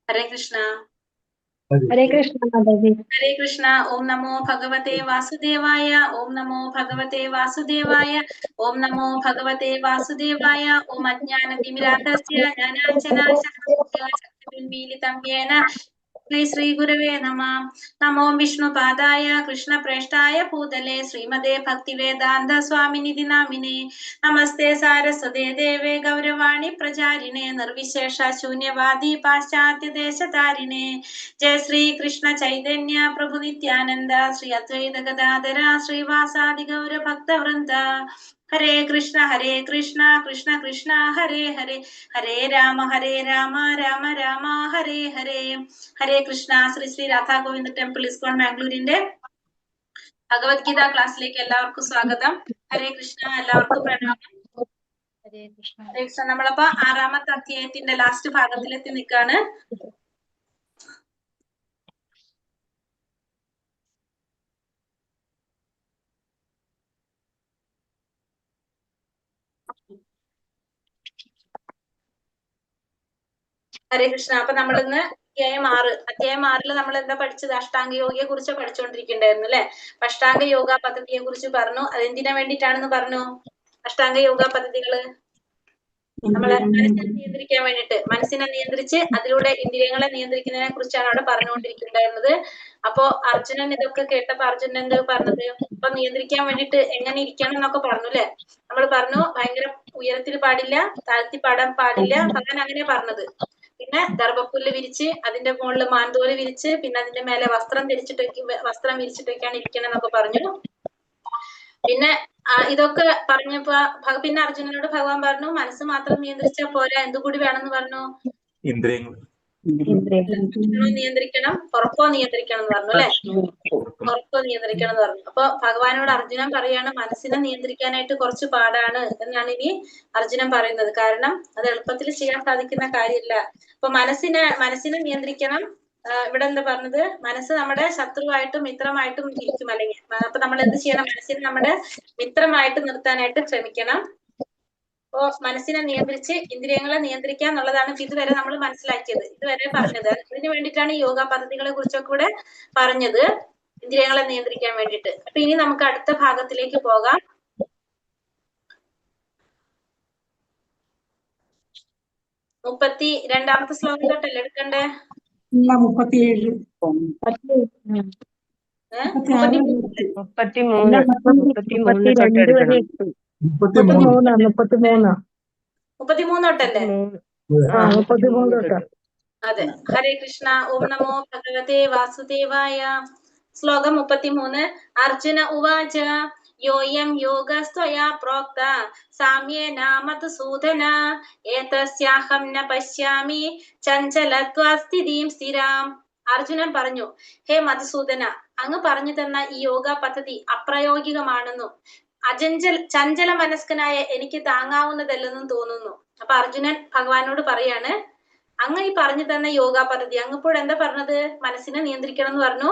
हरे कृष्णा। हरे कृष्णा माताजी। हरे कृष्णा। ओम नमो भगवते वासुदेवाय। ओम नमो भगवते वासुदेवाय। ओम नमो भगवते वासुदेवाय। ओम अज्ञानतिमिरान्धस्य ज्ञानाञ्जनशलाकया चक्षुरुन्मीलितं येन श्री गुरवे नमः। नमो विष्णुपादाय कृष्णप्रेष्ठाय भूतले श्रीमते भक्तिवेदान्त स्वामिनिधि नामिने। नमस्ते सारस्वते देवे गौरवाणी प्रचारिणे निर्विशेष शून्यवादी पाश्चात्य देशतारिणे। जय श्री कृष्ण चैतन्य प्रभु नित्यानंद श्री अद्वैत गदाधर श्रीवासादि गौर भक्त वृंद। हरे कृष्ण कृष्ण कृष्ण हरे हरे, हरे राम राम राम हरे हरे। ഹരേ കൃഷ്ണ. ശ്രീ ശ്രീ രാധാ ഗോവിന്ദ ടെമ്പിൾ ഇസ്കോൺ ബാംഗ്ലൂരിന്റെ ഭഗവത്ഗീത ക്ലാസ്സിലേക്ക് എല്ലാവർക്കും സ്വാഗതം. ഹരേ കൃഷ്ണ. എല്ലാവർക്കും പ്രണാമം. ഹരേ കൃഷ്ണ. നമ്മളപ്പോ 6ാമത്തെ അധ്യായത്തിന്റെ ലാസ്റ്റ് ഭാഗത്തിലെത്തി നിൽക്കാണ്. ഹരേ കൃഷ്ണ. അപ്പൊ നമ്മളിന്ന് അധ്യായം 6 നമ്മൾ എന്താ പഠിച്ചത്? അഷ്ടാംഗ യോഗയെ കുറിച്ച് പഠിച്ചുകൊണ്ടിരിക്കണ്ടായിരുന്നു അല്ലെ? അഷ്ടാംഗ യോഗ പദ്ധതിയെ കുറിച്ച് പറഞ്ഞു. അതെന്തിനാ വേണ്ടിയിട്ടാണെന്ന് പറഞ്ഞു? അഷ്ടാംഗ യോഗ പദ്ധതികള് നമ്മളെ മനസ്സിനെ നിയന്ത്രിക്കാൻ വേണ്ടിയിട്ട്, മനസ്സിനെ നിയന്ത്രിച്ച് അതിലൂടെ ഇന്ദ്രിയങ്ങളെ നിയന്ത്രിക്കുന്നതിനെ കുറിച്ചാണ് അവിടെ പറഞ്ഞുകൊണ്ടിരിക്കുന്നുണ്ടായിരുന്നത്. അപ്പോ അർജുനൻ ഇതൊക്കെ കേട്ടപ്പോ അർജുനൻ എന്താ പറഞ്ഞത്? അപ്പൊ നിയന്ത്രിക്കാൻ വേണ്ടിയിട്ട് എങ്ങനെ ഇരിക്കണം എന്നൊക്കെ പറഞ്ഞു അല്ലെ? നമ്മൾ പറഞ്ഞു ഭയങ്കര ഉയരത്തിൽ പാടില്ല, താഴ്ത്തി പാടാൻ പാടില്ല, ഭഗവാൻ അങ്ങനെ പറഞ്ഞത്. പിന്നെ ദർഭപ്പുല്ല് വിരിച്ച് അതിന്റെ മുകളിൽ മാന്തോല് വിരിച്ച് പിന്നെ അതിന്റെ മേലെ വസ്ത്രം വിരിച്ചിട്ടൊക്കെയാണ് ഇരിക്കണം എന്നൊക്കെ പറഞ്ഞു. പിന്നെ ഇതൊക്കെ പറഞ്ഞപ്പോ പിന്നെ അർജുനനോട് ഭഗവാൻ പറഞ്ഞു മനസ്സ് മാത്രം നിയന്ത്രിച്ചാൽ പോരാ, എന്തുകൂടി വേണമെന്ന് പറഞ്ഞു? ഭക്ഷണവും നിയന്ത്രിക്കണം, ഉറക്കവും നിയന്ത്രിക്കണം എന്ന് പറഞ്ഞു അല്ലെ? ഉറക്കവും നിയന്ത്രിക്കണം എന്ന് പറഞ്ഞു. അപ്പൊ ഭഗവാനോട് അർജുനൻ പറയാണ് മനസ്സിനെ നിയന്ത്രിക്കാനായിട്ട് കുറച്ച് പാടാണ് എന്നാണ് ഇനി അർജുനൻ പറയുന്നത്. കാരണം അത് എളുപ്പത്തിൽ ചെയ്യാൻ സാധിക്കുന്ന കാര്യമില്ല. അപ്പൊ മനസ്സിനെ നിയന്ത്രിക്കണം. ഇവിടെ എന്താ പറഞ്ഞത്? മനസ്സ് നമ്മുടെ ശത്രുവായിട്ടും മിത്രമായിട്ടും ഇരിക്കും. അല്ലെങ്കിൽ അപ്പൊ നമ്മൾ എന്ത് ചെയ്യണം? മനസ്സിനെ നമ്മുടെ മിത്രമായിട്ട് നിർത്താനായിട്ട് ശ്രമിക്കണം. അപ്പോ മനസ്സിനെ നിയന്ത്രിച്ച് ഇന്ദ്രിയങ്ങളെ നിയന്ത്രിക്കുക എന്നുള്ളതാണ് ഇതുവരെ നമ്മൾ മനസ്സിലാക്കിയത്, ഇതുവരെ പറഞ്ഞത്. അതിന് വേണ്ടിയിട്ടാണ് ഈ യോഗ പദ്ധതികളെ കുറിച്ചൊക്കെ കൂടെ പറഞ്ഞത്, ഇന്ദ്രിയങ്ങളെ നിയന്ത്രിക്കാൻ വേണ്ടിയിട്ട്. അപ്പൊ ഇനി നമുക്ക് അടുത്ത ഭാഗത്തിലേക്ക് പോകാം. 32ാമത്തെ ശ്ലോകം തൊട്ടല്ലേ എടുക്കണ്ടേ? 37. 33 തൊട്ടല്ലേ? അതെ. ഹരേ കൃഷ്ണ. ഓം നമോ ഭഗവതേ വാസുദേവായ. ശ്ലോകം 33. അർജുന ഉവാച യോയം യോഗസ്ത്വയാ പ്രോക്ത സാമ്യേന മധുസൂദന ഏതസ്യാഹം ന പശ്യാമി ചഞ്ചലത്വാസ്ഥിതിം സ്ഥിരാം. അർജുനൻ പറഞ്ഞു, ഹേ മധുസൂദന, അങ്ങ് പറഞ്ഞു തന്ന ഈ യോഗ പദ്ധതി അപ്രായോഗികമാണെന്നും ചഞ്ചല മനസ്കനായ എനിക്ക് താങ്ങാവുന്നതല്ലെന്നും തോന്നുന്നു. അപ്പൊ അർജുനൻ ഭഗവാനോട് പറയാണ്, അങ്ങ് ഈ പറഞ്ഞു തന്ന യോഗ പദ്ധതി, അങ്ങ് ഇപ്പോൾ എന്താ പറഞ്ഞത്? മനസ്സിനെ നിയന്ത്രിക്കണം എന്ന് പറഞ്ഞു.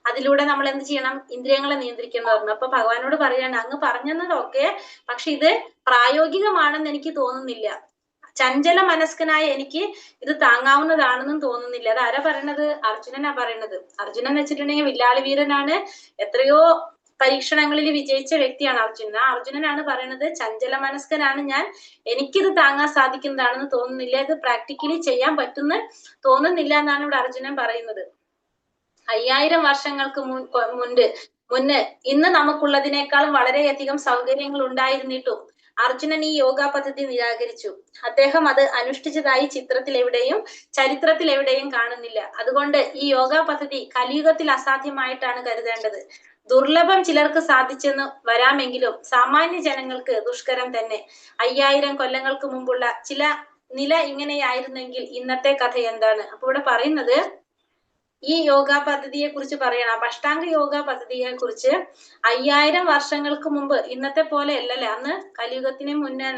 അതിലൂടെ നമ്മൾ എന്ത് ചെയ്യണം? ഇന്ദ്രിയങ്ങളെ നിയന്ത്രിക്കണം എന്ന് പറഞ്ഞു. അപ്പൊ ഭഗവാനോട് പറയാണ്, അങ്ങ് പറഞ്ഞതൊക്കെ പക്ഷെ ഇത് പ്രായോഗികമാണെന്ന് എനിക്ക് തോന്നുന്നില്ല. ചഞ്ചല മനസ്കനായ എനിക്ക് ഇത് താങ്ങാവുന്നതാണെന്നും തോന്നുന്നില്ല. അത് ആരാ പറയണത്? അർജുനനാ പറയണത്. അർജുനൻ എന്ന് വെച്ചിട്ടുണ്ടെങ്കിൽ വില്ലാളി വീരനാണ്, എത്രയോ പരീക്ഷണങ്ങളിൽ വിജയിച്ച വ്യക്തിയാണ് അർജുനൻ. ആ അർജുനനാണ് പറയണത് ചഞ്ചല മനസ്കനാണ് ഞാൻ, എനിക്കിത് താങ്ങാൻ സാധിക്കുന്നതാണെന്ന് തോന്നുന്നില്ല, ഇത് പ്രാക്ടിക്കലി ചെയ്യാൻ പറ്റുന്ന തോന്നുന്നില്ല എന്നാണ് ഇവിടെ അർജുനൻ പറയുന്നത്. 5000 വർഷങ്ങൾക്ക് മുന്നേ ഇന്ന് നമുക്കുള്ളതിനേക്കാളും വളരെയധികം സൗകര്യങ്ങൾ ഉണ്ടായിരുന്നിട്ടും അർജുനൻ ഈ യോഗ പദ്ധതി നിരാകരിച്ചു. അദ്ദേഹം അത് അനുഷ്ഠിച്ചതായി ചരിത്രത്തിൽ എവിടെയും കാണുന്നില്ല. അതുകൊണ്ട് ഈ യോഗ പദ്ധതി കലിയുഗത്തിൽ അസാധ്യമായിട്ടാണ് കരുതേണ്ടത്. ദുർലഭം ചിലർക്ക് സാധിച്ചെന്ന് വരാമെങ്കിലും സാമാന്യ ജനങ്ങൾക്ക് ദുഷ്കരം തന്നെ. 5000 കൊല്ലങ്ങൾക്ക് മുമ്പുള്ള ചില നില ഇങ്ങനെയായിരുന്നെങ്കിൽ ഇന്നത്തെ കഥ എന്താണ്? അപ്പൊ ഇവിടെ പറയുന്നത് ഈ യോഗ പദ്ധതിയെ കുറിച്ച് പറയണം. അഷ്ടാംഗ യോഗ പദ്ധതിയെ കുറിച്ച് 5000 വർഷങ്ങൾക്ക് മുമ്പ് ഇന്നത്തെ പോലെ അല്ലല്ലേ, അന്ന് കലിയുഗത്തിന് മുന്നേ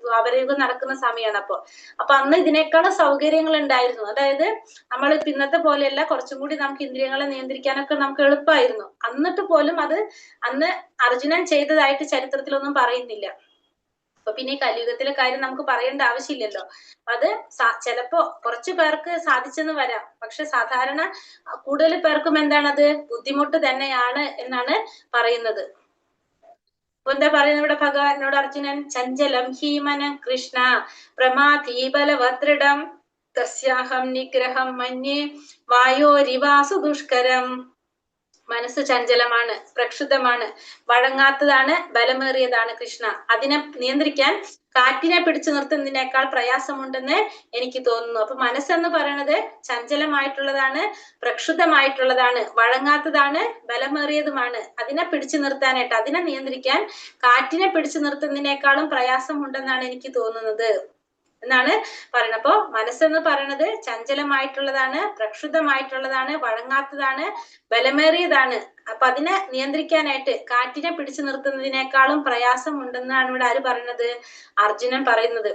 ദ്വാപരയുഗം നടക്കുന്ന സമയമാണ്. അപ്പൊ അന്ന് ഇതിനേക്കാളും സൗകര്യങ്ങൾ ഉണ്ടായിരുന്നു. അതായത് നമ്മൾ ഇന്നത്തെ പോലെയല്ല, കുറച്ചും കൂടി നമുക്ക് ഇന്ദ്രിയങ്ങളെ നിയന്ത്രിക്കാനൊക്കെ നമുക്ക് എളുപ്പമായിരുന്നു. എന്നിട്ട് പോലും അത് അന്ന് അർജുനൻ ചെയ്തതായിട്ട് ചരിത്രത്തിലൊന്നും പറയുന്നില്ല. അപ്പൊ പിന്നെ ഈ കലിയുഗത്തിലെ കാര്യം നമുക്ക് പറയേണ്ട ആവശ്യമില്ലല്ലോ. അത് ചിലപ്പോ കുറച്ചു പേർക്ക് സാധിച്ചെന്ന് വരാം, പക്ഷെ സാധാരണ കൂടുതൽ പേർക്കും എന്താണത് ബുദ്ധിമുട്ട് തന്നെയാണ് എന്നാണ് പറയുന്നത്. എന്താ പറയുന്നത് ഇവിടെ ഭഗവാനോട് അർജുനൻ? ചഞ്ചലം ഹീമന കൃഷ്ണ പ്രമാധീബലവദൃഢം തസ്യാഹം നിഗ്രഹം മന്യേ വായോരിവാസു ദുഷ്കരം. മനസ്സ് ചഞ്ചലമാണ്, പ്രക്ഷുബ്ധമാണ്, വഴങ്ങാത്തതാണ്, ബലമേറിയതാണ് കൃഷ്ണ. അതിനെ നിയന്ത്രിക്കാൻ കാറ്റിനെ പിടിച്ചു നിർത്തുന്നതിനേക്കാൾ പ്രയാസമുണ്ടെന്ന് എനിക്ക് തോന്നുന്നു. അപ്പൊ മനസ്സെന്ന് പറയുന്നത് ചഞ്ചലമായിട്ടുള്ളതാണ്, പ്രക്ഷുബ്ധമായിട്ടുള്ളതാണ്, വഴങ്ങാത്തതാണ്, ബലമേറിയതുമാണ്. അതിനെ പിടിച്ചു നിർത്താനായിട്ട്, അതിനെ നിയന്ത്രിക്കാൻ കാറ്റിനെ പിടിച്ചു നിർത്തുന്നതിനേക്കാളും പ്രയാസമുണ്ടെന്നാണ് എനിക്ക് തോന്നുന്നത് എന്നാണ് പറയുന്നത്. അപ്പോ മനസ്സെന്ന് പറയുന്നത് ചഞ്ചലമായിട്ടുള്ളതാണ്, പ്രക്ഷുബ്ധമായിട്ടുള്ളതാണ്, വഴങ്ങാത്തതാണ്, ബലമേറിയതാണ്. അപ്പൊ അതിനെ നിയന്ത്രിക്കാനായിട്ട് കാറ്റിനെ പിടിച്ചു നിർത്തുന്നതിനേക്കാളും പ്രയാസം ഉണ്ടെന്നാണ് ഇവിടെ ആര് പറയുന്നത്? അർജുനൻ പറയുന്നത്.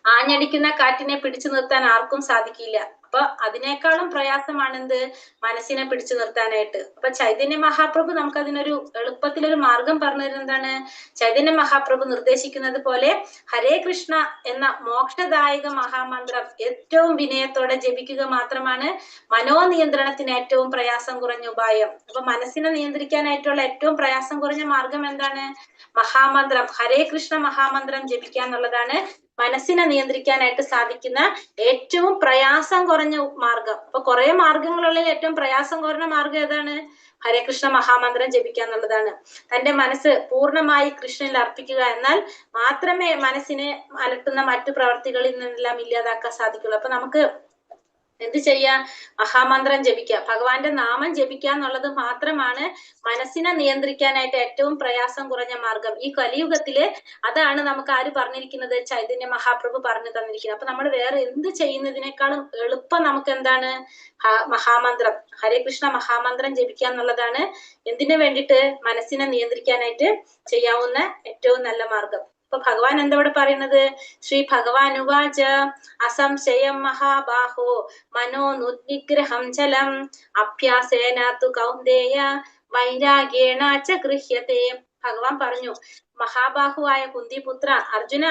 ആഞ്ഞടിക്കുന്ന കാറ്റിനെ പിടിച്ചു നിർത്താൻ ആർക്കും സാധിക്കില്ല. അപ്പൊ അതിനേക്കാളും പ്രയാസമാണ് എന്ത്? മനസ്സിനെ പിടിച്ചു നിർത്താനായിട്ട്. അപ്പൊ ചൈതന്യ മഹാപ്രഭു നമുക്ക് അതിനൊരു എളുപ്പത്തിലൊരു മാർഗം പറഞ്ഞു തരുന്നത് എന്താണ്? ചൈതന്യ മഹാപ്രഭു നിർദ്ദേശിക്കുന്നത് പോലെ ഹരേ കൃഷ്ണ എന്ന മോക്ഷദായക മഹാമന്ത്രം ഏറ്റവും വിനയത്തോടെ ജപിക്കുക മാത്രമാണ് മനോനിയന്ത്രണത്തിന് ഏറ്റവും പ്രയാസം കുറഞ്ഞ ഉപായം. അപ്പൊ മനസ്സിനെ നിയന്ത്രിക്കാനായിട്ടുള്ള ഏറ്റവും പ്രയാസം കുറഞ്ഞ മാർഗം എന്താണ്? മഹാമന്ത്രം, ഹരേ കൃഷ്ണ മഹാമന്ത്രം ജപിക്കുക എന്നുള്ളതാണ് മനസ്സിനെ നിയന്ത്രിക്കാനായിട്ട് സാധിക്കുന്ന ഏറ്റവും പ്രയാസം കുറഞ്ഞ മാർഗം. അപ്പൊ കുറെ മാർഗങ്ങളുള്ളിൽ ഏറ്റവും പ്രയാസം കുറഞ്ഞ മാർഗം ഏതാണ്? ഹരേ കൃഷ്ണ മഹാമന്ത്രം ജപിക്കുക എന്നുള്ളതാണ്. തന്റെ മനസ്സ് പൂർണ്ണമായി കൃഷ്ണനിൽ അർപ്പിക്കുക, എന്നാൽ മാത്രമേ മനസ്സിനെ അലട്ടുന്ന മറ്റു പ്രവർത്തികളിൽ നിന്നെല്ലാം ഇല്ലാതാക്കാൻ സാധിക്കുള്ളൂ. അപ്പൊ നമുക്ക് എന്ത് ചെയ്യാ? മഹാമന്ത്രം ജപിക്കുക, ഭഗവാന്റെ നാമം ജപിക്കുക എന്നുള്ളത് മാത്രമാണ് മനസ്സിനെ നിയന്ത്രിക്കാനായിട്ട് ഏറ്റവും പ്രയാസം കുറഞ്ഞ മാർഗം. ഈ കലിയുഗത്തില് അതാണ് നമുക്ക് ആര് പറഞ്ഞിരിക്കുന്നത്? ചൈതന്യ മഹാപ്രഭു പറഞ്ഞു തന്നിരിക്കുന്നത്. അപ്പൊ നമ്മൾ വേറെ എന്ത് ചെയ്യുന്നതിനേക്കാളും എളുപ്പം നമുക്ക് എന്താണ്? മഹാമന്ത്രം, ഹരേ കൃഷ്ണ മഹാമന്ത്രം ജപിക്കുക എന്നുള്ളതാണ് എന്തിനു വേണ്ടിയിട്ട്? മനസ്സിനെ നിയന്ത്രിക്കാനായിട്ട് ചെയ്യാവുന്ന ഏറ്റവും നല്ല മാർഗം. അപ്പൊ ഭഗവാൻ എന്താ ഇവിടെ പറയുന്നത്? ശ്രീ ഭഗവാൻ ഉവാച അസംശയം മഹാബാഹോ മനോനുദ്നിഗ്രഹം ചലം അഭ്യാസേന തു കൗന്ദേയ വൈരാഗ്യേണ ച ഗൃഹ്യത്തെ. ഭഗവാൻ പറഞ്ഞു, മഹാബാഹുവായ കുന്തിപുത്ര അർജുന,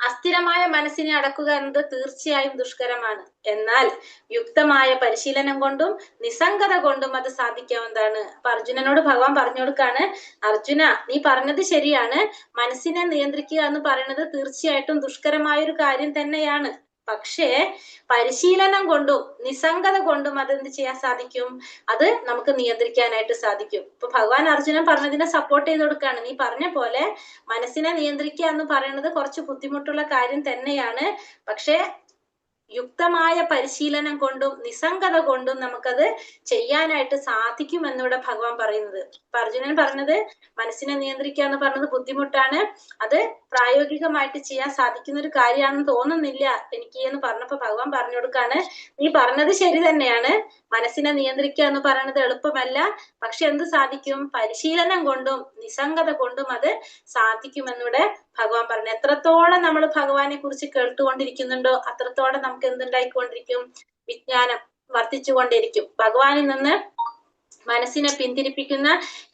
അസ്ഥിരമായ മനസ്സിനെ അടക്കുക എന്നത് തീർച്ചയായും ദുഷ്കരമാണ്. എന്നാൽ യുക്തമായ പരിശീലനം കൊണ്ടും നിസ്സംഗത കൊണ്ടും അത് സാധിക്കാവുന്നതാണ്. അപ്പൊ അർജുനനോട് ഭഗവാൻ പറഞ്ഞു കൊടുക്കാണ്, അർജുന, നീ പറഞ്ഞത് ശരിയാണ്, മനസ്സിനെ നിയന്ത്രിക്കുക എന്ന് പറയുന്നത് തീർച്ചയായിട്ടും ദുഷ്കരമായൊരു കാര്യം തന്നെയാണ്. പക്ഷേ പരിശീലനം കൊണ്ടും നിസ്സംഗത കൊണ്ടും അതെന്ത് ചെയ്യാൻ സാധിക്കും? അത് നമുക്ക് നിയന്ത്രിക്കാനായിട്ട് സാധിക്കും. ഇപ്പൊ ഭഗവാൻ അർജുനൻ പറഞ്ഞതിനെ സപ്പോർട്ട് ചെയ്ത് കൊടുക്കുകയാണ്. നീ പറഞ്ഞ പോലെ മനസ്സിനെ നിയന്ത്രിക്കുക എന്ന് പറയുന്നത് കുറച്ച് ബുദ്ധിമുട്ടുള്ള കാര്യം തന്നെയാണ്. പക്ഷെ യുക്തമായ പരിശീലനം കൊണ്ടും നിസ്സംഗത കൊണ്ടും നമുക്കത് ചെയ്യാനായിട്ട് സാധിക്കും എന്നിവിടെ ഭഗവാൻ പറയുന്നത്. അപ്പൊ അർജുനൻ പറഞ്ഞത് മനസ്സിനെ നിയന്ത്രിക്കുക എന്ന് പറഞ്ഞത് ബുദ്ധിമുട്ടാണ്, അത് പ്രായോഗികമായിട്ട് ചെയ്യാൻ സാധിക്കുന്ന ഒരു കാര്യമാണെന്ന് തോന്നുന്നില്ല എനിക്ക് എന്ന് പറഞ്ഞപ്പോ ഭഗവാൻ പറഞ്ഞു കൊടുക്കാണ്, നീ പറഞ്ഞത് ശരി തന്നെയാണ്, മനസ്സിനെ നിയന്ത്രിക്കുക എന്ന് പറയുന്നത് എളുപ്പമല്ല, പക്ഷെ എന്ത് സാധിക്കും? പരിശീലനം കൊണ്ടും നിസ്സംഗത കൊണ്ടും അത് സാധിക്കുമെന്നിവിടെ ഭഗവാൻ പറഞ്ഞു. എത്രത്തോളം നമ്മൾ ഭഗവാനെ കുറിച്ച് കേട്ടുകൊണ്ടിരിക്കുന്നുണ്ടോ അത്രത്തോളം നമുക്ക് എന്തുണ്ടായിക്കൊണ്ടിരിക്കും? വിജ്ഞാനം വർദ്ധിച്ചുകൊണ്ടിരിക്കും. ഭഗവാനിൽ നിന്ന് മനസ്സിനെ പിന്തിരിപ്പിക്കുന്ന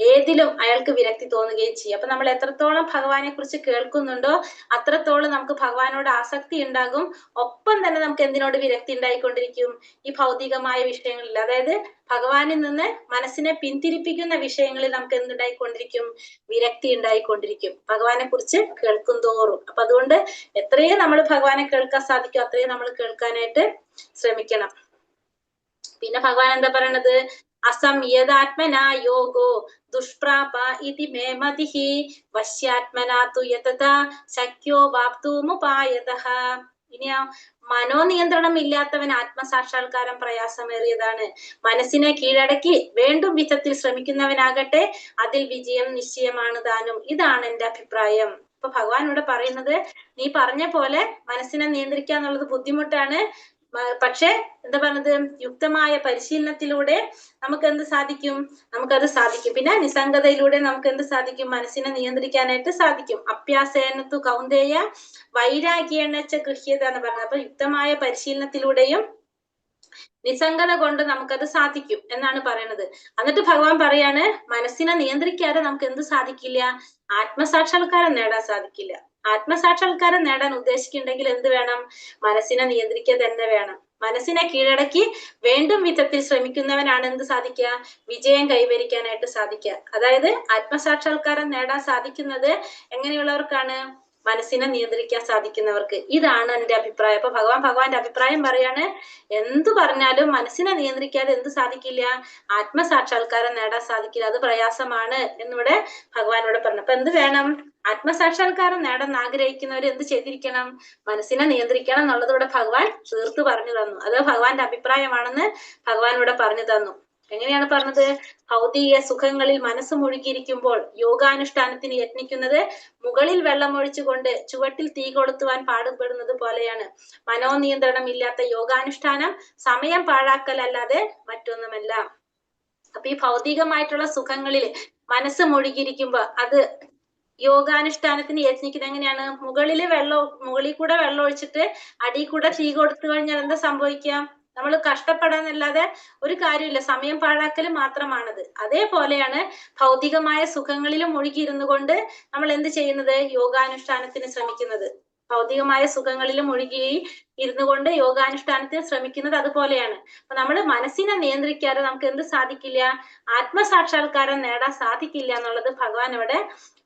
ഏതിലും അയാൾക്ക് വിരക്തി തോന്നുകയും ചെയ്യും. അപ്പൊ നമ്മൾ എത്രത്തോളം ഭഗവാനെ കുറിച്ച് കേൾക്കുന്നുണ്ടോ അത്രത്തോളം നമുക്ക് ഭഗവാനോട് ആസക്തി ഉണ്ടാകും. ഒപ്പം തന്നെ നമുക്ക് എന്തിനോട് വിരക്തി ഉണ്ടായിക്കൊണ്ടിരിക്കും? ഈ ഭൗതികമായ വിഷയങ്ങളിൽ, അതായത് ഭഗവാനിൽ നിന്ന് മനസ്സിനെ പിന്തിരിപ്പിക്കുന്ന വിഷയങ്ങളിൽ നമുക്ക് എന്തുണ്ടായിക്കൊണ്ടിരിക്കും? വിരക്തി ഉണ്ടായിക്കൊണ്ടിരിക്കും ഭഗവാനെ കുറിച്ച് കേൾക്കും തോറും. അപ്പൊ അതുകൊണ്ട് എത്രയും നമ്മൾ ഭഗവാനെ കേൾക്കാൻ സാധിക്കും അത്രയും നമ്മൾ കേൾക്കാനായിട്ട് ശ്രമിക്കണം. പിന്നെ ഭഗവാൻ എന്താ പറയണത്? അസംയദാത്മനാ യോഗോ ദുഷ്പ്രാപ ഇതി മേ മതിഃ വശ്യാത്മനാ തു യതതാ ശക്യോ വാപ്തുമുപായതഃ. ഇനിയോ, മനോനിയന്ത്രണം ഇല്ലാത്തവൻ ആത്മസാക്ഷാത്കാരം പ്രയാസമേറിയതാണ്. മനസ്സിനെ കീഴടക്കി വേണ്ടും വിധത്തിൽ ശ്രമിക്കുന്നവനാകട്ടെ അതിൽ വിജയം നിശ്ചയമാണ് താനും. ഇതാണ് എന്റെ അഭിപ്രായം. ഇപ്പൊ ഭഗവാൻ ഇവിടെ പറയുന്നത്, നീ പറഞ്ഞ പോലെ മനസ്സിനെ നിയന്ത്രിക്കുക എന്നുള്ളത് ബുദ്ധിമുട്ടാണ്, പക്ഷെ എന്താ പറഞ്ഞത്? യുക്തമായ പരിശീലനത്തിലൂടെ നമുക്ക് എന്ത് സാധിക്കും? നമുക്കത് സാധിക്കും. പിന്നെ നിസ്സംഗതയിലൂടെ നമുക്ക് എന്ത് സാധിക്കും? മനസ്സിനെ നിയന്ത്രിക്കാനായിട്ട് സാധിക്കും. അഭ്യാസേനത്തു കൗന്ദേയ വൈരാഗ്യേണ ച ഗൃഹ്യത എന്ന് പറഞ്ഞത്. അപ്പൊ യുക്തമായ പരിശീലനത്തിലൂടെയും നിസ്സംഗത കൊണ്ട് നമുക്കത് സാധിക്കും എന്നാണ് പറയുന്നത്. എന്നിട്ട് ഭഗവാൻ പറയാണ്, മനസ്സിനെ നിയന്ത്രിക്കാതെ നമുക്ക് എന്ത് സാധിക്കില്ല? ആത്മസാക്ഷാത്കാരം നേടാൻ സാധിക്കില്ല. ആത്മസാക്ഷാത്കാരം നേടാൻ ഉദ്ദേശിക്കുന്നുണ്ടെങ്കിൽ എന്ത് വേണം? മനസ്സിനെ നിയന്ത്രിക്കുക തന്നെ വേണം. മനസ്സിനെ കീഴടക്കി വേണ്ടും വിധത്തിൽ ശ്രമിക്കുന്നവനാണ് എന്ത് സാധിക്കുക? വിജയം കൈവരിക്കാനായിട്ട് സാധിക്കുക. അതായത് ആത്മസാക്ഷാത്കാരം നേടാൻ സാധിക്കുന്നത് എങ്ങനെയുള്ളവർക്കാണ്? മനസ്സിനെ നിയന്ത്രിക്കാൻ സാധിക്കുന്നവർക്ക്. ഇതാണ് എന്റെ അഭിപ്രായം. അപ്പൊ ഭഗവാന്റെ അഭിപ്രായം പറയാണ്, എന്തു പറഞ്ഞാലും മനസ്സിനെ നിയന്ത്രിക്കാതെ എന്ത് സാധിക്കില്ല? ആത്മസാക്ഷാത്കാരം നേടാൻ സാധിക്കില്ല. അത് പ്രയാസമാണ് എന്നിവിടെ ഭഗവാനോട് പറഞ്ഞു. അപ്പൊ എന്ത് വേണം? ആത്മസാക്ഷാത്കാരം നേടാൻ ആഗ്രഹിക്കുന്നവർ എന്ത് ചെയ്തിരിക്കണം? മനസ്സിനെ നിയന്ത്രിക്കണം എന്നുള്ളത് ഇവിടെ ഭഗവാൻ തീർത്തു പറഞ്ഞു തന്നു. അത് ഭഗവാന്റെ അഭിപ്രായമാണെന്ന് ഭഗവാൻ ഇവിടെ പറഞ്ഞു തന്നു. എങ്ങനെയാണ് പറഞ്ഞത്? ഭൗതിക സുഖങ്ങളിൽ മനസ്സ് മുഴുകിയിരിക്കുമ്പോൾ യോഗാനുഷ്ഠാനത്തിന് യത്നിക്കുന്നത് മുകളിൽ വെള്ളമൊഴിച്ചുകൊണ്ട് ചുവട്ടിൽ തീ കൊളുത്തുവാൻ പാടുപെടുന്നത് പോലെയാണ്. മനോനിയന്ത്രണം ഇല്ലാത്ത യോഗാനുഷ്ഠാനം സമയം പാഴാക്കലല്ലാതെ മറ്റൊന്നുമല്ല. അപ്പൊ ഈ ഭൗതികമായിട്ടുള്ള സുഖങ്ങളിൽ മനസ്സ് മുഴുകിയിരിക്കുമ്പോ അത് യോഗാനുഷ്ഠാനത്തിന് യത്നിക്കുന്നത് എങ്ങനെയാണ്? മുകളിൽ കൂടെ വെള്ളം ഒഴിച്ചിട്ട് അടിയിൽ കൂടെ തീ കൊടുത്തു കഴിഞ്ഞാൽ എന്താ സംഭവിക്കാം? നമ്മൾ കഷ്ടപ്പെടാന്നല്ലാതെ ഒരു കാര്യമില്ല, സമയം പാഴാക്കൽ മാത്രമാണത്. അതേപോലെയാണ് ഭൗതികമായ സുഖങ്ങളിലും മുഴുകിയിരുന്നു കൊണ്ട് നമ്മൾ എന്ത് ചെയ്യുന്നത്? യോഗാനുഷ്ഠാനത്തിന് ശ്രമിക്കുന്നത്. ഭൗതികമായ സുഖങ്ങളിലും മുഴുകി ഇരുന്നു കൊണ്ട് യോഗാനുഷ്ഠാനത്തിന് ശ്രമിക്കുന്നത് അതുപോലെയാണ്. അപ്പൊ നമ്മൾ മനസ്സിനെ നിയന്ത്രിക്കാതെ നമുക്ക് എന്ത് സാധിക്കില്ല? ആത്മസാക്ഷാത്കാരം നേടാൻ സാധിക്കില്ല എന്നുള്ളത് ഭഗവാൻ ഇവിടെ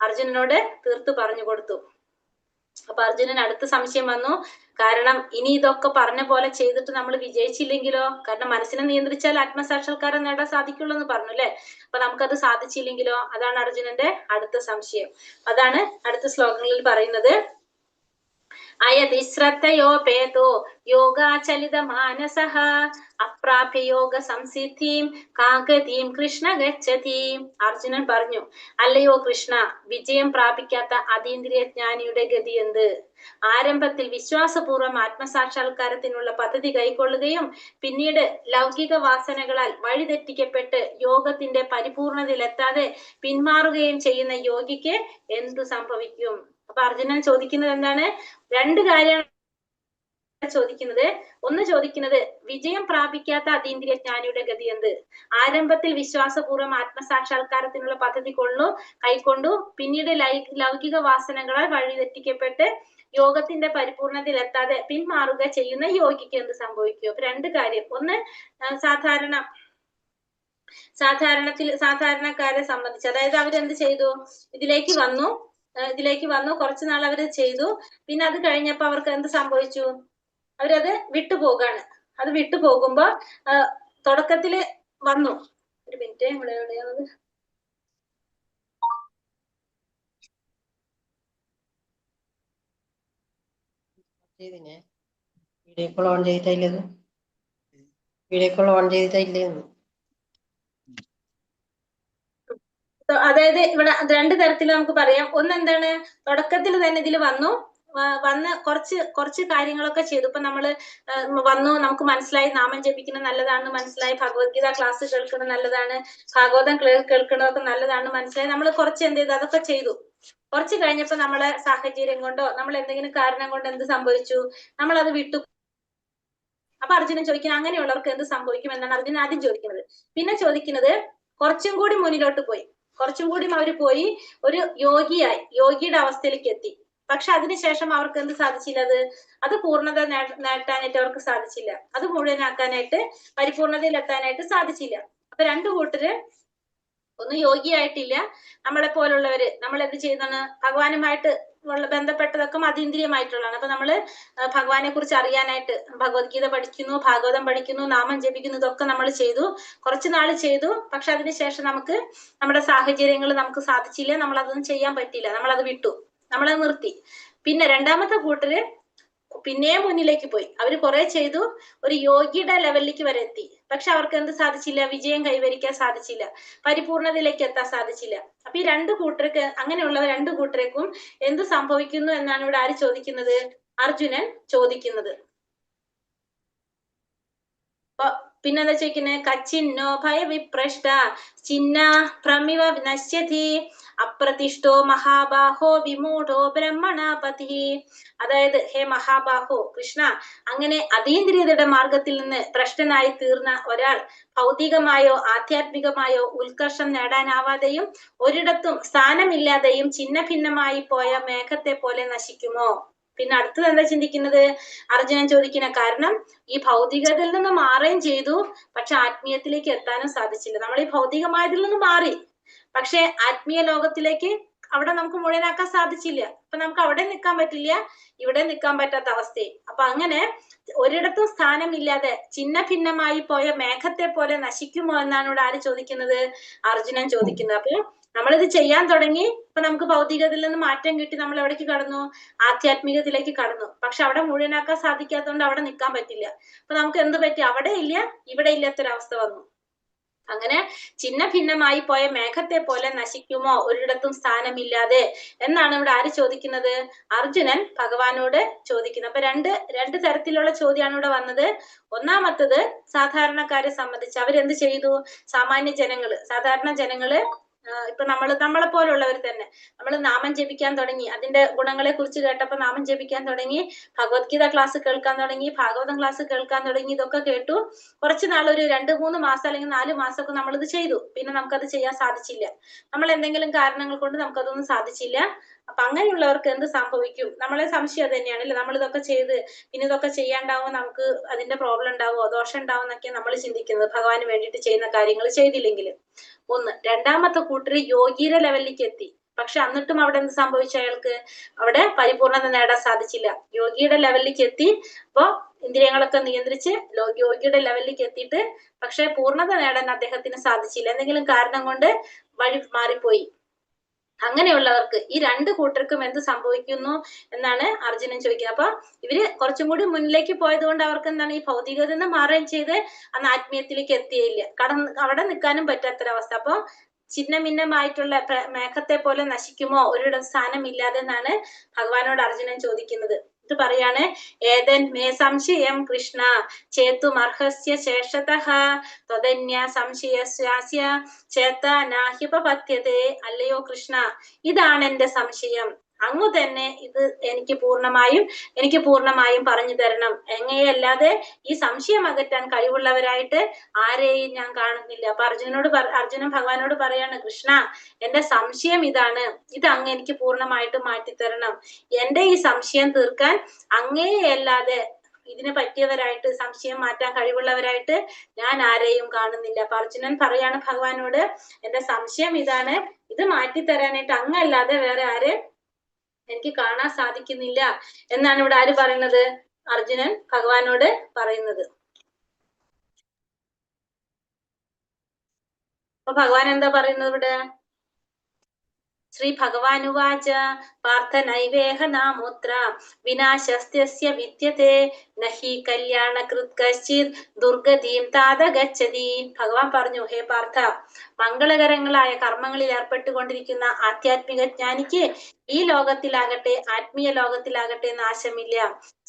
അർജുനനോട് തീർത്തു പറഞ്ഞു കൊടുത്തു. അപ്പൊ അർജുനൻ അടുത്ത സംശയം വന്നു. കാരണം ഇനി ഇതൊക്കെ പറഞ്ഞ പോലെ ചെയ്തിട്ട് നമ്മൾ വിജയിച്ചില്ലെങ്കിലോ? കാരണം മനസ്സിനെ നിയന്ത്രിച്ചാൽ ആത്മസാക്ഷാത്കാരം നേടാൻ സാധിക്കുള്ളൂ എന്ന് പറഞ്ഞു അല്ലെ? അപ്പൊ നമുക്കത് സാധിച്ചില്ലെങ്കിലോ? അതാണ് അർജുനന്റെ അടുത്ത സംശയം. അതാണ് അടുത്ത ശ്ലോകങ്ങളിൽ പറയുന്നത്. അയതിശ്രദ്ധയോപേതോ യോഗാചലിത മാനസഃ അപ്രാപ്യ യോഗ സംസിദ്ധിം കാഗതിം കൃഷ്ണ ഗച്ഛതി. അർജുനൻ പറഞ്ഞു, അല്ലയോ കൃഷ്ണ, വിജയം പ്രാപിക്കാത്ത അതീന്ദ്രിയ ജ്ഞാനിയുടെ ഗതി എന്ത്? ആരംഭത്തിൽ വിശ്വാസപൂർവ്വം ആത്മസാക്ഷാത്കാരത്തിനുള്ള പദ്ധതി കൈക്കൊള്ളുകയും പിന്നീട് ലൗകിക വാസനകളാൽ വഴിതെറ്റിക്കപ്പെട്ട് യോഗത്തിന്റെ പരിപൂർണതയിലെത്താതെ പിന്മാറുകയും ചെയ്യുന്ന യോഗിക്ക് എന്തു സംഭവിക്കും? അപ്പൊ അർജുനൻ ചോദിക്കുന്നത് എന്താണ്? രണ്ട് കാര്യമാണ് ചോദിക്കുന്നത്. ഒന്ന് ചോദിക്കുന്നത്, വിജയം പ്രാപിക്കാത്ത അതീന്ദ്രിയ ജ്ഞാനിയുടെ ഗതി എന്ത്? ആരംഭത്തിൽ വിശ്വാസപൂർവ്വം ആത്മസാക്ഷാത്കാരത്തിനുള്ള പദ്ധതി കൈക്കൊണ്ടു പിന്നീട് ലൗകിക വാസനകളാൽ വഴിതെറ്റിക്കപ്പെട്ട് യോഗത്തിന്റെ പരിപൂർണതയിൽ എത്താതെ പിന്മാറുക ചെയ്യുന്ന യോഗിക്ക് എന്ത് സംഭവിക്കും? അപ്പൊ രണ്ട് കാര്യം. ഒന്ന്, സാധാരണക്കാരെ സംബന്ധിച്ച്, അതായത് അവരെന്ത് ചെയ്തു? ഇതിലേക്ക് വന്നു കുറച്ചു നാൾ അവര് ചെയ്തു. പിന്നെ അത് കഴിഞ്ഞപ്പോ അവർക്ക് എന്ത് സംഭവിച്ചു? അവരത് വിട്ടുപോകാണ്. അത് വിട്ടുപോകുമ്പോ തുടക്കത്തില് വന്നു. ഒരു മിനിറ്റ്, ഇവിടെ എവിടെയാണത്? അതായത് ഇവിടെ രണ്ട് തരത്തിൽ നമുക്ക് പറയാം. ഒന്നെന്താണ്? തുടക്കത്തിൽ തന്നെ ഇതിൽ വന്ന് കുറച്ച് കാര്യങ്ങളൊക്കെ ചെയ്തു. ഇപ്പൊ നമ്മള് വന്നു, നമുക്ക് മനസ്സിലായി നാമം ജപിക്കുന്നത് നല്ലതാണെന്ന് മനസ്സിലായി, ഭഗവത്ഗീത ക്ലാസ് കേൾക്കുന്നത് നല്ലതാണ്, ഭാഗവതം കേൾക്കുന്നതൊക്കെ നല്ലതാണ് മനസ്സിലായി. നമ്മൾ കുറച്ച് എന്ത് ചെയ്തു? അതൊക്കെ ചെയ്തു. കുറച്ച് കഴിഞ്ഞപ്പോ നമ്മളെ സാഹചര്യം കൊണ്ടോ നമ്മൾ എന്തെങ്കിലും കാരണം കൊണ്ട് എന്ത് സംഭവിച്ചു? നമ്മൾ അത് വിട്ടു. അപ്പൊ അർജുനൻ ചോദിക്കുന്നത്, അങ്ങനെയുള്ളവർക്ക് എന്ത് സംഭവിക്കും എന്നാണ് അർജുനൻ ആദ്യം ചോദിക്കുന്നത്. പിന്നെ ചോദിക്കുന്നത്, കുറച്ചും കൂടി മുന്നിലോട്ട് പോയി, കുറച്ചും കൂടി അവര് പോയി ഒരു യോഗിയുടെ അവസ്ഥയിലേക്ക് എത്തി. പക്ഷെ അതിനുശേഷം അവർക്ക് എന്ത് സാധിച്ചില്ല? അത് പൂർണ്ണത നേട്ടാനായിട്ട് അവർക്ക് സാധിച്ചില്ല. അത് മുഴുവനാക്കാനായിട്ട്, പരിപൂർണതയിൽ എത്താനായിട്ട് സാധിച്ചില്ല. അപ്പൊ രണ്ടു കൂട്ടര്, ഒന്ന് യോഗിയായിട്ടില്ല, നമ്മളെ പോലുള്ളവര്, നമ്മൾ എന്ത് ചെയ്യുന്നതാണ്? ഭഗവാനുമായിട്ട് ബന്ധപ്പെട്ടതൊക്കെ അതീന്ദ്രിയമായിട്ടുള്ളതാണ്. അപ്പൊ നമ്മള് ഭഗവാനെ കുറിച്ച് അറിയാനായിട്ട് ഭഗവത്ഗീത പഠിക്കുന്നു, ഭാഗവതം പഠിക്കുന്നു, നാമം ജപിക്കുന്നു, ഇതൊക്കെ നമ്മൾ ചെയ്തു, കുറച്ചു നാള് ചെയ്തു. പക്ഷെ അതിനുശേഷം നമുക്ക് നമ്മുടെ സാഹചര്യങ്ങൾ നമുക്ക് സാധിച്ചില്ല, നമ്മൾ അതൊന്നും ചെയ്യാൻ പറ്റില്ല, നമ്മളത് വിട്ടു, നമ്മളത് നിർത്തി. പിന്നെ രണ്ടാമത്തെ കൂട്ടര് പിന്നെയും മുന്നിലേക്ക് പോയി. അവര് കുറെ ചെയ്തു, ഒരു യോഗിയുടെ ലെവലിലേക്ക് വരെ എത്തി. പക്ഷെ അവർക്ക് എന്ത് സാധിച്ചില്ല? വിജയം കൈവരിക്കാൻ സാധിച്ചില്ല, പരിപൂർണതയിലേക്ക് എത്താൻ സാധിച്ചില്ല. അപ്പൊ ഈ രണ്ടു കൂട്ടർക്ക്, അങ്ങനെയുള്ള രണ്ടു കൂട്ടർക്കും എന്ത് സംഭവിക്കുന്നു എന്നാണ് ഇവിടെ ആര് ചോദിക്കുന്നത്? അർജുനൻ ചോദിക്കുന്നത്. പിന്നെന്താ ചോദിക്കുന്നത്? കച്ചിന്നോ ഭയ വിപ്രഷ്ട ചിന്ന പ്രമിവ നശ്യതി അപ്രതിഷ്ഠോ മഹാബാഹോ വിമൂഢോ ബ്രഹ്മണാപതി. അതായത് ഹേ മഹാബാഹോ കൃഷ്ണ, അങ്ങനെ അതീന്ദ്രിയതയുടെ മാർഗത്തിൽ നിന്ന് ഭ്രഷ്ടനായി തീർന്ന ഒരാൾ ഭൗതികമായോ ആധ്യാത്മികമായോ ഉത്കർഷം നേടാനാവാതെയും ഒരിടത്തും സ്ഥാനമില്ലാതെയും ഛിന്ന ഭിന്നമായി പോയ മേഘത്തെ പോലെ നശിക്കുമോ? പിന്നെ അടുത്തത് എന്താ ചിന്തിക്കുന്നത്? അർജുനൻ ചോദിക്കുന്ന കാരണം ഈ ഭൗതികതയിൽ നിന്ന് മാറുകയും ചെയ്തു, പക്ഷെ ആത്മീയത്തിലേക്ക് എത്താനും സാധിച്ചില്ല. നമ്മൾ ഈ ഭൗതികമായതിൽ നിന്ന് മാറി, പക്ഷെ ആത്മീയ ലോകത്തിലേക്ക് അവിടെ നമുക്ക് മുഴുവനാക്കാൻ സാധിച്ചില്ല. അപ്പൊ നമുക്ക് അവിടെ നിൽക്കാൻ പറ്റില്ല, ഇവിടെ നിൽക്കാൻ പറ്റാത്ത അവസ്ഥയെ. അപ്പൊ അങ്ങനെ ഒരിടത്തും സ്ഥാനമില്ലാതെ ഛിന്ന ഭിന്നമായി പോയ മേഘത്തെ പോലെ നശിക്കുമോ എന്നാണ് ഇവിടെ ആര് ചോദിക്കുന്നത്? അർജുനൻ ചോദിക്കുന്നത്. അപ്പൊ നമ്മളിത് ചെയ്യാൻ തുടങ്ങി, ഇപ്പൊ നമുക്ക് ഭൗതികതയിൽ നിന്ന് മാറ്റം കിട്ടി, നമ്മൾ എവിടേക്ക് കടന്നു? ആധ്യാത്മികത്തിലേക്ക് കടന്നു. പക്ഷെ അവിടെ മുഴുവനാക്കാൻ സാധിക്കാത്തതുകൊണ്ട് അവിടെ നിൽക്കാൻ പറ്റില്ല. അപ്പൊ നമുക്ക് എന്ത് പറ്റി? അവിടെ ഇല്ല, ഇവിടെ ഇല്ലാത്തൊരവസ്ഥ വന്നു. അങ്ങനെ ഛിന്ന ഭിന്നമായി പോയ മേഘത്തെ പോലെ നശിക്കുമോ ഒരിടത്തും സ്ഥാനമില്ലാതെ എന്നാണ് ഇവിടെ ആര് ചോദിക്കുന്നത്? അർജുനൻ ഭഗവാനോട് ചോദിക്കുന്നത്. അപ്പൊ രണ്ട് തരത്തിലുള്ള ചോദ്യമാണ് ഇവിടെ വന്നത്. ഒന്നാമത്തത് സാധാരണക്കാരെ സംബന്ധിച്ച് അവരെന്ത് ചെയ്തു? സാധാരണ ജനങ്ങള് ഇപ്പൊ നമ്മളെ പോലുള്ളവർ തന്നെ നമ്മൾ നാമം ജപിക്കാൻ തുടങ്ങി, അതിന്റെ ഗുണങ്ങളെ കുറിച്ച് കേട്ടപ്പോ നാമം ജപിക്കാൻ തുടങ്ങി, ഭഗവത്ഗീത ക്ലാസ് കേൾക്കാൻ തുടങ്ങി, ഭാഗവതം ക്ലാസ് കേൾക്കാൻ തുടങ്ങി. ഇതൊക്കെ കേട്ടു കുറച്ച് നാൾ, ഒരു 2-3 മാസം അല്ലെങ്കിൽ 4 മാസമൊക്കെ നമ്മളിത് ചെയ്തു. പിന്നെ നമുക്കത് ചെയ്യാൻ സാധിച്ചില്ല. നമ്മൾ എന്തെങ്കിലും കാരണങ്ങൾ കൊണ്ട് നമുക്കതൊന്നും സാധിച്ചില്ല. അപ്പൊ അങ്ങനെയുള്ളവർക്ക് എന്ത് സംഭവിക്കും? നമ്മളെ സംശയം തന്നെയാണ് അല്ലെ? നമ്മൾ ഇതൊക്കെ ചെയ്ത് പിന്നെ ഇതൊക്കെ ചെയ്യാണ്ടാവുമോ, നമുക്ക് അതിന്റെ പ്രോബ്ലം ഉണ്ടാവുമോ, ദോഷം ഉണ്ടാവും എന്നൊക്കെ നമ്മൾ ചിന്തിക്കുന്നത്, ഭഗവാന് വേണ്ടിയിട്ട് ചെയ്യുന്ന കാര്യങ്ങൾ ചെയ്തില്ലെങ്കിൽ. ഒന്ന്. രണ്ടാമത്തെ കൂട്ടര് യോഗിയുടെ ലെവലിലേക്ക് എത്തി, പക്ഷെ എന്നിട്ടും അവിടെ എന്ത് സംഭവിച്ചു? അയാൾക്ക് അവിടെ പരിപൂർണത നേടാൻ സാധിച്ചില്ല. യോഗിയുടെ ലെവലിലേക്ക് എത്തി, അപ്പൊ ഇന്ദ്രിയങ്ങളൊക്കെ നിയന്ത്രിച്ച് യോഗിയുടെ ലെവലിലേക്ക് എത്തിയിട്ട് പക്ഷെ പൂർണ്ണത നേടാൻ അദ്ദേഹത്തിന് സാധിച്ചില്ല. എന്തെങ്കിലും കാരണം കൊണ്ട് വഴി മാറിപ്പോയി. അങ്ങനെയുള്ളവർക്ക്, ഈ 2 കൂട്ടർക്കും എന്ത് സംഭവിക്കുന്നു എന്നാണ് അർജുനൻ ചോദിക്കുന്നത്. അപ്പൊ ഇവര് കുറച്ചും കൂടി മുന്നിലേക്ക് പോയത് കൊണ്ട് അവർക്ക് എന്താണ്, ഈ ഭൗതികതയിൽ നിന്ന് മാറുകയും ചെയ്ത് അന്ന് ആത്മീയത്തിലേക്ക് എത്തിയില്ല, അവിടെ നിൽക്കാനും പറ്റാത്തൊരവസ്ഥ. അപ്പൊ ഛിന്നഭിന്നമായിട്ടുള്ള മേഘത്തെ പോലെ നശിക്കുമോ ഒരിടം സ്ഥാനമില്ലാതെ എന്നാണ് ഭഗവാനോട് അർജുനൻ ചോദിക്കുന്നത്. ഇത് പറയാണ്, ഏതൻ മേ സംശയം കൃഷ്ണ ചേത്തുമർഹസ്യ ശേഷതഃ ത്വദന്യ സംശയസ്യാസ്യ ചേത നാഹ്യുപപത്യതേ. അല്ലയോ കൃഷ്ണ, ഇതാണ് എന്റെ സംശയം, അങ്ങു തന്നെ ഇത് എനിക്ക് പൂർണ്ണമായും പറഞ്ഞു തരണം. എങ്ങനെയല്ലാതെ ഈ സംശയം അകറ്റാൻ കഴിവുള്ളവരായിട്ട് ആരെയും ഞാൻ കാണുന്നില്ല. അപ്പൊ അർജുനൻ ഭഗവാനോട് പറയാണ്, കൃഷ്ണ, എന്റെ സംശയം ഇതാണ്, ഇത് അങ്ങ് എനിക്ക് പൂർണ്ണമായിട്ട് മാറ്റിത്തരണം. എന്റെ ഈ സംശയം തീർക്കാൻ അങ്ങേയല്ലാതെ ഇതിനെ പറ്റിയവരായിട്ട്, സംശയം മാറ്റാൻ കഴിവുള്ളവരായിട്ട് ഞാൻ ആരെയും കാണുന്നില്ല. അപ്പൊ അർജുനൻ പറയാണ് ഭഗവാനോട്, എന്റെ സംശയം ഇതാണ്, ഇത് മാറ്റിത്തരാനായിട്ട് അങ്ങല്ലാതെ വേറെ ആരെ എനിക്ക് കാണാൻ സാധിക്കുന്നില്ല എന്നാണ് ഇവിടെ ആര് പറയുന്നത്? അർജുനൻ ഭഗവാനോട് പറയുന്നത്. അപ്പൊ ഭഗവാൻ എന്താ പറയുന്നത് ഇവിടെ? ശ്രീ ഭഗവാനുവാച പാർത്ഥ നൈവേഹ നാമോത്ര വിനാശസ്ത്യസ്യ വിദ്യത്തെ നഹി കല്യാണകൃത് കശ്ചിത് ദുർഗതീം താത ഗച്ഛതി. ഭഗവാൻ പറഞ്ഞു, ഹേ പാർത്ഥ, മംഗളകരങ്ങളായ കർമ്മങ്ങളിൽ ഏർപ്പെട്ടുകൊണ്ടിരിക്കുന്ന ആധ്യാത്മിക ജ്ഞാനിക്ക് ഈ ലോകത്തിലാകട്ടെ ആത്മീയ ലോകത്തിലാകട്ടെ നാശമില്ല.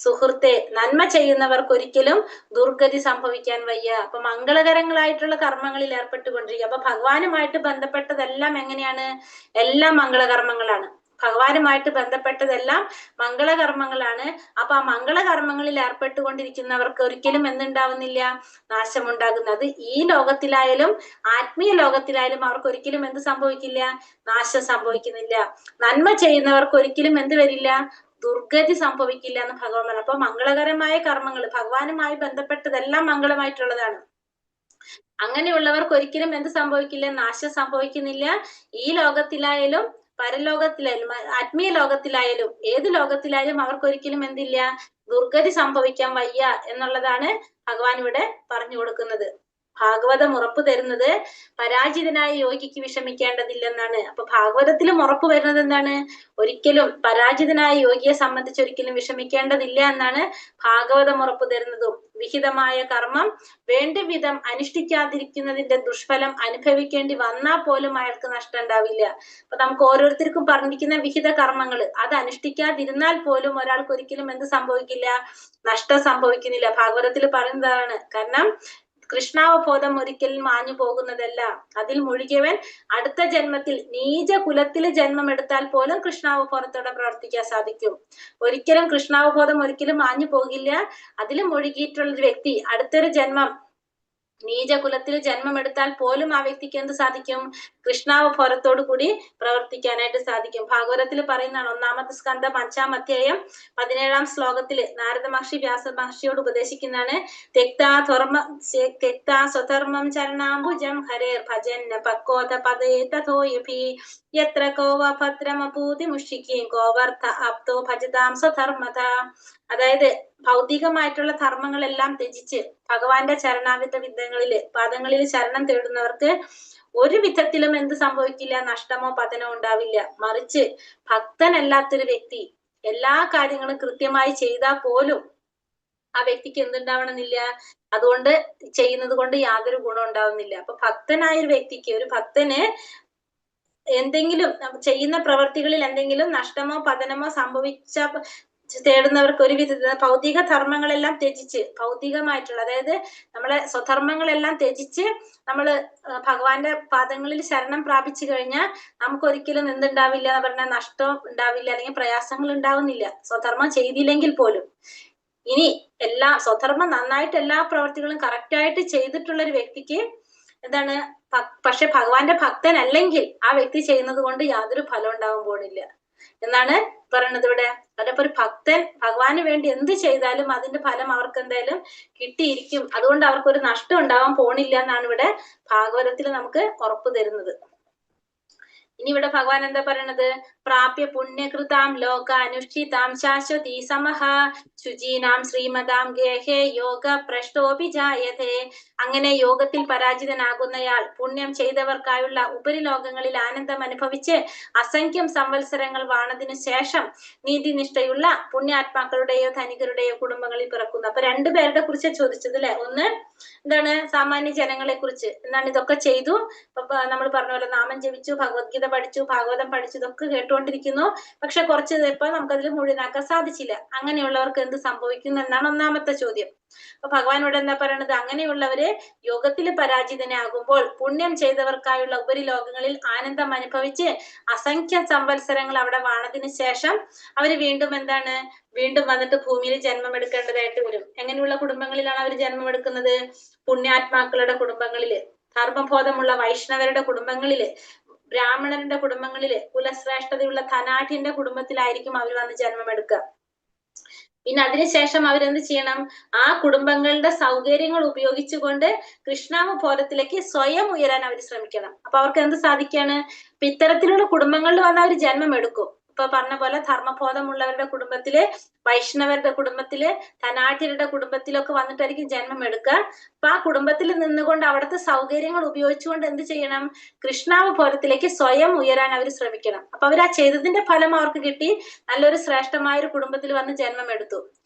സുഹൃത്തെ, നന്മ ചെയ്യുന്നവർക്ക് ഒരിക്കലും ദുർഗതി സംഭവിക്കാൻ വയ്യ. അപ്പൊ മംഗളകരങ്ങളായിട്ടുള്ള കർമ്മങ്ങളിൽ ഏർപ്പെട്ടുകൊണ്ടിരിക്കുക. അപ്പൊ ഭഗവാനുമായിട്ട് ബന്ധപ്പെട്ടതെല്ലാം എങ്ങനെയാണ്? എല്ലാം മംഗളകർമ്മങ്ങളാണ്. ഭഗവാനുമായിട്ട് ബന്ധപ്പെട്ടതെല്ലാം മംഗളകർമ്മങ്ങളാണ്. അപ്പൊ ആ മംഗളകർമ്മങ്ങളിൽ ഏർപ്പെട്ടുകൊണ്ടിരിക്കുന്നവർക്ക് ഒരിക്കലും എന്തുണ്ടാവുന്നില്ല? നാശമുണ്ടാകുന്നത്. ഈ ലോകത്തിലായാലും ആത്മീയ ലോകത്തിലായാലും അവർക്ക് ഒരിക്കലും എന്ത് സംഭവിക്കില്ല? നാശം സംഭവിക്കുന്നില്ല. നന്മ ചെയ്യുന്നവർക്ക് ഒരിക്കലും എന്ത് വരില്ല? ദുർഗതി സംഭവിക്കില്ല എന്ന് ഭഗവാൻ പറഞ്ഞു. അപ്പൊ മംഗളകരമായ കർമ്മങ്ങൾ, ഭഗവാനുമായി ബന്ധപ്പെട്ടതെല്ലാം മംഗളമായിട്ടുള്ളതാണ്. അങ്ങനെയുള്ളവർക്ക് ഒരിക്കലും എന്ത് സംഭവിക്കില്ല? നാശം സംഭവിക്കുന്നില്ല. ഈ ലോകത്തിലായാലും പരലോകത്തിലായാലും ആത്മീയ ലോകത്തിലായാലും ഏത് ലോകത്തിലായാലും അവർക്ക് ഒരിക്കലും എന്തില്ല? ദുർഗതി സംഭവിക്കാൻ വയ്യ എന്നുള്ളതാണ് ഭഗവാൻ ഇവിടെ പറഞ്ഞു കൊടുക്കുന്നത്. ഭാഗവതം ഉറപ്പ് തരുന്നത് പരാജിതനായ യോഗിക്ക് വിഷമിക്കേണ്ടതില്ലെന്നാണ്. അപ്പൊ ഭാഗവതത്തിലും ഉറപ്പ് വരുന്നത് എന്താണ്? ഒരിക്കലും പരാജിതനായ യോഗിയെ സംബന്ധിച്ച് ഒരിക്കലും വിഷമിക്കേണ്ടതില്ല എന്നാണ് ഭാഗവതം ഉറപ്പ് തരുന്നതും. വിഹിതമായ കർമ്മം വേണ്ട വിധം അനുഷ്ഠിക്കാതിരിക്കുന്നതിന്റെ ദുഷ്ഫലം അനുഭവിക്കേണ്ടി വന്നാൽ പോലും അയാൾക്ക് നഷ്ടം ഉണ്ടാവില്ല. അപ്പൊ നമുക്ക് ഓരോരുത്തർക്കും പറഞ്ഞിരിക്കുന്ന വിഹിത കർമ്മങ്ങൾ അത് അനുഷ്ഠിക്കാതിരുന്നാൽ പോലും ഒരാൾക്ക് ഒരിക്കലും എന്ത് സംഭവിക്കില്ല? നഷ്ടം സംഭവിക്കുന്നില്ല. ഭാഗവതത്തിൽ പറയുന്നതാണ്. കാരണം കൃഷ്ണാവബോധം ഒരിക്കലും മാഞ്ഞു പോകുന്നതല്ല. അതിൽ മുഴുകിയവൻ അടുത്ത ജന്മത്തിൽ നീച കുലത്തിൽ ജന്മം എടുത്താൽ പോലും കൃഷ്ണാവബോധത്തോടെ പ്രവർത്തിക്കാൻ സാധിക്കും. ഒരിക്കലും കൃഷ്ണാവബോധം ഒരിക്കലും മാഞ്ഞു പോകില്ല. അതിൽ മുഴുകിയിട്ടുള്ള ഒരു വ്യക്തി അടുത്തൊരു ജന്മം നീചകുലത്തിൽ ജന്മം എടുത്താൽ പോലും ആ വ്യക്തിക്ക് എന്ത് സാധിക്കും? കൃഷ്ണാവബോധത്തോടു കൂടി പ്രവർത്തിക്കാനായിട്ട് സാധിക്കും. ഭാഗവതത്തിൽ പറയുന്നതാണ്, 1-ാമത്തെ സ്കന്ധം 5-ാം അധ്യായം 17-ാം ശ്ലോകത്തില് നാരദ മഹർഷി വ്യാസ മഹർഷിയോട് ഉപദേശിക്കുന്നതാണ്. തെക്താ സ്വധർമ്മം ചരണാംബുജം ഹരേർ ഭജൻ പക്വോധ പദേ തഥോയഭി യത്ര കോവ ഭദ്രമഭൂതി മുഷിക്കി കോവർദ്ധ ആപ്തോ ഭജതാം സ്വധർമ്മത. അതായത് ഭൗതികമായിട്ടുള്ള ധർമ്മങ്ങളെല്ലാം ത്യജിച്ച് ഭഗവാന്റെ ചരണാവിധ വിദ്യകളില് പാദങ്ങളിൽ ശരണം തേടുന്നവർക്ക് ഒരു വിധത്തിലും എന്ത് സംഭവിക്കില്ല? നഷ്ടമോ പതനോ ഉണ്ടാവില്ല. മറിച്ച് ഭക്തനല്ലാത്തൊരു വ്യക്തി എല്ലാ കാര്യങ്ങളും കൃത്യമായി ചെയ്താൽ പോലും ആ വ്യക്തിക്ക് എന്തുണ്ടാവണമെന്നില്ല, അതുകൊണ്ട് ചെയ്യുന്നത് കൊണ്ട് യാതൊരു ഗുണം ഉണ്ടാവുന്നില്ല. അപ്പൊ ഭക്തനായ ഒരു വ്യക്തിക്ക്, ഒരു ഭക്തന് എന്തെങ്കിലും ചെയ്യുന്ന പ്രവൃത്തികളിൽ എന്തെങ്കിലും നഷ്ടമോ പതനമോ തേടുന്നവർക്ക് ഒരു വിധ ഭൗതിക ധർമ്മങ്ങളെല്ലാം ത്യജിച്ച്, ഭൗതികമായിട്ടുള്ള അതായത് നമ്മളെ സ്വധർമ്മങ്ങളെല്ലാം ത്യജിച്ച് നമ്മള് ഭഗവാന്റെ പാദങ്ങളിൽ ശരണം പ്രാപിച്ചു കഴിഞ്ഞാൽ നമുക്ക് ഒരിക്കലും എന്തുണ്ടാവില്ല എന്ന് പറഞ്ഞാൽ നഷ്ടം ഉണ്ടാവില്ല, അല്ലെങ്കിൽ പ്രയാസങ്ങൾ ഉണ്ടാവുന്നില്ല, സ്വധർമ്മം ചെയ്തില്ലെങ്കിൽ പോലും. ഇനി സ്വധർമ്മം നന്നായിട്ട് എല്ലാ പ്രവർത്തികളും കറക്റ്റായിട്ട് ചെയ്തിട്ടുള്ള ഒരു വ്യക്തിക്ക് എന്താണ്, പക്ഷെ ഭഗവാന്റെ ഭക്തനല്ലെങ്കിൽ ആ വ്യക്തി ചെയ്യുന്നത് കൊണ്ട് യാതൊരു ഫലം ഉണ്ടാവാൻ പോണില്ല എന്നാണ് പറയണത് ഇവിടെ. അതപ്പോ ഒരു ഭക്തൻ ഭഗവാന് വേണ്ടി എന്ത് ചെയ്താലും അതിന്റെ ഫലം അവർക്ക് എന്തായാലും കിട്ടിയിരിക്കും. അതുകൊണ്ട് അവർക്കൊരു നഷ്ടം ഉണ്ടാവാൻ പോണില്ല എന്നാണ് ഇവിടെ ഭാഗവതത്തിൽ നമുക്ക് ഉറപ്പ് തരുന്നത്. ഇനി ഇവിടെ ഭഗവാൻ എന്താ പറയണത്? പ്രാപ്യ പുണ്യകൃതാം ലോക അനുഷ്ഠിതാം ശാശ്വതി സമഹ ശുചീനാം ശ്രീമതാം ഗേഹേ യോഗ പ്രശ്നോപി ജായതേ. അങ്ങനെ യോഗത്തിൽ പരാജിതനാകുന്നയാൾ പുണ്യം ചെയ്തവർക്കായുള്ള ഉപരിലോകങ്ങളിൽ ആനന്ദം അനുഭവിച്ച് അസംഖ്യം സംവത്സരങ്ങൾ വാണതിനു ശേഷം നീതിനിഷ്ഠയുള്ള പുണ്യാത്മാക്കളുടെയോ ധനികരുടെയോ കുടുംബങ്ങളിൽ പിറക്കുന്നു. അപ്പൊ രണ്ടുപേരുടെ കുറിച്ച് ചോദിച്ചത് അല്ലെ. ഒന്ന് എന്താണ്, സാമാന്യ ജനങ്ങളെ കുറിച്ച് എന്താണ്, ഇതൊക്കെ ചെയ്തു, നമ്മൾ പറഞ്ഞ പോലെ നാമം ജപിച്ചു, ഭഗവത്ഗീത പഠിച്ചു, ഭാഗവതം പഠിച്ചു, ഇതൊക്കെ കേട്ടുകൊണ്ടിരിക്കുന്നു, പക്ഷെ കുറച്ച് ഇപ്പൊ നമുക്കതിൽ മുഴുവനാക്കാൻ സാധിച്ചില്ല. അങ്ങനെയുള്ളവർക്ക് എന്ത് സംഭവിക്കുന്നു എന്നാണ് ഒന്നാമത്തെ ചോദ്യം. അപ്പൊ ഭഗവാനോട് എന്താ പറയണത്? അങ്ങനെയുള്ളവര് യോഗത്തിൽ പരാജിതനാകുമ്പോൾ പുണ്യം ചെയ്തവർക്കായുള്ള ഉപരിലോകങ്ങളിൽ ആനന്ദം അനുഭവിച്ച് അസംഖ്യ സംവത്സരങ്ങൾ അവിടെ വാണതിന് ശേഷം അവര് വീണ്ടും എന്താണ്, വീണ്ടും വന്നിട്ട് ഭൂമിയിൽ ജന്മം എടുക്കേണ്ടതായിട്ട് വരും. എങ്ങനെയുള്ള കുടുംബങ്ങളിലാണ് അവർ ജന്മം എടുക്കുന്നത്? പുണ്യാത്മാക്കളുടെ കുടുംബങ്ങളില്, ധർമ്മബോധമുള്ള വൈഷ്ണവരുടെ കുടുംബങ്ങളില്, ബ്രാഹ്മണരുടെ കുടുംബങ്ങളില്, കുലശ്രേഷ്ഠതയുള്ള ധനാഠ്യന്റെ കുടുംബത്തിലായിരിക്കും അവർ വന്ന് ജന്മം എടുക്കുക. പിന്നെ അതിനുശേഷം അവരെന്ത് ചെയ്യണം? ആ കുടുംബങ്ങളുടെ സൗകര്യങ്ങൾ ഉപയോഗിച്ചുകൊണ്ട് കൃഷ്ണാവബോധത്തിലേക്ക് സ്വയം ഉയരാൻ അവർ ശ്രമിക്കണം. അപ്പൊ അവർക്ക് എന്ത് സാധിക്കാണ്? ഇപ്പൊ ഇത്തരത്തിലുള്ള കുടുംബങ്ങളിൽ വന്ന് അവർ ജന്മം എടുക്കും. ഇപ്പൊ പറഞ്ഞ പോലെ ധർമ്മബോധമുള്ളവരുടെ കുടുംബത്തില്, വൈഷ്ണവരുടെ കുടുംബത്തില്, ധനാഠ്യരുടെ കുടുംബത്തിലൊക്കെ വന്നിട്ടായിരിക്കും ജന്മം എടുക്കുക. അപ്പൊ ആ കുടുംബത്തിൽ നിന്നുകൊണ്ട് അവിടുത്തെ സൗകര്യങ്ങൾ ഉപയോഗിച്ചുകൊണ്ട് എന്ത് ചെയ്യണം? കൃഷ്ണാവബോധത്തിലേക്ക് സ്വയം ഉയരാൻ അവർ ശ്രമിക്കണം. അപ്പൊ അവർ ആ ചെയ്തതിന്റെ ഫലം അവർക്ക് കിട്ടി, നല്ലൊരു ശ്രേഷ്ഠമായ ഒരു കുടുംബത്തിൽ വന്ന് ജന്മം എടുത്തു.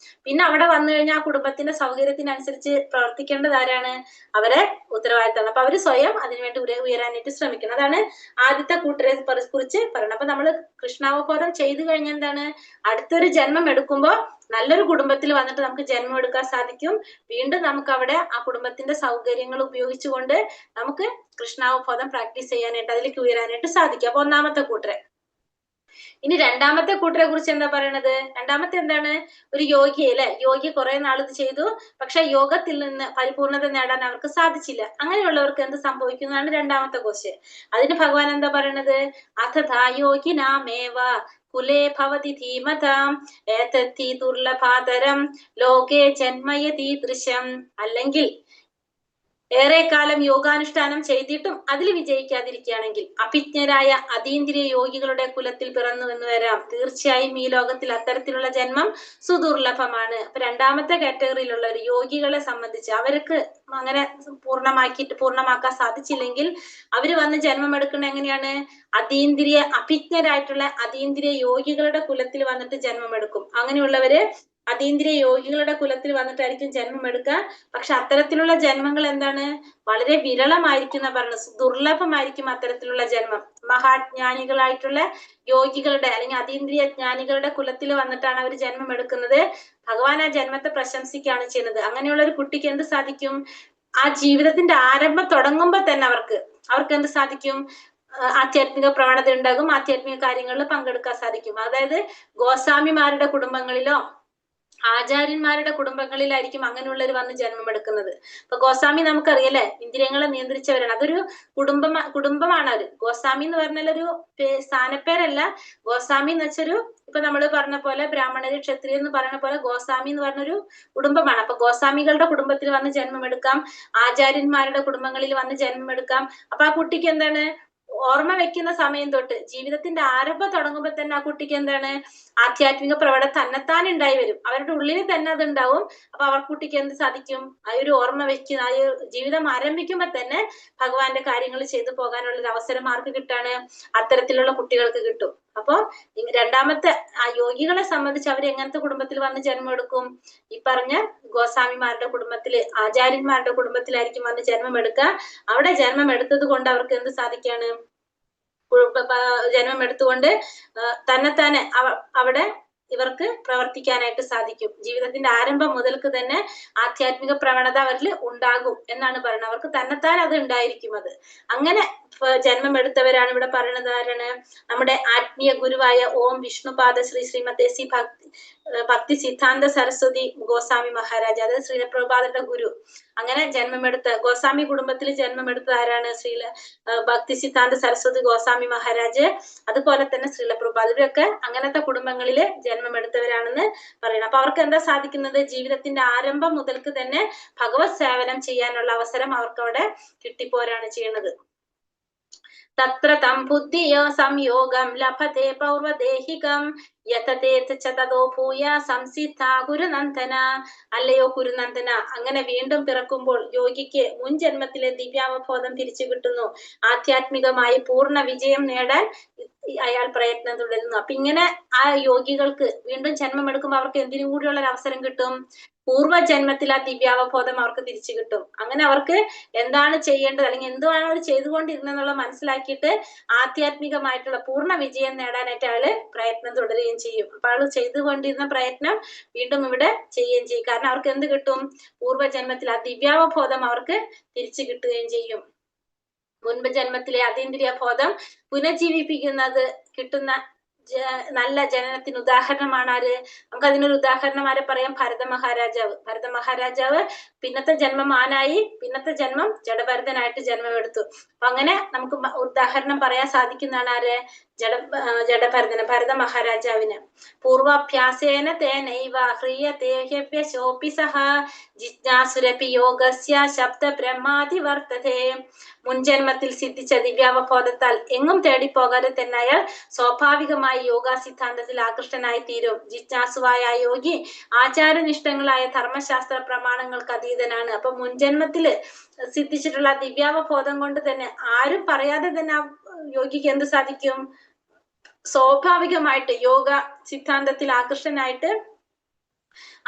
പിന്നെ അവിടെ വന്നു കഴിഞ്ഞാൽ ആ കുടുംബത്തിന്റെ സൗകര്യത്തിനനുസരിച്ച് പ്രവർത്തിക്കേണ്ടത് ആരാണ്? അവരെ ഉത്തരവാദിത്തമാണ്. അപ്പൊ അവര് സ്വയം അതിനുവേണ്ടി ഉയരാനായിട്ട് ശ്രമിക്കണം. അതാണ് ആദ്യത്തെ കൂട്ടരെ കുറിച്ച് പറയുന്നത്. അപ്പൊ നമ്മള് കൃഷ്ണാവബോധം ചെയ്തു കഴിഞ്ഞാൽ എന്താണ്, അടുത്തൊരു ജന്മം എടുക്കുമ്പോൾ നല്ലൊരു കുടുംബത്തിൽ വന്നിട്ട് നമുക്ക് ജന്മം എടുക്കാൻ സാധിക്കും. വീണ്ടും നമുക്ക് അവിടെ ആ കുടുംബത്തിന്റെ സൗകര്യങ്ങൾ ഉപയോഗിച്ചുകൊണ്ട് നമുക്ക് കൃഷ്ണാവബോധം പ്രാക്ടീസ് ചെയ്യാനായിട്ട്, അതിലേക്ക് ഉയരാനായിട്ട് സാധിക്കും. അപ്പൊ ഒന്നാമത്തെ കൂട്ടരെ. ഇനി രണ്ടാമത്തെ കൂട്ടരെ കുറിച്ച് എന്താ പറയണത്? രണ്ടാമത്തെ എന്താണ്? ഒരു യോഗി അല്ലെ. യോഗി കുറെ നാൾ ഇത് ചെയ്തു, പക്ഷെ യോഗത്തിൽ നിന്ന് പരിപൂർണത നേടാൻ അവർക്ക് സാധിച്ചില്ല. അങ്ങനെയുള്ളവർക്ക് എന്ത് സംഭവിക്കുന്നതാണ് രണ്ടാമത്തെ ക്വസ്റ്റ്യൻ. അതിന് ഭഗവാൻ എന്താ പറയണത്? അഥഥാ യോഗിനാമേവ കുലേ ഭവതി ധീമതാം ഏതത്തി ദുർലഭാതരം ലോകേ ജന്മയതീദൃശം. അല്ലെങ്കിൽ ഏറെക്കാലം യോഗാനുഷ്ഠാനം ചെയ്തിട്ടും അതിൽ വിജയിക്കാതിരിക്കുകയാണെങ്കിൽ അഭിജ്ഞരായ അതീന്ദ്രിയ യോഗികളുടെ കുലത്തിൽ പിറന്നു എന്ന് വരാം. തീർച്ചയായും ഈ ലോകത്തിൽ അത്തരത്തിലുള്ള ജന്മം സുദുർലഭമാണ്. അപ്പൊ രണ്ടാമത്തെ കാറ്റഗറിയിലുള്ള ഒരു യോഗികളെ സംബന്ധിച്ച് അവർക്ക് അങ്ങനെ പൂർണ്ണമാക്കാൻ സാധിച്ചില്ലെങ്കിൽ അവര് വന്ന് ജന്മം എടുക്കുന്നത് എങ്ങനെയാണ്? അഭിജ്ഞരായിട്ടുള്ള അതീന്ദ്രിയ യോഗികളുടെ കുലത്തിൽ വന്നിട്ട് ജന്മം എടുക്കും. അങ്ങനെയുള്ളവര് അതീന്ദ്രിയ യോഗികളുടെ കുലത്തിൽ വന്നിട്ടായിരിക്കും ജന്മം എടുക്കുക. പക്ഷെ അത്തരത്തിലുള്ള ജന്മങ്ങൾ എന്താണ്? വളരെ വിരളമായിരിക്കും എന്നാ പറയുന്നത്, ദുർലഭമായിരിക്കും അത്തരത്തിലുള്ള ജന്മം. മഹാജ്ഞാനികളായിട്ടുള്ള യോഗികളുടെ അല്ലെങ്കിൽ അതീന്ദ്രിയ ജ്ഞാനികളുടെ കുലത്തിൽ വന്നിട്ടാണ് അവർ ജന്മം എടുക്കുന്നത്. ഭഗവാൻ ആ ജന്മത്തെ പ്രശംസിക്കുകയാണ് ചെയ്യുന്നത്. അങ്ങനെയുള്ള ഒരു കുട്ടിക്ക് എന്ത് സാധിക്കും? ആ ജീവിതത്തിന്റെ ആരംഭം തുടങ്ങുമ്പോ തന്നെ അവർക്ക് എന്ത് സാധിക്കും? ആധ്യാത്മിക പ്രവണത ഉണ്ടാകും, ആധ്യാത്മിക കാര്യങ്ങളിൽ പങ്കെടുക്കാൻ സാധിക്കും. അതായത് ഗോസ്വാമിമാരുടെ കുടുംബങ്ങളിലോ ആചാര്യന്മാരുടെ കുടുംബങ്ങളിലായിരിക്കും അങ്ങനെയുള്ളവർ വന്ന് ജന്മമെടുക്കുന്നത്. ഇപ്പൊ ഗോസ്വാമി നമുക്കറിയല്ലേ, ഇന്ദ്രിയങ്ങളെ നിയന്ത്രിച്ചവരാണ്. അതൊരു കുടുംബമാണ് അവര്. ഗോസ്വാമി എന്ന് പറഞ്ഞാൽ ഒരു സ്ഥാനപ്പേരല്ല. ഗോസ്വാമി എന്ന് വെച്ചൊരു, ഇപ്പൊ നമ്മൾ പറഞ്ഞ പോലെ ബ്രാഹ്മണര് ക്ഷത്രിയ എന്ന് പറഞ്ഞ പോലെ ഗോസ്വാമി എന്ന് പറഞ്ഞൊരു കുടുംബമാണ്. അപ്പൊ ഗോസ്വാമികളുടെ കുടുംബത്തിൽ വന്ന് ജന്മമെടുക്കാം, ആചാര്യന്മാരുടെ കുടുംബങ്ങളിൽ വന്ന് ജന്മമെടുക്കാം. അപ്പൊ ആ കുട്ടിക്ക് എന്താണ്, ഓർമ്മ വെക്കുന്ന സമയം തൊട്ട് ജീവിതത്തിന്റെ ആരംഭം തുടങ്ങുമ്പോൾ തന്നെ ആ കുട്ടിക്ക് എന്താണ്, ആധ്യാത്മിക പ്രവണത തന്നെത്താൻ ഉണ്ടായി വരും. അവരുടെ ഉള്ളിൽ തന്നെ അത് ഉണ്ടാവും. അപ്പൊ അവർ കുട്ടിക്ക് എന്ത് സാധിക്കും, ആ ഒരു ഓർമ്മ വെക്കുന്ന ആ ഒരു ജീവിതം ആരംഭിക്കുമ്പോ തന്നെ ഭഗവാന്റെ കാര്യങ്ങൾ ചെയ്തു പോകാനുള്ള ഒരു അവസരം ആർക്ക് കിട്ടാണ്, അത്തരത്തിലുള്ള കുട്ടികൾക്ക് കിട്ടും. അപ്പൊ രണ്ടാമത്തെ ആ യോഗികളെ സംബന്ധിച്ച് അവർ എങ്ങനത്തെ കുടുംബത്തിൽ വന്ന് ജന്മമെടുക്കും? ഈ പറഞ്ഞ ഗോസ്വാമിമാരുടെ കുടുംബത്തില്, ആചാര്യന്മാരുടെ കുടുംബത്തിലായിരിക്കും വന്ന് ജന്മമെടുക്കുക. അവിടെ ജന്മം എടുത്തത് കൊണ്ട് അവർക്ക് എന്ത് സാധിക്കാണ്, ജന്മം എടുത്തുകൊണ്ട് തന്നെത്താനെ അവിടെ ഇവർക്ക് പ്രവർത്തിക്കാനായിട്ട് സാധിക്കും. ജീവിതത്തിന്റെ ആരംഭം മുതൽക്ക് തന്നെ ആധ്യാത്മിക പ്രവണത അവരിൽ ഉണ്ടാകും എന്നാണ് പറയുന്നത്. അവർക്ക് തന്നെത്താൻ അത് ഉണ്ടായിരിക്കും. അത് അങ്ങനെ ജന്മം എടുത്തവരാണ് ഇവിടെ പറയുന്നത്. ആരാണ്? നമ്മുടെ ആത്മീയ ഗുരുവായ ഓം വിഷ്ണുപാദ ശ്രീ ശ്രീമതേ സി ഭക്തി സിദ്ധാന്ത സരസ്വതി ഗോസ്വാമി മഹാരാജ്, അതായത് ശ്രീലപ്രഭുപാദന്റെ ഗുരു. അങ്ങനെ ജന്മമെടുത്ത ഗോസ്വാമി കുടുംബത്തിൽ ജന്മമെടുത്ത ആരാണ്? ഭക്തി സിദ്ധാന്ത സരസ്വതി ഗോസ്വാമി മഹാരാജ്, അതുപോലെ തന്നെ ശ്രീലപ്രഭുപാദ. ഇവരൊക്കെ അങ്ങനത്തെ കുടുംബങ്ങളില് ജന്മമെടുത്തവരാണെന്ന് പറയണം. അപ്പൊ അവർക്ക് എന്താ സാധിക്കുന്നത്? ജീവിതത്തിന്റെ ആരംഭം മുതൽക്ക് തന്നെ ഭഗവത് സേവനം ചെയ്യാനുള്ള അവസരം അവർക്ക് അവിടെ കിട്ടിപ്പോരാണ് ചെയ്യുന്നത്. തത്ര തം ബുദ്ധിയോ സംയോഗം ലഭത്തെ പൗർവദേഹികം യഥതേതോ ഭൂയ സംസിദ്ധ ഗുരുനന്ദന. അല്ലയോ ഗുരുനന്ദന, അങ്ങനെ വീണ്ടും പിറക്കുമ്പോൾ യോഗിക്ക് മുൻ ജന്മത്തിലെ ദിവ്യാവബോധം തിരിച്ചു കിട്ടുന്നു. ആധ്യാത്മികമായി പൂർണ്ണ വിജയം നേടാൻ അയാൾ പ്രയത്നം തുടരുന്നു. അപ്പൊ ഇങ്ങനെ ആ യോഗികൾക്ക് വീണ്ടും ജന്മം എടുക്കുമ്പോൾ അവർക്ക് എന്തിനു കൂടിയുള്ള ഒരു അവസരം കിട്ടും? പൂർവ്വജന്മത്തിൽ ആ ദിവ്യാവബോധം അവർക്ക് തിരിച്ചു കിട്ടും. അങ്ങനെ അവർക്ക് എന്താണ് ചെയ്യേണ്ടത്, അല്ലെങ്കിൽ എന്തുവാണ് അവർ ചെയ്തുകൊണ്ടിരുന്നെന്നുള്ള മനസ്സിലാക്കിയിട്ട് ആധ്യാത്മികമായിട്ടുള്ള പൂർണ്ണ വിജയം നേടാനായിട്ട് അയാള് പ്രയത്നം തുടരുകയും ചെയ്യും. അപ്പൊ ആള് ചെയ്തുകൊണ്ടിരുന്ന പ്രയത്നം വീണ്ടും ഇവിടെ ചെയ്യുകയും ചെയ്യും. കാരണം അവർക്ക് എന്ത് കിട്ടും? പൂർവ്വജന്മത്തിൽ ആ ദിവ്യാവബോധം അവർക്ക് തിരിച്ചു കിട്ടുകയും ചെയ്യും. മുൻപ് ജന്മത്തിലെ അതീന്ദ്രിയ ബോധം പുനഃജീവിപ്പിക്കുന്നത് കിട്ടുന്ന നല്ല ജനനത്തിന് ഉദാഹരണമാണ് ആര്? നമുക്ക് അതിനൊരു ഉദാഹരണം ആരെ പറയാം? ഭരത മഹാരാജാവ്. ഭരത മഹാരാജാവ് പിന്നത്തെ ജന്മം ആനായി, പിന്നത്തെ ജന്മം ജഡഭരതനായിട്ട് ജന്മമെടുത്തു. അപ്പൊ അങ്ങനെ നമുക്ക് ഉദാഹരണം പറയാൻ സാധിക്കുന്നതാണ് ആര്? ജഡഭരതന്, ഭരത മഹാരാജാവിന്. പൂർവാഭ്യാസേന തേനൈവ ഹ്രിയതേ ഹ്യവ്യശോപി സഹ ജിജ്ഞാസുരപി യോഗസ്യ ശബ്ദ ബ്രഹ്മാതി വർത്തതേ. മുൻജന്മത്തിൽ സിദ്ധിച്ച ദിവ്യാവബോധത്താൽ എങ്ങും തേടിപ്പോകാതെ തന്നെ അയാൾ സ്വാഭാവികമായി യോഗ സിദ്ധാന്തത്തിൽ ആകൃഷ്ടനായി തീരും. ജിജ്ഞാസുവായ യോഗി ആചാരനിഷ്ഠങ്ങളായ ധർമ്മശാസ്ത്ര പ്രമാണങ്ങൾക്ക് അതീതനാണ്. അപ്പൊ മുൻജന്മത്തില് സിദ്ധിച്ചിട്ടുള്ള ദിവ്യാവബോധം കൊണ്ട് തന്നെ ആരും പറയാതെ തന്നെ ആ യോഗിക്ക് എന്ത് സാധിക്കും? സ്വാഭാവികമായിട്ട് യോഗ സിദ്ധാന്തത്തിൽ ആകൃഷ്ടനായിട്ട്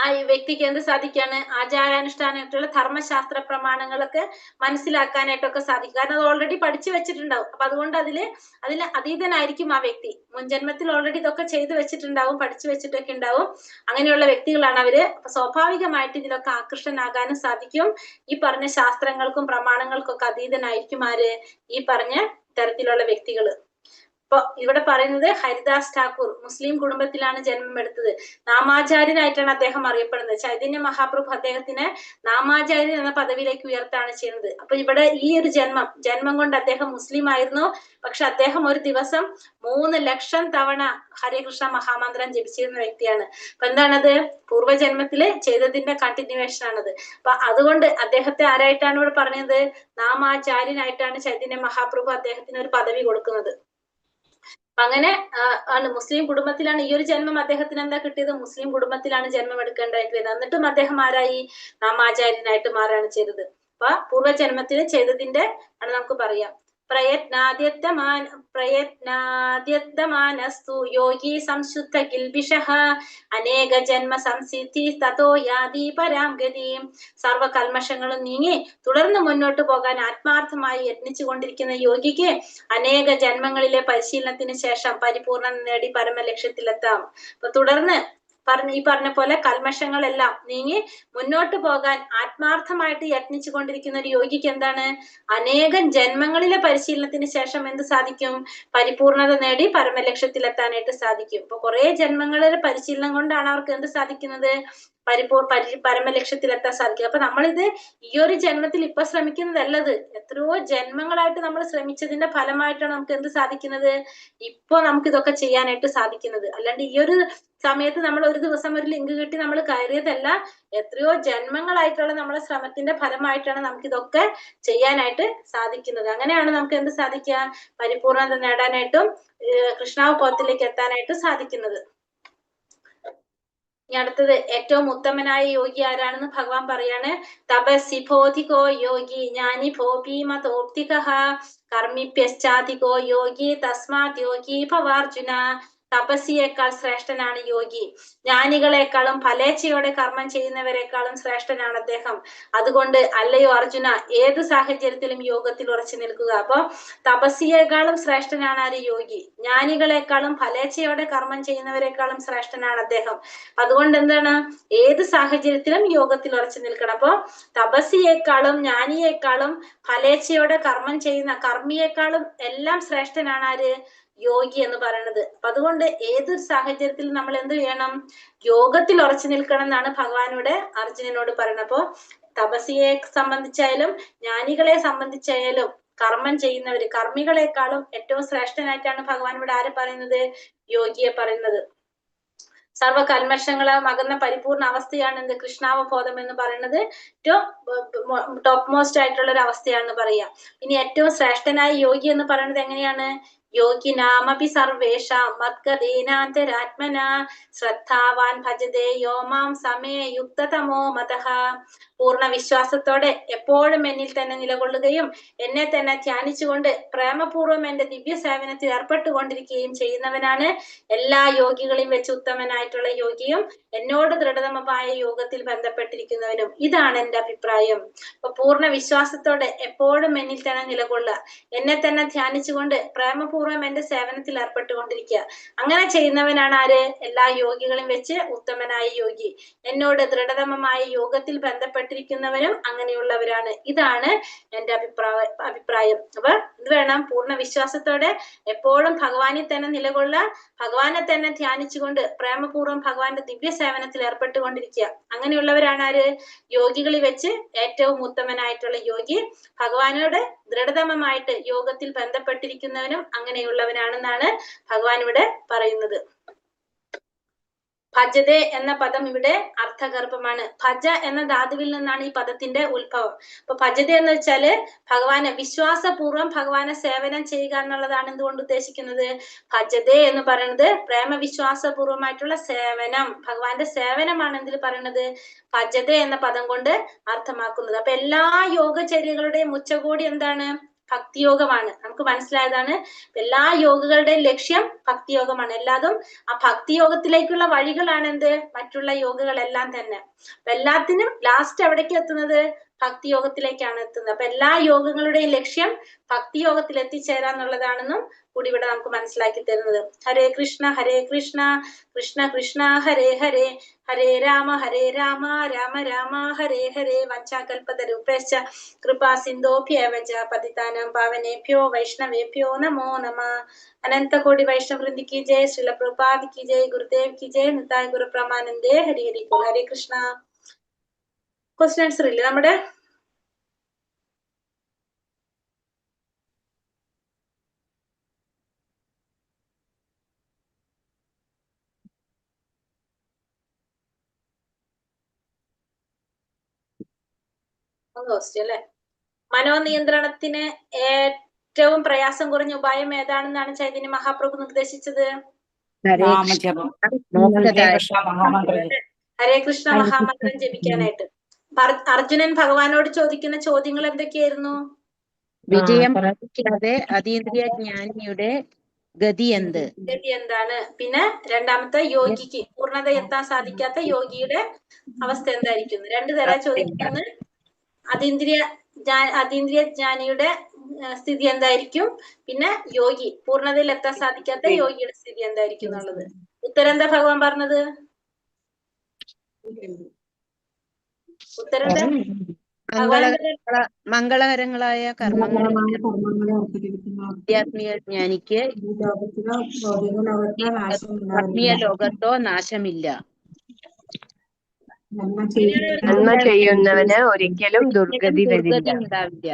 ആ വ്യക്തിക്ക് എന്ത് സാധിക്കാണ്? ആചാരാനുഷ്ഠാനമായിട്ടുള്ള ധർമ്മശാസ്ത്ര പ്രമാണങ്ങളൊക്കെ മനസ്സിലാക്കാനായിട്ടൊക്കെ സാധിക്കും. കാരണം അത് ഓൾറെഡി പഠിച്ചു വെച്ചിട്ടുണ്ടാവും. അപ്പൊ അതുകൊണ്ട് അതില് അതീതനായിരിക്കും ആ വ്യക്തി. മുൻജന്മത്തിൽ ഓൾറെഡി ഇതൊക്കെ ചെയ്തു വെച്ചിട്ടുണ്ടാവും, പഠിച്ചു വെച്ചിട്ടൊക്കെ ഉണ്ടാവും. അങ്ങനെയുള്ള വ്യക്തികളാണ് അവര്. അപ്പൊ സ്വാഭാവികമായിട്ട് ഇതിലൊക്കെ ആകൃഷ്ടനാകാനും സാധിക്കും. ഈ പറഞ്ഞ ശാസ്ത്രങ്ങൾക്കും പ്രമാണങ്ങൾക്കും ഒക്കെ അതീതനായിരിക്കും ആര്? ഈ പറഞ്ഞ തരത്തിലുള്ള വ്യക്തികള്. ഇപ്പൊ ഇവിടെ പറയുന്നത് ഹരിദാസ് ഠാക്കൂർ മുസ്ലിം കുടുംബത്തിലാണ് ജന്മം എടുത്തത്. നാമാചാര്യനായിട്ടാണ് അദ്ദേഹം അറിയപ്പെടുന്നത്. ചൈതന്യ മഹാപ്രഭു അദ്ദേഹത്തിന് നാമാചാര്യൻ എന്ന പദവിയിലേക്ക് ഉയർത്താണ് ചെയ്യുന്നത്. അപ്പൊ ഇവിടെ ഈ ഒരു ജന്മം കൊണ്ട് അദ്ദേഹം മുസ്ലിം ആയിരുന്നു. പക്ഷെ അദ്ദേഹം ഒരു ദിവസം 3 ലക്ഷം തവണ ഹരേ കൃഷ്ണ മഹാമന്ത്രം ജപിച്ചിരുന്ന വ്യക്തിയാണ്. അപ്പൊ എന്താണത്? പൂർവ്വജന്മത്തില് ചെയ്തതിന്റെ കണ്ടിന്യൂവേഷൻ ആണത്. അപ്പൊ അതുകൊണ്ട് അദ്ദേഹത്തെ ആരായിട്ടാണ് ഇവിടെ പറഞ്ഞത്? നാമാചാര്യനായിട്ടാണ് ചൈതന്യ മഹാപ്രഭു അദ്ദേഹത്തിന് ഒരു പദവി കൊടുക്കുന്നത്. അങ്ങനെ ആണ് മുസ്ലിം കുടുംബത്തിലാണ് ഈ ഒരു ജന്മം അദ്ദേഹത്തിന് എന്താ കിട്ടിയത്? മുസ്ലിം കുടുംബത്തിലാണ് ജന്മം എടുക്കേണ്ടതായിട്ട് വരുന്നത്. എന്നിട്ടും അദ്ദേഹം ആരായി? നാമാചാര്യനായിട്ട് മാറുകയാണ് ചെയ്തത്. അപ്പൊ പൂർവ്വജന്മത്തിൽ ചെയ്തതിന്റെ ആണ് നമുക്ക് പറയാം. പ്രയത്നാദ്യത്തമാനസ്തു യോഗി സംശുദ്ധ കിൽബിഷഃ അനേക ജന്മ സംസിദ്ധി തതോ യാതി പരാം ഗതിം. സർവ കൽമഷങ്ങളും നീങ്ങി തുടർന്ന് മുന്നോട്ട് പോകാൻ ആത്മാർത്ഥമായി യത്നിച്ചു കൊണ്ടിരിക്കുന്ന യോഗിക്ക് അനേക ജന്മങ്ങളിലെ പരിശീലനത്തിന് ശേഷം പരിപൂർണം നേടി പരമലക്ഷ്യത്തിലെത്താം. അപ്പൊ തുടർന്ന് ഈ പറഞ്ഞ പോലെ കൽമഷങ്ങളെല്ലാം നീങ്ങി മുന്നോട്ട് പോകാൻ ആത്മാർത്ഥമായിട്ട് യത്നിച്ചു കൊണ്ടിരിക്കുന്ന ഒരു യോഗിക്ക് എന്താണ് അനേകം ജന്മങ്ങളിലെ പരിശീലനത്തിന് ശേഷം എന്ത് സാധിക്കും പരിപൂർണത നേടി പരമലക്ഷ്യത്തിലെത്താനായിട്ട് സാധിക്കും. ഇപ്പൊ കുറെ ജന്മങ്ങളിലെ പരിശീലനം കൊണ്ടാണ് അവർക്ക് എന്ത് സാധിക്കുന്നത് പരമലക്ഷ്യത്തിലെത്താൻ സാധിക്കും. അപ്പൊ നമ്മളിത് ഈ ഒരു ജന്മത്തിൽ ഇപ്പൊ ശ്രമിക്കുന്നതല്ലത്, എത്രയോ ജന്മങ്ങളായിട്ട് നമ്മൾ ശ്രമിച്ചതിന്റെ ഫലമായിട്ടാണ് നമുക്ക് എന്ത് സാധിക്കുന്നത് ഇപ്പൊ നമുക്ക് ഇതൊക്കെ ചെയ്യാനായിട്ട് സാധിക്കുന്നത്. അല്ലാണ്ട് ഈ ഒരു സമയത്ത് നമ്മൾ ഒരു ദിവസം ഒരു ലിങ്ക് കിട്ടി നമ്മൾ കയറിയതല്ല, എത്രയോ ജന്മങ്ങളായിട്ടുള്ള നമ്മുടെ ശ്രമത്തിന്റെ ഫലമായിട്ടാണ് നമുക്ക് ഇതൊക്കെ ചെയ്യാനായിട്ട് സാധിക്കുന്നത്. അങ്ങനെയാണ് നമുക്ക് എന്ത് സാധിക്കുക പരിപൂർണത നേടാനായിട്ടും കൃഷ്ണാവബോധത്തിലേക്ക് എത്താനായിട്ടും സാധിക്കുന്നത്. ഇനി അടുത്തത് ഏറ്റവും ഉത്തമനായ യോഗി ആരാണെന്ന് ഭഗവാൻ പറയാണ്. തപസ്സി ഭോധികോ യോഗി ജ്ഞാനി ഭോപീമതോപ്തികഃ കർമ്മിഭ്യശ്ചാധികോ യോഗി തസ്മാത് യോഗി ഭവാർജുന. തപസ്സിയേക്കാൾ ശ്രേഷ്ഠനാണ് യോഗി, ജ്ഞാനികളെക്കാളും ഫലേച്ഛയോടെ കർമ്മം ചെയ്യുന്നവരെക്കാളും ശ്രേഷ്ഠനാണ് അദ്ദേഹം. അതുകൊണ്ട് അല്ലയോ അർജുന ഏത് സാഹചര്യത്തിലും യോഗത്തിൽ ഉറച്ചു നിൽക്കുക. അപ്പൊ തപസ്സിയേക്കാളും ശ്രേഷ്ഠനാണ് ആര് യോഗി, ജ്ഞാനികളെക്കാളും ഫലേച്ഛയോടെ കർമ്മം ചെയ്യുന്നവരെക്കാളും ശ്രേഷ്ഠനാണ് അദ്ദേഹം. അതുകൊണ്ട് എന്താണ് ഏത് സാഹചര്യത്തിലും യോഗത്തിൽ ഉറച്ചു നിൽക്കണം. അപ്പൊ തപസ്സിയേക്കാളും ജ്ഞാനിയേക്കാളും ഫലേച്ഛയോടെ കർമ്മം ചെയ്യുന്ന കർമ്മിയേക്കാളും എല്ലാം ശ്രേഷ്ഠനാണ് ആര് യോഗി എന്ന് പറയുന്നത്. അപ്പൊ അതുകൊണ്ട് ഏതൊരു സാഹചര്യത്തിലും നമ്മൾ എന്ത് ചെയ്യണം യോഗത്തിൽ ഉറച്ചു നിൽക്കണം എന്നാണ് ഭഗവാനോട് അർജുനനോട് പറയുന്നത്. അപ്പോ തപസ്സിയെ സംബന്ധിച്ചായാലും ജ്ഞാനികളെ സംബന്ധിച്ചായാലും കർമ്മം ചെയ്യുന്നവര് കർമ്മികളെക്കാളും ഏറ്റവും ശ്രേഷ്ഠനായിട്ടാണ് ഭഗവാനോട് ആരെ പറയുന്നത് യോഗിയെ പറയുന്നത്. സർവ്വ കൽമഷങ്ങളും അകന്ന പരിപൂർണ അവസ്ഥയാണ് എന്ത് കൃഷ്ണാവബോധം എന്ന് പറയുന്നത്. ഏറ്റവും ടോപ്പ് മോസ്റ്റ് ആയിട്ടുള്ള ഒരു അവസ്ഥയാണെന്ന് പറയാം. ഇനി ഏറ്റവും ശ്രേഷ്ഠനായ യോഗി എന്ന് പറയുന്നത് എങ്ങനെയാണ് യോഗിനാമപി സർവേഷാം മദ്ഗതേനാന്തരാത്മന ശ്രദ്ധാവാൻ ഭജതേ യോ മാം സമേ യുക്തതമോ മതഃ. പൂർണ്ണ വിശ്വാസത്തോടെ എപ്പോഴും എന്നിൽ തന്നെ നിലകൊള്ളുകയും എന്നെ തന്നെ ധ്യാനിച്ചുകൊണ്ട് പ്രേമപൂർവ്വം എന്റെ ദിവ്യ സേവനത്തിൽ ഏർപ്പെട്ടുകൊണ്ടിരിക്കുകയും ചെയ്യുന്നവനാണ് എല്ലാ യോഗികളെയും വെച്ച് ഉത്തമനായിട്ടുള്ള യോഗിയും എന്നോട് ദൃഢതമമായ യോഗത്തിൽ ബന്ധപ്പെട്ടിരിക്കുന്നവനും. ഇതാണ് എന്റെ അഭിപ്രായം. അപ്പൊ പൂർണ്ണ വിശ്വാസത്തോടെ എപ്പോഴും എന്നിൽ തന്നെ നിലകൊള്ളുക, എന്നെ തന്നെ ധ്യാനിച്ചുകൊണ്ട് പ്രേമപൂർവ്വം എന്റെ സേവനത്തിൽ ഏർപ്പെട്ടുകൊണ്ടിരിക്കുക. അങ്ങനെ ചെയ്യുന്നവനാണ് ആര് എല്ലാ യോഗികളെയും വെച്ച് ഉത്തമനായ യോഗി. എന്നോട് ദൃഢതമമായ യോഗത്തിൽ ബന്ധപ്പെട്ടിരിക്കുന്നവരും അങ്ങനെയുള്ളവരാണ്. ഇതാണ് എന്റെ അഭിപ്രായം. അപ്പൊ ഇത് വേണം പൂർണ്ണ വിശ്വാസത്തോടെ എപ്പോഴും ഭഗവാനിൽ തന്നെ നിലകൊള്ളുക, ഭഗവാനെ തന്നെ ധ്യാനിച്ചുകൊണ്ട് പ്രേമപൂർവ്വം ഭഗവാന്റെ ദിവ്യ സേവനത്തിൽ ഏർപ്പെട്ടുകൊണ്ടിരിക്കുക. അങ്ങനെയുള്ളവരാണ് ആര് യോഗികളിൽ വെച്ച് ഏറ്റവും ഉത്തമനായിട്ടുള്ള യോഗി. ഭഗവാനോട് ദൃഢതമമായിട്ട് യോഗത്തിൽ ബന്ധപ്പെട്ടിരിക്കുന്നവനും അങ്ങനെയുള്ളവനാണെന്നാണ് ഭഗവാൻ ഇവിടെ പറയുന്നത്. ഭജതേ എന്ന പദം ഇവിടെ അർത്ഥഗർഭമാണ്. ഭജ എന്ന ധാതുവിൽ നിന്നാണ് ഈ പദത്തിന്റെ ഉത്ഭവം. അപ്പൊ ഭജത എന്ന് വെച്ചാല് ഭഗവാനെ വിശ്വാസപൂർവ്വം ഭഗവാനെ സേവനം ചെയ്യുക എന്നുള്ളതാണ് എന്തുകൊണ്ട് ഉദ്ദേശിക്കുന്നത്. ഭജതേ എന്ന് പറയുന്നത് പ്രേമവിശ്വാസപൂർവമായിട്ടുള്ള സേവനം, ഭഗവാന്റെ സേവനമാണ് എന്തിൽ പറയുന്നത് ഭജത എന്ന പദം കൊണ്ട് അർത്ഥമാക്കുന്നത്. അപ്പൊ എല്ലാ യോഗചര്യകളുടെയും ഉച്ചകോടി എന്താണ് ഭക്തിയോഗമാണ്. നമുക്ക് മനസ്സിലായതാണ് എല്ലാ യോഗകളുടെയും ലക്ഷ്യം ഭക്തിയോഗമാണ്. എല്ലാതും ആ ഭക്തിയോഗത്തിലേക്കുള്ള വഴികളാണ് എന്ത് മറ്റുള്ള യോഗകളെല്ലാം തന്നെ. അപ്പൊ എല്ലാത്തിനും ലാസ്റ്റ് എവിടേക്ക് എത്തുന്നത് ഭക്തിയോഗത്തിലേക്കാണ് എത്തുന്നത്. അപ്പൊ എല്ലാ യോഗങ്ങളുടെയും ലക്ഷ്യം ഭക്തിയോഗത്തിൽ എത്തിച്ചേരാന്നുള്ളതാണെന്നും കൂടി ഇവിടെ നമുക്ക് മനസ്സിലാക്കി തരുന്നത്. ഹരേ കൃഷ്ണ കൃഷ്ണ കൃഷ്ണ ഹരേ ഹരേ, ഹരേ രാമ രാമ രാമ ഹരേ ഹരേ. വഞ്ചാകൽപതരുഭ്യശ്ച കൃപാ സിന്ധോഭ്യേവ ച പതിതാനാം പാവനേഭ്യോ വൈഷ്ണവേഭ്യോ നമോ നമഃ. അനന്ത കോടി വൈഷ്ണവ വൃന്ദി की जय, श्रील प्रभुपाद की जय, गुरुदेव की जय, निताय गुरु प्रमानंदे, हरि हरि बोल. हरे कृष्णा. ക്വസ്റ്റ്യൻ ആൻസർ ഇല്ലേ നമ്മുടെ ക്വസ്റ്റ്യൻ അല്ലെ. മനോനിയന്ത്രണത്തിന് ഏറ്റവും പ്രയാസം കുറഞ്ഞ ഉപായം ഏതാണെന്നാണ് ചൈതന്യ മഹാപ്രഭു നിർദ്ദേശിച്ചത്. ഹരേ കൃഷ്ണ മഹാമന്ത്രം ജപിക്കാനായിട്ട്. അർജുനൻ ഭഗവാനോട് ചോദിക്കുന്ന ചോദ്യങ്ങൾ എന്തൊക്കെയായിരുന്നു. വിജയം പ്രാപിക്കാതെ അതീന്ദ്രിയ ജ്ഞാനിയുടെ ഗതി എന്താണ്. പിന്നെ രണ്ടാമത്തെ യോഗിക്ക് പൂർണ്ണത എത്താൻ സാധിക്കാത്ത യോഗിയുടെ അവസ്ഥ എന്തായിരിക്കും. രണ്ടു തരം ചോദിക്കുന്നത്. അതീന്ദ്രിയ ജ്ഞാനിയുടെ സ്ഥിതി എന്തായിരിക്കും, പിന്നെ യോഗി പൂർണ്ണതയിൽ എത്താൻ സാധിക്കാത്ത യോഗിയുടെ സ്ഥിതി എന്തായിരിക്കും എന്നുള്ളത്. ഉത്തരം എന്താ ഭഗവാൻ പറഞ്ഞത്. ഉത്തരം എന്താ? ഭഗവാൻ മംഗളകരങ്ങളായ കർമ്മങ്ങൾ മംഗളകരമായ കർമ്മങ്ങളെ ഏർപ്പെട്ടിരിക്കുന്ന ആധ്യാത്മിക ജ്ഞാനിക്ക് ഈ ലോകത്തിലോ ഭൗതിക ലോകത്തിലോ നാശം ആത്മീയ ഉണ്ടാവില്ല. ലോകത്തോ നാശമില്ല. നന്മ ചെയ്യുന്നവന് ഒരിക്കലും ദുർഗതി വരില്ല. ദുർഗതി ഉണ്ടാവില്ല.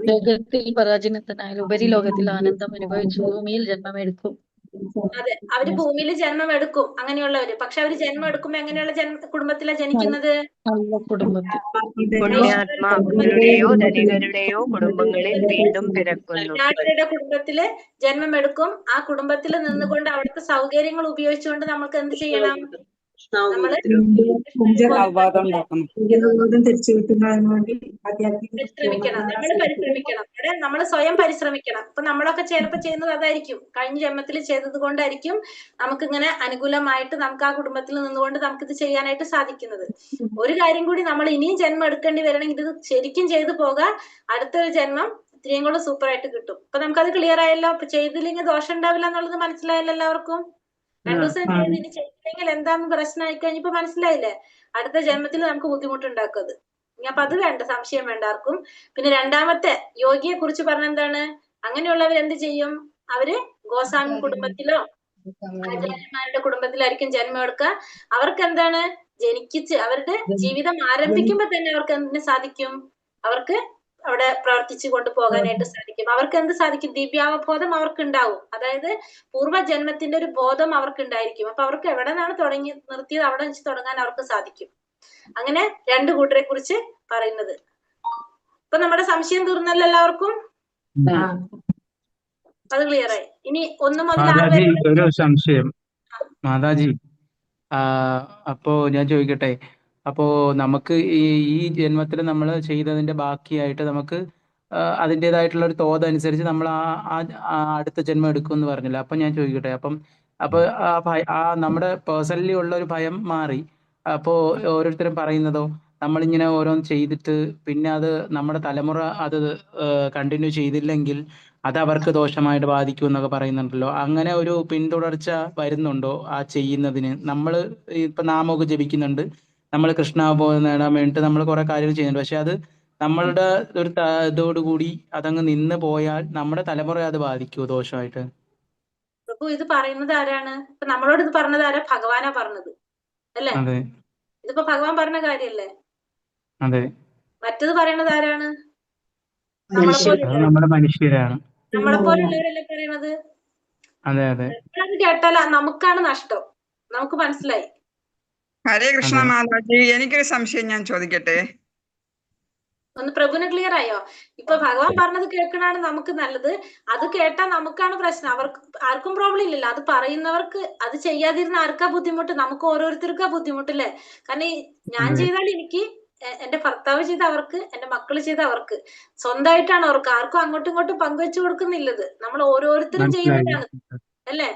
ലോകത്തിൽ പരാജയത്തിനായാലും ഉപരിലോകത്തിൽ ആനന്ദം അനുഭവിച്ചു ഭൂമിയിൽ ജന്മമെടുക്കും. അതെ, അവര് ഭൂമിയിൽ ജന്മം എടുക്കും അങ്ങനെയുള്ളവര്. പക്ഷെ അവര് ജന്മം എടുക്കുമ്പോ എങ്ങനെയുള്ള കുടുംബത്തിലാണ് ജനിക്കുന്നത്? നല്ല കുടുംബത്തിൽ പുണ്യാത്മാക്കളുടെയോ ധനികരുടെയോ കുടുംബങ്ങളിൽ വീണ്ടും പിറക്കുന്നു. ജ്ഞാനികളുടെ കുടുംബത്തില് ജന്മം എടുക്കും. ആ കുടുംബത്തിൽ നിന്നുകൊണ്ട് അവിടുത്തെ സൗകര്യങ്ങൾ ഉപയോഗിച്ചുകൊണ്ട് നമുക്ക് എന്ത് ചെയ്യണം? നമ്മള് തിരിച്ചു കിട്ടുന്നതിന് വേണ്ടി പരിശ്രമിക്കണം. അവിടെ നമ്മൾ സ്വയം പരിശ്രമിക്കണം. ഇപ്പൊ നമ്മളൊക്കെ ചിലപ്പോ ചെയ്യുന്നത് അതായിരിക്കും. കഴിഞ്ഞ ജന്മത്തിൽ ചെയ്തത് കൊണ്ടായിരിക്കും നമുക്കിങ്ങനെ അനുകൂലമായിട്ട് നമുക്ക് ആ കുടുംബത്തിൽ നിന്നുകൊണ്ട് നമുക്കിത് ചെയ്യാനായിട്ട് സാധിക്കുന്നത്. ഒരു കാര്യം കൂടി, നമ്മൾ ഇനിയും ജന്മം എടുക്കേണ്ടി വരണമെങ്കിൽ ഇത് ശരിക്കും ചെയ്തു പോകാൻ അടുത്തൊരു ജന്മം ഇത്രയും കൂടെ സൂപ്പർ ആയിട്ട് കിട്ടും. ഇപ്പൊ നമുക്കത് ക്ലിയർ ആയല്ലോ. അപ്പൊ ചെയ്തില്ലെങ്കിൽ ദോഷം ഉണ്ടാവില്ല എന്നുള്ളത് മനസ്സിലായല്ലോ എല്ലാവർക്കും? 2 ദിവസം ചെയ്ത് ഇനി ചെയ്തില്ലെങ്കിൽ എന്താന്ന് പ്രശ്നമായി കഴിഞ്ഞപ്പോ മനസ്സിലായില്ലേ? അടുത്ത ജന്മത്തിൽ നമുക്ക് ബുദ്ധിമുട്ടുണ്ടാക്കും അത്. അപ്പൊ അത് വേണ്ട, സംശയം വേണ്ട ആർക്കും. പിന്നെ രണ്ടാമത്തെ യോഗിയെ കുറിച്ച് പറഞ്ഞ എന്താണ്? അങ്ങനെയുള്ളവർ എന്ത് ചെയ്യും? അവര് ഗോസ്വാമി കുടുംബത്തിലോ ആചാര്യന്മാരുടെ കുടുംബത്തിലായിരിക്കും ജന്മം എടുക്കുക. അവർക്ക് എന്താണ്? ജനിക്കിച്ച് അവരുടെ ജീവിതം ആരംഭിക്കുമ്പോ തന്നെ അവർക്ക് എന്തിനു സാധിക്കും? അവർക്ക് അവിടെ പ്രവർത്തിച്ചു കൊണ്ടുപോകാനായിട്ട് സാധിക്കും. അവർക്ക് എന്ത് സാധിക്കും? ദിവ്യാവബോധം അവർക്ക് ഉണ്ടാവും. അതായത് പൂർവ്വജന്മത്തിന്റെ ഒരു ബോധം അവർക്ക് ഉണ്ടായിരിക്കും. അപ്പൊ അവർക്ക് എവിടെ നിന്നാണ് നിർത്തിയത് അവിടെ വെച്ച് തുടങ്ങാൻ അവർക്ക് സാധിക്കും. അങ്ങനെ 2 കൂട്ടരെ കുറിച്ച് പറയുന്നത്. ഇപ്പൊ നമ്മുടെ സംശയം തീർന്നല്ലോ എല്ലാവർക്കും? അത് ക്ലിയർ ആയി. ഇനി 1 മുതൽ 6 മാതാജി, വരെ ഒരു സംശയം. മാതാജി, അപ്പോ ഞാൻ ചോദിക്കട്ടെ, അപ്പോ നമുക്ക് ഈ ജന്മത്തിൽ നമ്മൾ ചെയ്തതിന്റെ ബാക്കിയായിട്ട് നമുക്ക് അതിൻ്റെതായിട്ടുള്ള ഒരു തോതനുസരിച്ച് നമ്മൾ ആ അടുത്ത ജന്മം എടുക്കും എന്ന് പറഞ്ഞില്ല. അപ്പം ഞാൻ ചോദിക്കട്ടെ, അപ്പൊ നമ്മുടെ പേഴ്സണലി ഉള്ള ഒരു ഭയം മാറി. അപ്പോ ഓരോരുത്തരും പറയുന്നതോ, നമ്മളിങ്ങനെ ഓരോന്ന് ചെയ്തിട്ട് പിന്നെ അത് നമ്മുടെ തലമുറ അത് കണ്ടിന്യൂ ചെയ്തില്ലെങ്കിൽ അത് അവർക്ക് ദോഷമായിട്ട് ബാധിക്കും എന്നൊക്കെ പറയുന്നുണ്ടല്ലോ. അങ്ങനെ ഒരു പിന്തുടർച്ച വരുന്നുണ്ടോ ആ ചെയ്യുന്നതിന്? നമ്മൾ ഇപ്പൊ നാമമൊക്കെ ജപിക്കുന്നുണ്ട്, നമ്മൾ കൃഷ്ണാവബോധം നേടാൻ വേണ്ടിയിട്ട് നമ്മൾ കുറെ കാര്യങ്ങൾ ചെയ്യുന്നുണ്ട്. പക്ഷെ അത് നമ്മളുടെ ഒരു ഇതോടുകൂടി അതങ്ങ് നിന്ന് പോയാൽ നമ്മുടെ തലമുറ അത് ബാധിക്കുമോ ദോഷമായിട്ട്? പ്രഭു, ഇത് പറയുന്നത് ആരാണ്? ഇപ്പൊ നമ്മളോട് ഇത് പറഞ്ഞത് ആരാ? ഭഗവാനാ പറഞ്ഞത് അല്ലേ? അതെ ഇതിപ്പോ ഭഗവാൻ പറഞ്ഞ കാര്യല്ലേ? അതെ, മറ്റത് പറയണത് ആരാണ്? അത് നമ്മുടെ മനുഷ്യരാണ്. നമ്മളെപ്പോലുള്ളവരല്ലേ പറയണത്? അതെ അതെ, അത് കേട്ടാൽ നമുക്കാണ് നഷ്ടം. നമുക്ക് മനസ്സിലായി. ഹരേ കൃഷ്ണ മാതാജി, എനിക്കൊരു സംശയം ഞാൻ ചോദിക്കട്ടെ? ഒന്ന് പ്രഭുവിന് ക്ലിയർ ആയോ? ഇപ്പൊ ഭഗവാൻ പറഞ്ഞത് കേൾക്കണാണ് നമുക്ക് നല്ലത്. അത് കേട്ടാൽ നമുക്കാണ് പ്രശ്നം. അവർക്ക് ആർക്കും പ്രോബ്ലം ഇല്ലല്ലോ. അത് പറയുന്നവർക്ക്, അത് ചെയ്യാതിരുന്ന ആർക്കാ ബുദ്ധിമുട്ട്? നമുക്ക് ഓരോരുത്തർക്കാ ബുദ്ധിമുട്ടല്ലേ? കാരണം ഞാൻ ചെയ്താൽ എനിക്ക്, എന്റെ ഭർത്താവ് ചെയ്ത അവർക്ക്, എന്റെ മക്കള് ചെയ്ത അവർക്ക്, സ്വന്തമായിട്ടാണ് അവർക്ക്. ആർക്കും അങ്ങോട്ടും ഇങ്ങോട്ടും പങ്കുവെച്ചു കൊടുക്കുന്നില്ലത്. നമ്മൾ ഓരോരുത്തരും ചെയ്യുന്നതാണ് അല്ലേ?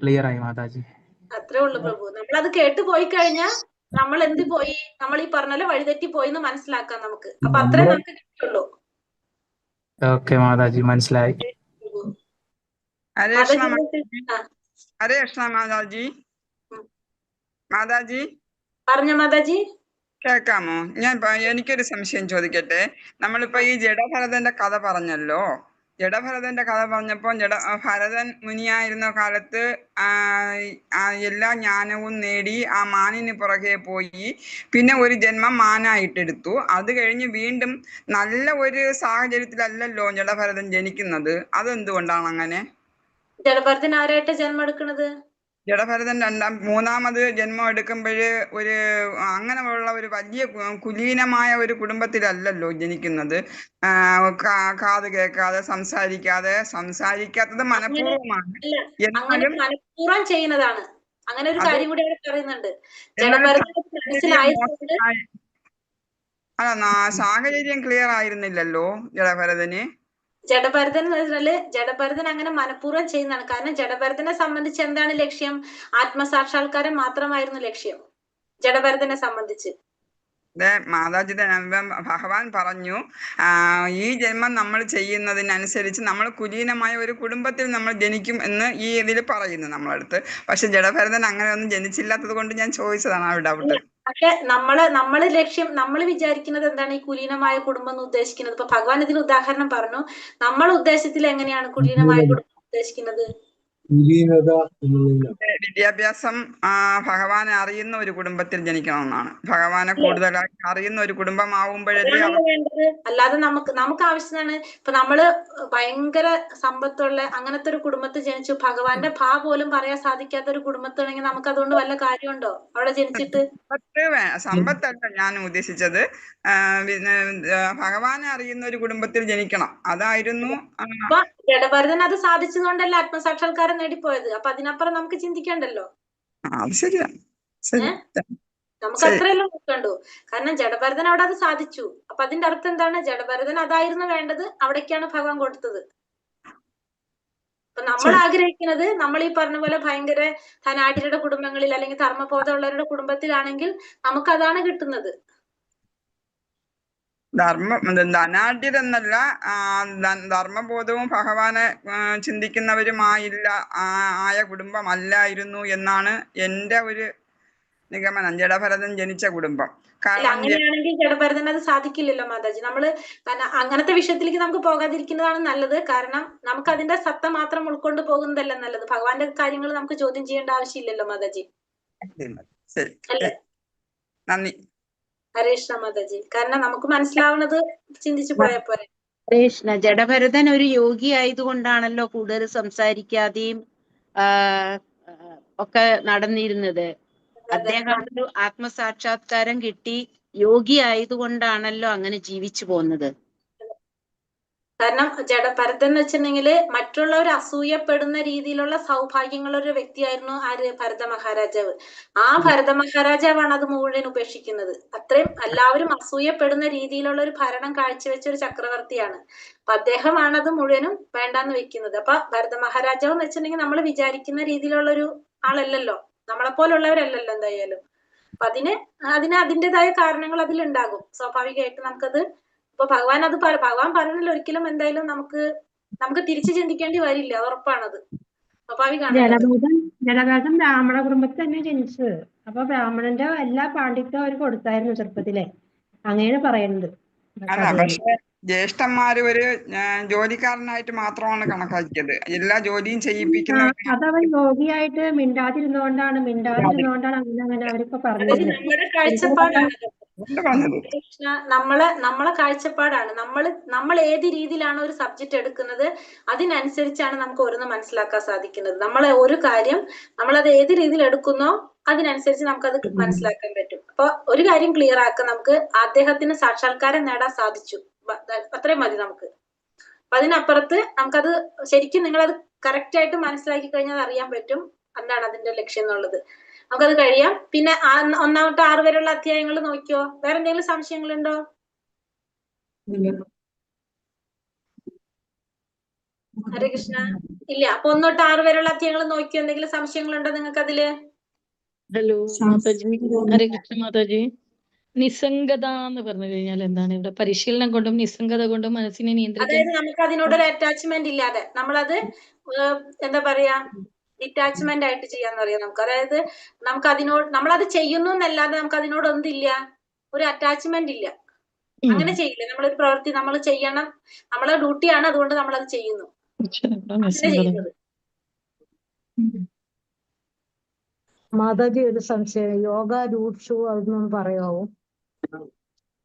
ക്ലിയർ ആയി മാതാജി. അത്രേ ഉള്ളു പ്രഭു. നമ്മളത് കേട്ട് പോയി കഴിഞ്ഞാൽ നമ്മൾ എന്ത് പോയി? നമ്മൾ ഈ പറഞ്ഞ വഴിതെറ്റി പോയി എന്ന് മനസ്സിലാക്കാം നമുക്ക്. അപ്പൊ അത്രേ നമുക്ക് കിട്ടുള്ളൂ. ഓക്കെ മാതാജി, മനസ്സിലായി. ഹരേ കൃഷ്ണ മാതാജി. മാതാജി പറഞ്ഞ മാതാജി കേൾക്കാമോ? എനിക്കൊരു സംശയം ചോദിക്കട്ടെ. നമ്മളിപ്പോ ഈ ജഡഭരതന്റെ കഥ പറഞ്ഞല്ലോ. ജഡഭരതന്റെ കഥ പറഞ്ഞപ്പോ ഭരതൻ മുനിയായിരുന്ന കാലത്ത് എല്ലാ ജ്ഞാനവും നേടി ആ മാനിന് പുറകെ പോയി. പിന്നെ ഒരു ജന്മം മാനായിട്ടെടുത്തു. അത് കഴിഞ്ഞ് വീണ്ടും നല്ല ഒരു സാഹചര്യത്തിലല്ലല്ലോ ജഡഭരതൻ ജനിക്കുന്നത്. അതെന്തുകൊണ്ടാണ് അങ്ങനെ? ജഡഭരതൻ ആരായിട്ട് ജന്മം എടുക്കുന്നത്? ജഡഭരതൻ മൂന്നാമത് ജന്മം എടുക്കുമ്പോഴ് ഒരു അങ്ങനെയുള്ള ഒരു വലിയ കുലീനമായ ഒരു കുടുംബത്തിലല്ലല്ലോ ജനിക്കുന്നത്. കാത് കേൾക്കാതെ, സംസാരിക്കാത്തത് മനഃപൂർവ്വമാണ്. എന്നാലും മനഃപൂർവ്വം ചെയ്യുന്നതാണ്. അങ്ങനെ ഒരു കാര്യം കൂടി അവിടെ പറയുന്നുണ്ട്. ജഡഭരതൻ മനസ്സിലായതുകൊണ്ട് സാഹചര്യം ക്ലിയർ ആയിരുന്നില്ലല്ലോ ജഡഭരതന്. ജഡഭരതൻ എന്ന് വെച്ചാല്, ജഡഭരതൻ അങ്ങനെ മനഃപൂർവ്വം ചെയ്യുന്നതാണ്. കാരണം ജഡഭരതനെ സംബന്ധിച്ച് എന്താണ് ലക്ഷ്യം? ആത്മസാക്ഷാത്കാരം മാത്രമായിരുന്നു ലക്ഷ്യം ജഡഭരതനെ സംബന്ധിച്ച്. മാതാജിയുടെ ഭഗവാൻ പറഞ്ഞു, ഈ ജന്മം നമ്മൾ ചെയ്യുന്നതിനനുസരിച്ച് നമ്മൾ കുലീനമായ ഒരു കുടുംബത്തിൽ നമ്മൾ ജനിക്കും എന്ന് ഈ ഇതിൽ പറയുന്നു നമ്മളടുത്ത്. പക്ഷെ ജഡഭരതൻ അങ്ങനെ ഒന്നും ജനിച്ചില്ലാത്തത് കൊണ്ട് ഞാൻ ചോദിച്ചതാണ് ആ ഡൗട്ട്. പക്ഷെ നമ്മള് ലക്ഷ്യം, നമ്മൾ വിചാരിക്കുന്നത് എന്താണ് ഈ കുലീനമായ കുടുംബം എന്ന് ഉദ്ദേശിക്കുന്നത്? ഇപ്പൊ ഭഗവാൻ ഇതിന് ഉദാഹരണം പറഞ്ഞു. നമ്മൾ ഉദ്ദേശത്തിൽ എങ്ങനെയാണ് കുലീനമായ കുടുംബം ഉദ്ദേശിക്കുന്നത്? വിദ്യാഭ്യാസം ഭഗവാനെ അറിയുന്ന ഒരു കുടുംബത്തിൽ ജനിക്കണമെന്നാണ്. ഭഗവാനെ കൂടുതലായി അറിയുന്ന ഒരു കുടുംബമാവുമ്പോഴല്ലേ വേണ്ടത്. അല്ലാതെ നമുക്ക് ആവശ്യമാണ്. ഇപ്പൊ നമ്മള് ഭയങ്കര സമ്പത്തുള്ള അങ്ങനത്തെ ഒരു കുടുംബത്തിൽ ജനിച്ചു, ഭഗവാന്റെ ഭാ പോലും പറയാൻ സാധിക്കാത്ത ഒരു കുടുംബത്തിലാണെങ്കിൽ നമുക്ക് അതുകൊണ്ട് വല്ല കാര്യമുണ്ടോ അവിടെ ജനിച്ചിട്ട്? സമ്പത്തല്ല ഞാൻ ഉദ്ദേശിച്ചത്, ഭഗവാനെ അറിയുന്ന ഒരു കുടുംബത്തിൽ ജനിക്കണം, അതായിരുന്നു. അപ്പൊ ജഡഭരതൻ അത് സാധിച്ചതുകൊണ്ടല്ല ആത്മസാക്ഷാത്കാരം നേടിപ്പോയത്. അപ്പൊ അതിനപ്പുറം നമുക്ക് ചിന്തിക്കണ്ടല്ലോ. അത് ശരിയാ. നമുക്ക് അത്രയല്ലേ നോക്കണ്ടു. കാരണം ജഡഭരതൻ അവിടെ അത് സാധിച്ചു. അപ്പൊ അതിന്റെ അർത്ഥം എന്താണ്? ജഡഭരതൻ അതായിരുന്നു വേണ്ടത്, അവിടേക്കാണ് ഭഗവാൻ കൊടുത്തത്. അപ്പൊ നമ്മൾ ആഗ്രഹിക്കുന്നത്, നമ്മൾ ഈ പറഞ്ഞ പോലെ ഭയങ്കര ധനാഢ്യരുടെ കുടുംബങ്ങളിൽ അല്ലെങ്കിൽ ധർമ്മബോധമുള്ളവരുടെ കുടുംബത്തിലാണെങ്കിൽ നമുക്ക് അതാണ് കിട്ടുന്നത്. ധനാഢ്യരെന്നല്ല, ധർമ്മബോധവും ഭഗവാനെ ചിന്തിക്കുന്നവരുമായില്ല ആയ കുടുംബമല്ലായിരുന്നു എന്നാണ് എന്റെ ഒരു നിഗമനം. ജഡഭരതൻ ജനിച്ച കുടുംബം. കാരണം അങ്ങനെയാണെങ്കിൽ ജഡഭരതൻ അത് സാധിക്കില്ലല്ലോ മാതാജി. നമ്മള് അങ്ങനത്തെ വിഷയത്തിലേക്ക് നമുക്ക് പോകാതിരിക്കുന്നതാണ് നല്ലത്. കാരണം നമുക്ക് അതിന്റെ സത്ത മാത്രം ഉൾക്കൊണ്ട് പോകുന്നതല്ല നല്ലത്. ഭഗവാന്റെ കാര്യങ്ങൾ നമുക്ക് ചോദ്യം ചെയ്യേണ്ട ആവശ്യമില്ലല്ലോ മാതാജി. ശരി, നന്ദി. ഹരേ കൃഷ്ണ മാതാജി. കാരണം നമുക്ക് മനസ്സിലാവുന്നത് ചിന്തിച്ചു പോയാൽ പോരെ. ഹരേ കൃഷ്ണ. ജഡഭരതൻ ഒരു യോഗി ആയതുകൊണ്ടാണല്ലോ കൂടുതൽ സംസാരിക്കാതെയും ഒക്കെ നടന്നിരുന്നത്. അദ്ദേഹം ഒരു ആത്മസാക്ഷാത്കാരം കിട്ടി യോഗി ആയതുകൊണ്ടാണല്ലോ അങ്ങനെ ജീവിച്ചു പോകുന്നത്. കാരണം ജഡഭരതൻ എന്ന് വെച്ചിട്ടുണ്ടെങ്കിൽ മറ്റുള്ളവർ അസൂയപ്പെടുന്ന രീതിയിലുള്ള സൗഭാഗ്യങ്ങളുള്ള ഒരു വ്യക്തിയായിരുന്നു ആര്? ഭരത മഹാരാജാവ്. ആ ഭരത മഹാരാജാവാണ് അത് മുഴുവൻ ഉപേക്ഷിക്കുന്നത്. അത്രയും എല്ലാവരും അസൂയപ്പെടുന്ന രീതിയിലുള്ള ഒരു ഭരണം കാഴ്ചവെച്ച ഒരു ചക്രവർത്തിയാണ്. അപ്പൊ അദ്ദേഹമാണ് അത് മുഴുവനും വേണ്ടാന്ന് വെക്കുന്നത്. അപ്പൊ ഭരത മഹാരാജാവ് എന്ന് വെച്ചിട്ടുണ്ടെങ്കിൽ നമ്മൾ വിചാരിക്കുന്ന രീതിയിലുള്ള ഒരു ആളല്ലല്ലോ, നമ്മളെ പോലുള്ളവരല്ലല്ലോ എന്തായാലും. അപ്പൊ അതിൻ്റെതായ കാരണങ്ങൾ അതിലുണ്ടാകും സ്വാഭാവികമായിട്ട്. നമുക്കത് ഇപ്പൊ ഭഗവാൻ അത് ഭഗവാൻ പറഞ്ഞില്ല ഒരിക്കലും എന്തായാലും നമുക്ക് തിരിച്ചു ചിന്തിക്കേണ്ടി വരില്ല, ഉറപ്പാണത്. സ്വാഭാവികമാണ്. ജഡഭരതൻ ബ്രാഹ്മണ കുടുംബത്തിൽ തന്നെ ജനിച്ചത്. അപ്പൊ ബ്രാഹ്മണന്റെ എല്ലാ പാണ്ഡിത്യവും അവർ കൊടുത്തായിരുന്നു ചെറുപ്പത്തിലെ, അങ്ങനെയാണ് പറയുന്നത്. പക്ഷെ ജ്യേഷ്ഠന്മാര് ഒരു ജോലിക്കാരനായിട്ട് മാത്രമാണ് കണക്കാക്കിയത്. എല്ലാ ജോലിയും ചെയ്യിപ്പിക്കുന്ന അതവൻ യോഗിയായിട്ട് മിണ്ടാതിരുന്നോണ്ടാണ് അങ്ങനെ അവരിപ്പോ പറഞ്ഞത്. നമ്മുടെ കാഴ്ചപ്പാടാണ് കൃഷ്ണ. നമ്മളെ കാഴ്ചപ്പാടാണ്. നമ്മൾ ഏത് രീതിയിലാണ് ഒരു സബ്ജക്ട് എടുക്കുന്നത് അതിനനുസരിച്ചാണ് നമുക്ക് ഓരോന്ന് മനസ്സിലാക്കാൻ സാധിക്കുന്നത്. നമ്മളെ ഒരു കാര്യം നമ്മളത് ഏത് രീതിയിൽ എടുക്കുന്നോ അതിനനുസരിച്ച് നമുക്കത് മനസ്സിലാക്കാൻ പറ്റും. അപ്പൊ ഒരു കാര്യം ക്ലിയർ ആക്കാൻ, നമുക്ക് അദ്ദേഹത്തിന് സാക്ഷാത്കാരം നേടാൻ സാധിച്ചു, അത്രയും മതി നമുക്ക്. അപ്പൊ അതിനപ്പുറത്ത് നമുക്കത് ശരിക്കും നിങ്ങളത് കറക്റ്റ് ആയിട്ട് മനസ്സിലാക്കി കഴിഞ്ഞാൽ അറിയാൻ പറ്റും എന്താണ് അതിന്റെ ലക്ഷ്യം എന്നുള്ളത്. നമുക്കത് കഴിയാം. പിന്നെ 1 തൊട്ട് 6 വരെയുള്ള അധ്യായങ്ങൾ നോക്കിയോ. വേറെ എന്തെങ്കിലും സംശയങ്ങളുണ്ടോ? ഹരേ കൃഷ്ണ. ഇല്ല. അപ്പൊ 1 തൊട്ട് 6 വരെയുള്ള അധ്യായങ്ങൾ നോക്കിയോ. എന്തെങ്കിലും സംശയങ്ങളുണ്ടോ നിങ്ങൾക്ക് അതില്? ഹലോ മാതാജി. ഹരേ കൃഷ്ണ മാതാജി. നിസ്സംഗത എന്ന് പറഞ്ഞു കഴിഞ്ഞാൽ എന്താണ്? ഇവിടെ പരിശീലനം കൊണ്ടും നിസ്സംഗത കൊണ്ടും മനസ്സിനെ നിയന്ത്രിക്കാൻ, അതായത് നമുക്ക് അതിനോടൊരു അറ്റാച്ച്മെന്റ് ഇല്ലാതെ നമ്മളത് എന്താ പറയാ, ഡിറ്റാച്ച്മെന്റ് ആയിട്ട് ചെയ്യാന്ന് പറയാം നമുക്ക്. അതായത് നമുക്ക് നമ്മളത് ചെയ്യുന്നു എന്നല്ലാതെ നമുക്ക് അതിനോട് എന്തില്ല, ഒരു അറ്റാച്ച്മെന്റ് ഇല്ല. അങ്ങനെ ചെയ്യില്ല. നമ്മളൊരു പ്രവൃത്തി നമ്മൾ ചെയ്യണം, നമ്മളെ ഡ്യൂട്ടിയാണ്, അതുകൊണ്ട് നമ്മളത് ചെയ്യുന്നു. അങ്ങനെ ചെയ്യുന്നത്. മാതാജി ഒരു സംശയം, യോഗ രൂക്ഷു അതൊന്നും പറയാവോ?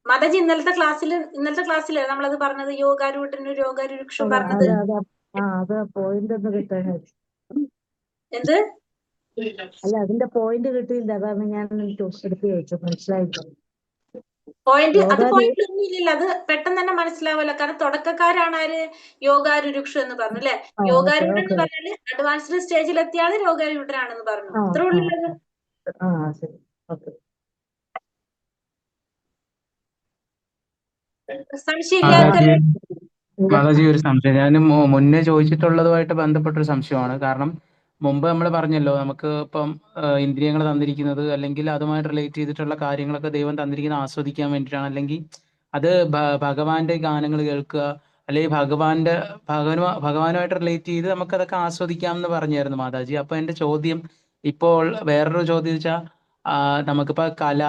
മാതാജി ഇന്നലത്തെ ക്ലാസ്സിൽ നമ്മളത് പറഞ്ഞത്, യോഗാരൂഢനും യോഗാരൂക്ഷും പറഞ്ഞത്. അത് പോയിന്റ് ഒന്ന് കിട്ടാൻ. എന്ത്? അല്ല, അതിന്റെ പോയിന്റ് കിട്ടിയില്ല, അതാണ് ഞാൻ എടുത്ത് ചോദിച്ചു. മനസ്സിലായിട്ടോ പോയിന്റ് ഒന്നും ഇല്ലല്ലോ, അത് പെട്ടെന്ന് തന്നെ മനസ്സിലാവല്ലോ. കാരണം തുടക്കക്കാരാണ് ആര്? യോഗാരുരുക്ഷു എന്ന് പറഞ്ഞു അല്ലെ. യോഗാരൂഢൻ എന്ന് പറഞ്ഞാല് അഡ്വാൻസ്ഡ് സ്റ്റേജിൽ എത്തിയ ആള് യോഗാരൂഢനാണെന്ന് പറഞ്ഞു. അത്രേ ഉള്ളൂ. മാതാജി ഒരു സംശയം ഞാൻ മുന്നേ ചോദിച്ചിട്ടുള്ളതുമായിട്ട് ബന്ധപ്പെട്ടൊരു സംശയമാണ്. കാരണം മുമ്പ് നമ്മൾ പറഞ്ഞല്ലോ നമുക്ക് ഇപ്പം ഇന്ദ്രിയങ്ങൾ തന്നിരിക്കുന്നത് അല്ലെങ്കിൽ അതുമായിട്ട് റിലേറ്റ് ചെയ്തിട്ടുള്ള കാര്യങ്ങളൊക്കെ ദൈവം തന്നിരിക്കുന്നത് ആസ്വദിക്കാൻ വേണ്ടിയിട്ടാണ്. അല്ലെങ്കിൽ അത് ഭഗവാന്റെ ഗാനങ്ങൾ കേൾക്കുക അല്ലെങ്കിൽ ഭഗവാനുമായിട്ട് റിലേറ്റ് ചെയ്ത് നമുക്കതൊക്കെ ആസ്വദിക്കാം എന്ന് പറഞ്ഞായിരുന്നു മാതാജി. അപ്പൊ എൻ്റെ ചോദ്യം ഇപ്പോൾ വേറൊരു ചോദ്യം വെച്ചാൽ നമുക്കിപ്പോൾ കല,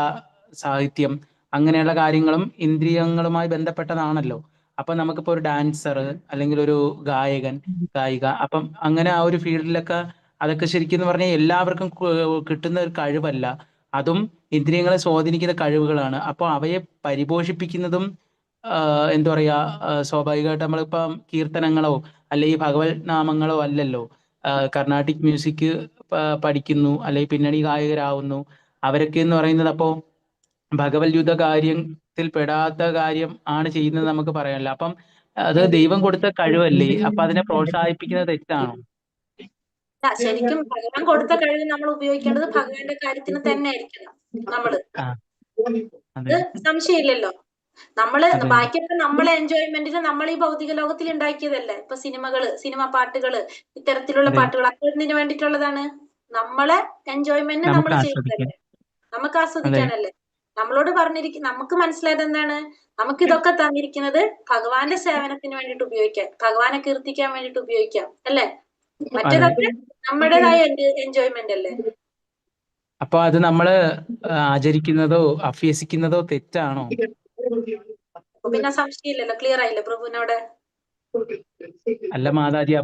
സാഹിത്യം അങ്ങനെയുള്ള കാര്യങ്ങളും ഇന്ദ്രിയങ്ങളുമായി ബന്ധപ്പെട്ടതാണല്ലോ. അപ്പൊ നമുക്കിപ്പോ ഒരു ഡാൻസർ അല്ലെങ്കിൽ ഒരു ഗായകൻ, ഗായിക, അപ്പം അങ്ങനെ ആ ഒരു ഫീൽഡിലൊക്കെ അതൊക്കെ ശരിക്കും എന്ന് പറഞ്ഞാൽ എല്ലാവർക്കും കിട്ടുന്ന ഒരു കഴിവല്ല. അതും ഇന്ദ്രിയങ്ങളെ സ്വാധീനിക്കുന്ന കഴിവുകളാണ്. അപ്പോൾ അവയെ പരിപോഷിപ്പിക്കുന്നതും എന്താ പറയാ, സ്വാഭാവികമായിട്ട് നമ്മളിപ്പം കീർത്തനങ്ങളോ അല്ലെങ്കിൽ ഭഗവത് നാമങ്ങളോ അല്ലല്ലോ. കർണാട്ടിക് മ്യൂസിക് പഠിക്കുന്നു അല്ലെങ്കിൽ പിന്നണി ഗായകരാവുന്നു. അവരൊക്കെ എന്ന് പറയുന്നത് അപ്പോ ഭഗവത് യുദ്ധ കാര്യത്തിൽ പെടാത്ത കാര്യം ആണ് ചെയ്യുന്നത് നമുക്ക് പറയാനല്ലോ. അപ്പം അത് ദൈവം കൊടുത്ത കഴിവല്ലേ, അപ്പൊ അതിനെ പ്രോത്സാഹിപ്പിക്കുന്നത് തെറ്റാണോ? ശരിക്കും ഭഗവാൻ കൊടുത്ത കഴിവ് നമ്മൾ ഉപയോഗിക്കേണ്ടത് ഭഗവാന്റെ കാര്യത്തിന് തന്നെ ആയിരിക്കണം നമ്മള്. ആ, അത് അതെ സംശയമില്ലല്ലോ. നമ്മള് അതെ ബാക്കിയൊക്കെ നമ്മളെ എൻജോയ്മെന്റിന് നമ്മൾ ഈ ഭൗതിക ലോകത്തിൽ ഉണ്ടാക്കിയതല്ലേ. ഇപ്പൊ സിനിമ പാട്ടുകള്, ഇത്തരത്തിലുള്ള അതെ, പാട്ടുകൾ അതൊക്കെ എന്തിനു വേണ്ടിയിട്ടുള്ളതാണ്? നമ്മളെ എൻജോയ്മെന്റിന് നമ്മൾ നമുക്ക് ആസ്വദിക്കാം. ചെയ്യുന്നതല്ലേ, നമുക്ക് അതെ ആസ്വദിക്കാനല്ലേ. നമ്മളോട് പറഞ്ഞിരിക്കും, നമുക്ക് മനസ്സിലായത് എന്താണ്? നമുക്ക് ഇതൊക്കെ തന്നിരിക്കുന്നത് ഭഗവാന്റെ സേവനത്തിന് വേണ്ടിയിട്ട് ഉപയോഗിക്കാം, ഭഗവാനെ കീർത്തിക്കാൻ വേണ്ടിയിട്ട് ഉപയോഗിക്കാം അല്ലേ. അതെ. മറ്റേതൊക്കെ നമ്മുടേതായ എൻജോയ്മെന്റ് അല്ലേ. അപ്പൊ അത് നമ്മള് ആചരിക്കുന്നതോ അഭ്യസിക്കുന്നതോ തെറ്റാണോ? അപ്പൊ പിന്നെ സംശയമില്ലല്ലോ, ക്ലിയർ ആയില്ലേ പ്രഭുവിനോട്? അല്ല മാതാജി,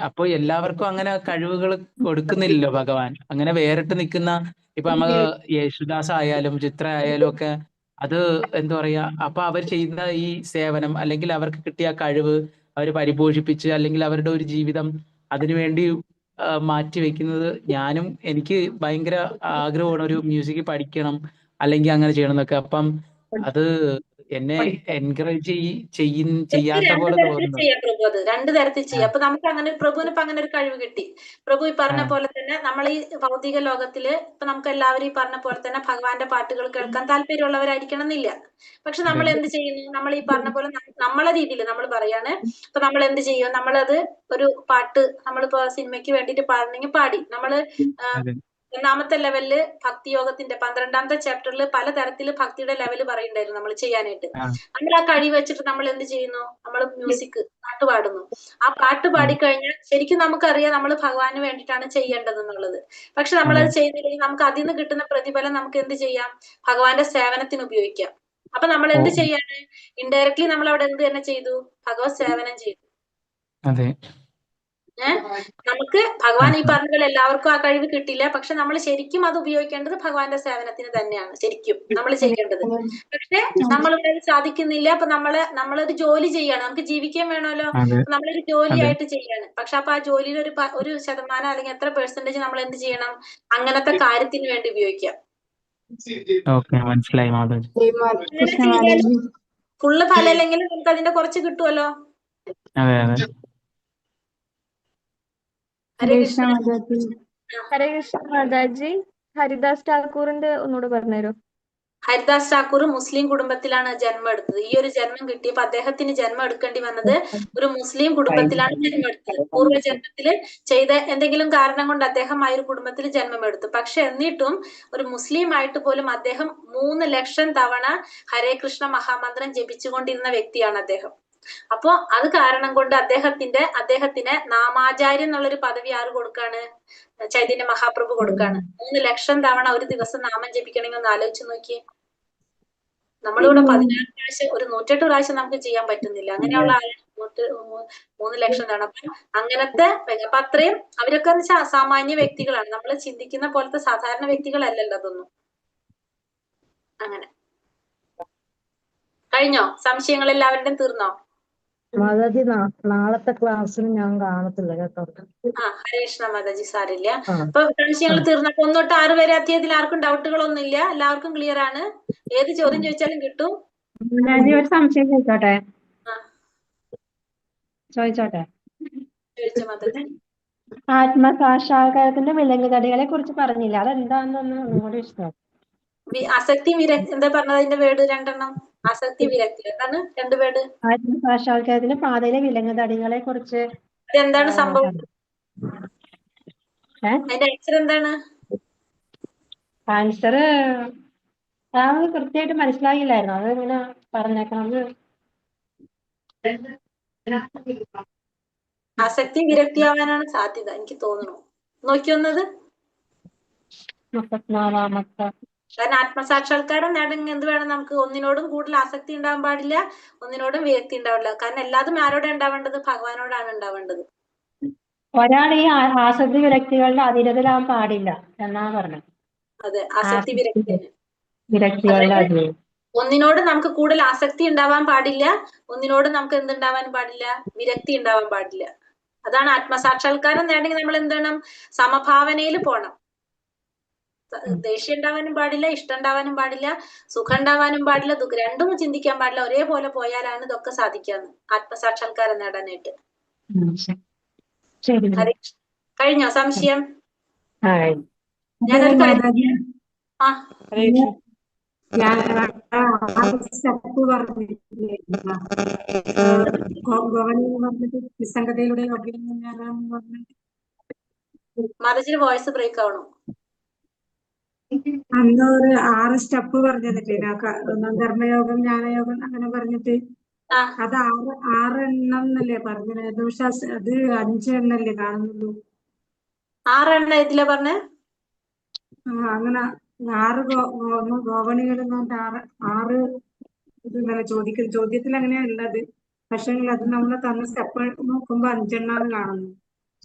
അപ്പോ എല്ലാവർക്കും അങ്ങനെ കഴിവുകൾ കൊടുക്കുന്നില്ലല്ലോ ഭഗവാൻ. അങ്ങനെ വേറിട്ട് നിൽക്കുന്ന ഇപ്പൊ നമുക്ക് യേശുദാസ് ആയാലും ചിത്ര ആയാലും ഒക്കെ അത് എന്താ പറയാ, അപ്പൊ അവർ ചെയ്യുന്ന ഈ സേവനം അല്ലെങ്കിൽ അവർക്ക് കിട്ടിയ കഴിവ് അവർ പരിപോഷിപ്പിച്ച് അല്ലെങ്കിൽ അവരുടെ ഒരു ജീവിതം അതിനുവേണ്ടി മാറ്റി വെക്കുന്നത്. എനിക്ക് ഭയങ്കര ആഗ്രഹമാണ് ഒരു മ്യൂസിക് പഠിക്കണം അല്ലെങ്കിൽ അങ്ങനെ ചെയ്യണം എന്നൊക്കെ. അപ്പം അത് എന്നെ എൻകറേജ് ചെയ്യാത്ത രണ്ട് പോലെ തരത്തിൽ തോന്നുന്നു. ചെയ്യാം പ്രഭു, അത് രണ്ട് തരത്തിൽ ആ, ചെയ്യാം. അപ്പൊ നമുക്ക് അങ്ങനെ പ്രഭുവിന് ഇപ്പൊ അങ്ങനെ ഒരു കഴിവ് കിട്ടി. പ്രഭു ഈ പറഞ്ഞ ആ, പോലെ തന്നെ നമ്മൾ ഈ ഭൗതിക ലോകത്തില് ഇപ്പൊ നമുക്ക് എല്ലാവരും ഈ പറഞ്ഞ പോലെ തന്നെ ഭഗവാന്റെ പാട്ടുകൾ കേൾക്കാൻ താല്പര്യമുള്ളവരായിരിക്കണം എന്നില്ല. പക്ഷെ നമ്മൾ അതെ, എന്ത് ചെയ്യുന്നു? നമ്മൾ ഈ പറഞ്ഞ പോലെ നമ്മളെ രീതിയിൽ നമ്മൾ പറയാണ്. ഇപ്പൊ നമ്മൾ എന്ത് ചെയ്യും? നമ്മളത് ഒരു പാട്ട് നമ്മളിപ്പോ സിനിമയ്ക്ക് വേണ്ടിയിട്ട് പാടണമെങ്കിൽ പാടി. നമ്മള് അതെ, ഒന്നാമത്തെ ലെവലില് ഭക്തിയോഗത്തിന്റെ 12ാമത്തെ ചാപ്റ്ററിൽ പലതരത്തില് ഭക്തിയുടെ ലെവല് പറയുണ്ടായിരുന്നു നമ്മൾ ചെയ്യാനായിട്ട്. ആ, നമ്മൾ ആ കഴിവ് വെച്ചിട്ട് നമ്മൾ എന്ത് ചെയ്യുന്നു? നമ്മൾ പാട്ട് പാടുന്നു. ആ പാട്ട് ആ, പാടിക്കഴിഞ്ഞാൽ ശരിക്കും നമുക്കറിയാം നമ്മൾ ഭഗവാന് വേണ്ടിയിട്ടാണ് ചെയ്യേണ്ടത് എന്നുള്ളത്. പക്ഷെ അതെ, നമ്മളത് ചെയ്യുന്നില്ലെങ്കിൽ നമുക്ക് അതിൽ നിന്ന് കിട്ടുന്ന പ്രതിഫലം നമുക്ക് എന്ത് ചെയ്യാം? ഭഗവാന്റെ സേവനത്തിന് ഉപയോഗിക്കാം. അപ്പൊ നമ്മൾ ഓ, എന്ത് ചെയ്യാണ്? ഇൻഡയറക്ട്ലി നമ്മൾ അവിടെ എന്ത് തന്നെ ചെയ്തു? ഭഗവത് സേവനം ചെയ്തു. അതെ, നമുക്ക് ഭഗവാൻ ഈ മനസ്സിലായി. പറഞ്ഞ പോലെ എല്ലാവർക്കും ആ കഴിവ് കിട്ടില്ല. പക്ഷെ നമ്മൾ ശരിക്കും അത് ഉപയോഗിക്കേണ്ടത് ഭഗവാന്റെ സേവനത്തിന് തന്നെയാണ് ശരിക്കും നമ്മൾ ചെയ്യേണ്ടത്. പക്ഷെ നമ്മളിവിടെ അത് സാധിക്കുന്നില്ല. അപ്പൊ നമ്മളൊരു ജോലി ചെയ്യാണ്, നമുക്ക് ജീവിക്കാൻ വേണമല്ലോ. അതെ, നമ്മളൊരു അതെ, ജോലിയായിട്ട് ചെയ്യാണ്. പക്ഷെ അപ്പൊ ആ ജോലിയിൽ ഒരു ശതമാനം അല്ലെങ്കിൽ എത്ര പെർസെന്റേജ് നമ്മൾ എന്ത് ചെയ്യണം? അങ്ങനത്തെ കാര്യത്തിന് വേണ്ടി ഉപയോഗിക്കാം. ഓക്കെ, മനസ്സിലായി മാതാജി. അങ്ങനെ ചെയ്താൽ ഫുള്ള് ഫലമില്ലെങ്കിലും നമുക്ക് അതിന്റെ കുറച്ച് കിട്ടുമല്ലോ. അതെ, അതെ. ഹരേ കൃഷ്ണ. ഹരേ കൃഷ്ണ മാതാജി. ഹരിദാസ് ഠാക്കൂറിന്റെ ഒന്നുകൂടെ പറഞ്ഞുതരോ? ഹരിദാസ് ഠാക്കൂർ മുസ്ലിം കുടുംബത്തിലാണ് ജന്മം എടുത്തത്. ഈ ഒരു ജന്മം കിട്ടിയപ്പോൾ അദ്ദേഹത്തിന് ജന്മം എടുക്കേണ്ടി വന്നത് ഒരു മുസ്ലിം കുടുംബത്തിലാണ് ജന്മം എടുത്തത്. പൂർവ്വജന്മത്തില് ചെയ്ത എന്തെങ്കിലും കാരണം കൊണ്ട് അദ്ദേഹം ആ ഒരു കുടുംബത്തിൽ ജന്മം എടുത്തു. പക്ഷെ എന്നിട്ടും ഒരു മുസ്ലിം ആയിട്ട് പോലും അദ്ദേഹം 3 ലക്ഷം തവണ ഹരേ കൃഷ്ണ മഹാമന്ത്രം ജപിച്ചുകൊണ്ടിരുന്ന വ്യക്തിയാണ് അദ്ദേഹം. അപ്പോ അത് കാരണം കൊണ്ട് അദ്ദേഹത്തിന് നാമാചാര്യൻ എന്നുള്ളൊരു പദവി ആര് കൊടുക്കാണ്? ചൈതന്യ മഹാപ്രഭു കൊടുക്കാണ്. 3 ലക്ഷം തവണ ഒരു ദിവസം നാമം ജപിക്കണമെങ്കിൽ ഒന്ന് ആലോചിച്ച് നോക്കിയേ. നമ്മളിവിടെ 16 പ്രാവശ്യം, ഒരു 108 പ്രാവശ്യം നമുക്ക് ചെയ്യാൻ പറ്റുന്നില്ല. അങ്ങനെയുള്ള ആളുകൾ 3 ലക്ഷം തവണ. അപ്പൊ അങ്ങനത്തെ അപ്പൊ അത്രയും അവരൊക്കെ എന്ന് വെച്ചാൽ അസാമാന്യ വ്യക്തികളാണ്. നമ്മൾ ചിന്തിക്കുന്ന പോലത്തെ സാധാരണ വ്യക്തികളല്ലല്ലോ അതൊന്നും. അങ്ങനെ കഴിഞ്ഞോ? സംശയങ്ങൾ എല്ലാവരുടെയും തീർന്നോ? മാതാജി നാളത്തെ ക്ലാസ്സിൽ ഞാൻ കാണത്തില്ല കേട്ടോ. ഹരേ കൃഷ്ണ മാതാജി, സാരില്ല. അപ്പൊ സംശയങ്ങൾ തീർന്നപ്പോ 1 തൊട്ട് 6 വരെ അധ്യായത്തിൽ ആർക്കും ഡൗട്ടുകളൊന്നും ഇല്ല, എല്ലാവർക്കും ക്ലിയർ ആണ്. ഏത് ചോദ്യം ചോദിച്ചാലും കിട്ടും. മാതാജി ഒരു സംശയം ചോദിച്ചോട്ടെ? ആ, ചോദിച്ചോട്ടെ? ചോദിച്ചോ മാതാജി. ആത്മസാക്ഷാത്കാരത്തിന്റെ വിലങ്ങുതടികളെ കുറിച്ച് പറഞ്ഞില്ല, അതെന്താണെന്ന് ഒന്നുകൂടി ഇഷ്ടം. ആസക്തി വിരക്തി എന്താ പറഞ്ഞത്? അതിന്റെ വേർഡ് 2 എണ്ണം. ആസക്തി വിരക്തി എന്താണ് 2 വേർഡ്? ആത്മസാക്ഷാത്കാരത്തിന്റെ പാതയിലെ വിലങ്ങുതടികളെ കുറിച്ച് അതെന്താണ് സംഭവം? അതിന്റെ ആൻസർ എന്താണ്? ആൻസർ അത് കൃത്യമായിട്ട് മനസ്സിലായില്ലായിരുന്നു. അത് ഇങ്ങനെ പറഞ്ഞേക്കണം. ആസക്തി വിരക്തിയാവാനാണ് സാധ്യത എനിക്ക് തോന്നുന്നു. നോക്കിയൊന്നത്. 34-ാമത്തെ. കാരണം ആത്മസാക്ഷാത്കാരം നേടണമെങ്കിൽ എന്ത് വേണം? നമുക്ക് ഒന്നിനോടും കൂടുതൽ ആസക്തി ഉണ്ടാവാൻ പാടില്ല, ഒന്നിനോടും വിരക്തി ഉണ്ടാവില്ല. കാരണം എല്ലാതും ആരോടെ ഉണ്ടാവേണ്ടത്? ഭഗവാനോടാണ് ഉണ്ടാവേണ്ടത്. ഒരാൾ ഈ ആസക്തി വിരക്തികളുടെ അധീനതയിലാവാൻ പാടില്ല എന്നാണ് പറഞ്ഞത്. അതെ, ആസക്തി വിരക്തി. വിരക്തികളുടെ അധീനം. ഒന്നിനോട് നമുക്ക് കൂടുതൽ ആസക്തി ഉണ്ടാവാൻ പാടില്ല, ഒന്നിനോട് നമുക്ക് എന്തുണ്ടാവാൻ പാടില്ല? വിരക്തി ഉണ്ടാവാൻ പാടില്ല. അതാണ് ആത്മസാക്ഷാത്കാരം നേടണമെങ്കിൽ നമ്മൾ എന്ത് വേണം? സമഭാവനയിൽ പോണം. ദേഷ്യം ഉണ്ടാവാനും പാടില്ല, ഇഷ്ടം ഉണ്ടാവാനും പാടില്ല, സുഖം ഉണ്ടാവാനും പാടില്ല, ദുഃഖം രണ്ടും ചിന്തിക്കാൻ പാടില്ല. ഒരേപോലെ പോയാലാണ് ഇതൊക്കെ സാധിക്കാന്ന് ആത്മസാക്ഷാത്കാരം നേടാനായിട്ട്. കഴിഞ്ഞോ സംശയം? ഞാനൊരു കാര്യം സ്റ്റെപ്പ് പറഞ്ഞിട്ടില്ലേ പറഞ്ഞിട്ട് നിസ്സംഗതയിലൂടെ മാതാജിയുടെ വോയിസ് ബ്രേക്ക് ആവണോ? അന്ന് ഒരു 6 സ്റ്റെപ്പ് പറഞ്ഞിട്ടില്ലേ? ധർമ്മയോഗം, ജ്ഞാനയോഗം അങ്ങനെ പറഞ്ഞിട്ട് അത് 6 എണ്ണം എന്നല്ലേ പറഞ്ഞത്? പക്ഷെ അത് 5 എണ്ണല്ലേ കാണുന്നുള്ളൂ. 6 എണ്ണം ഇതിലാ പറഞ്ഞേ? അങ്ങനെ 6 ഗോവണികൾ 6 ഇങ്ങനെ ചോദ്യത്തിൽ അങ്ങനെയാ ഉള്ളത്. പക്ഷെ അത് നമ്മൾ തന്ന സ്റ്റെപ്പ് നോക്കുമ്പോ 5 എണ്ണാണ് കാണുന്നത്.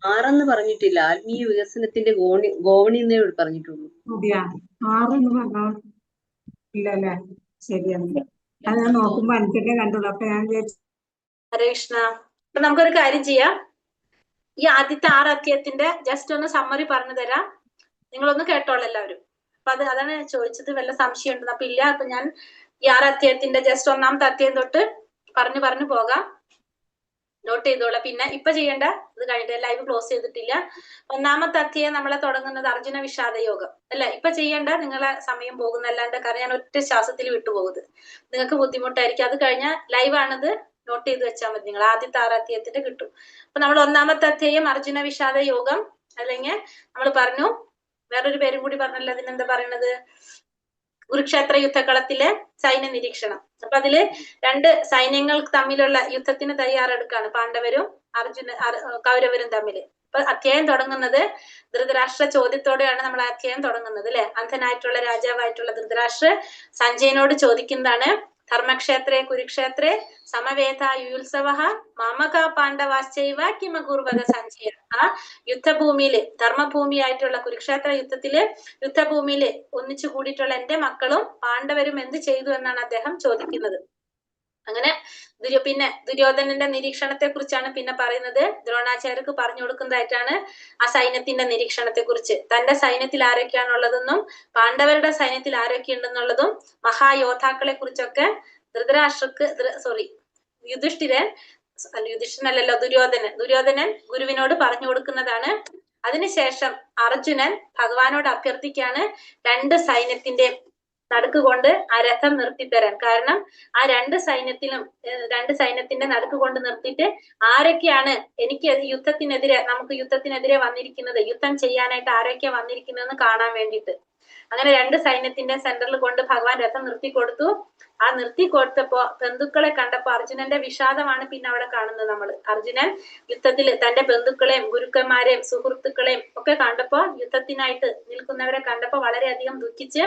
6 പറഞ്ഞിട്ടില്ല. ആത്മീയ വികസനത്തിന്റെ ഗോവണി എന്നേ പറഞ്ഞിട്ടുള്ളൂ. അതെയാ? 6 പറഞ്ഞോ? ഇല്ല അല്ലേ? ശരിയാണ്. അത് ഞാൻ നോക്കുമ്പോ 5 കണ്ടുള്ളൂ. അപ്പൊ ഞാൻ വിചാരിച്ചു. ഹരേ കൃഷ്ണ. അപ്പൊ നമുക്കൊരു കാര്യം ചെയ്യാം. ഈ ആദ്യത്തെ 6 അധ്യായത്തിന്റെ ജസ്റ്റ് ഒന്ന് സമ്മറി പറഞ്ഞു തരാം. നിങ്ങളൊന്ന് കേട്ടോളൂ എല്ലാവരും. അപ്പൊ അതാണ് ഞാൻ ചോദിച്ചത്. വല്ല സംശയം ഉണ്ടെന്ന്. അപ്പൊ ഇല്ല. അപ്പൊ ഞാൻ ഈ 6 അധ്യായത്തിന്റെ ജസ്റ്റ് 1-ാമത്തെ അധ്യായം തൊട്ട് പറഞ്ഞു പോകാം. നോട്ട് ചെയ്തോളാം. പിന്നെ ഇപ്പൊ ചെയ്യേണ്ട ഇത് കഴിഞ്ഞിട്ട് ലൈവ് ക്ലോസ് ചെയ്തിട്ടില്ല. 1-ാമത്തെ അധ്യായം നമ്മളെ തുടങ്ങുന്നത് അർജുന വിഷാദ യോഗം അല്ല. ഇപ്പൊ ചെയ്യേണ്ട, നിങ്ങളെ സമയം പോകുന്നല്ലാണ്ട്. കാരണം ഞാൻ ഒറ്റ ശ്വാസത്തിൽ വിട്ടുപോകുന്നത് നിങ്ങൾക്ക് ബുദ്ധിമുട്ടായിരിക്കും. അത് കഴിഞ്ഞാൽ ലൈവ് ആണിത്. നോട്ട് ചെയ്ത് വെച്ചാൽ മതി. നിങ്ങൾ ആദ്യത്തെ 6 അധ്യായത്തിന്റെ കിട്ടും. അപ്പൊ നമ്മൾ 1-ാമത്തെ അധ്യായം അർജുന വിഷാദ യോഗം, അല്ലെങ്കിൽ നമ്മൾ പറഞ്ഞു വേറൊരു പേരും കൂടി പറഞ്ഞല്ലോ. അതിനെന്താ പറയുന്നത്? കുരുക്ഷേത്ര യുദ്ധക്കളത്തിലെ സൈന്യ നിരീക്ഷണം. അപ്പൊ അതില് 2 സൈന്യങ്ങൾ തമ്മിലുള്ള യുദ്ധത്തിന് തയ്യാറെടുക്കാണ് പാണ്ഡവരും കൗരവരും തമ്മില്. അപ്പൊ അധ്യായം തുടങ്ങുന്നത് ധൃതരാഷ്ട്ര ചോദ്യത്തോടെയാണ് നമ്മൾ അധ്യായം തുടങ്ങുന്നത് അല്ലെ. അന്ധനായിട്ടുള്ള രാജാവായിട്ടുള്ള ധൃതരാഷ്ട്ര സഞ്ജയനോട് ചോദിക്കുന്നതാണ്, ധർമ്മക്ഷേത്രേ കുരുക്ഷേത്രേ സമവേത യുത്സവഃ മാമക പാണ്ഡവാശ്ചൈവ കിമകുർവത സഞ്ജയ. ആ യുദ്ധഭൂമിയില്, ധർമ്മഭൂമിയായിട്ടുള്ള കുരുക്ഷേത്ര യുദ്ധഭൂമിയില് ഒന്നിച്ചു കൂടിയിട്ടുള്ള എന്റെ മക്കളും പാണ്ഡവരും എന്ത് ചെയ്തു എന്നാണ് അദ്ദേഹം ചോദിക്കുന്നത്. അങ്ങനെ പിന്നെ ദുര്യോധനന്റെ നിരീക്ഷണത്തെ കുറിച്ചാണ് പിന്നെ പറയുന്നത്. ദ്രോണാചാര്യർക്ക് പറഞ്ഞു കൊടുക്കുന്നതായിട്ടാണ് ആ സൈന്യത്തിന്റെ നിരീക്ഷണത്തെ കുറിച്ച്. തന്റെ സൈന്യത്തിൽ ആരൊക്കെയാണുള്ളതെന്നും പാണ്ഡവരുടെ സൈന്യത്തിൽ ആരൊക്കെയുണ്ടെന്നുള്ളതും മഹായോദ്ധാക്കളെ കുറിച്ചൊക്കെ ദുര്യോധനൻ ഗുരുവിനോട് പറഞ്ഞു കൊടുക്കുന്നതാണ്. അതിനുശേഷം അർജുനൻ ഭഗവാനോട് അഭ്യർത്ഥിക്കാണ് 2 സൈന്യത്തിന്റെ നടുക്ക് കൊണ്ട് ആ രഥം നിർത്തിത്തരാൻ. കാരണം ആ 2 സൈന്യത്തിന്റെ നടുക്ക് കൊണ്ട് നിർത്തിയിട്ട് ആരൊക്കെയാണ് എനിക്ക് നമുക്ക് യുദ്ധത്തിനെതിരെ വന്നിരിക്കുന്നത്, യുദ്ധം ചെയ്യാനായിട്ട് ആരൊക്കെയാ വന്നിരിക്കുന്നതെന്ന് കാണാൻ വേണ്ടിയിട്ട്. അങ്ങനെ 2 സൈന്യത്തിന്റെ സെന്ററിൽ കൊണ്ട് ഭഗവാൻ രഥം നിർത്തി കൊടുത്തു. ആ നിർത്തി കൊടുത്തപ്പോ ബന്ധുക്കളെ കണ്ടപ്പോ അർജുനന്റെ വിഷാദമാണ് പിന്നെ അവിടെ കാണുന്നത് നമ്മൾ. അർജുനൻ യുദ്ധത്തിൽ തന്റെ ബന്ധുക്കളെയും ഗുരുക്കന്മാരെയും സുഹൃത്തുക്കളെയും ഒക്കെ കണ്ടപ്പോ, യുദ്ധത്തിനായിട്ട് നിൽക്കുന്നവരെ കണ്ടപ്പോ വളരെയധികം ദുഃഖിച്ച്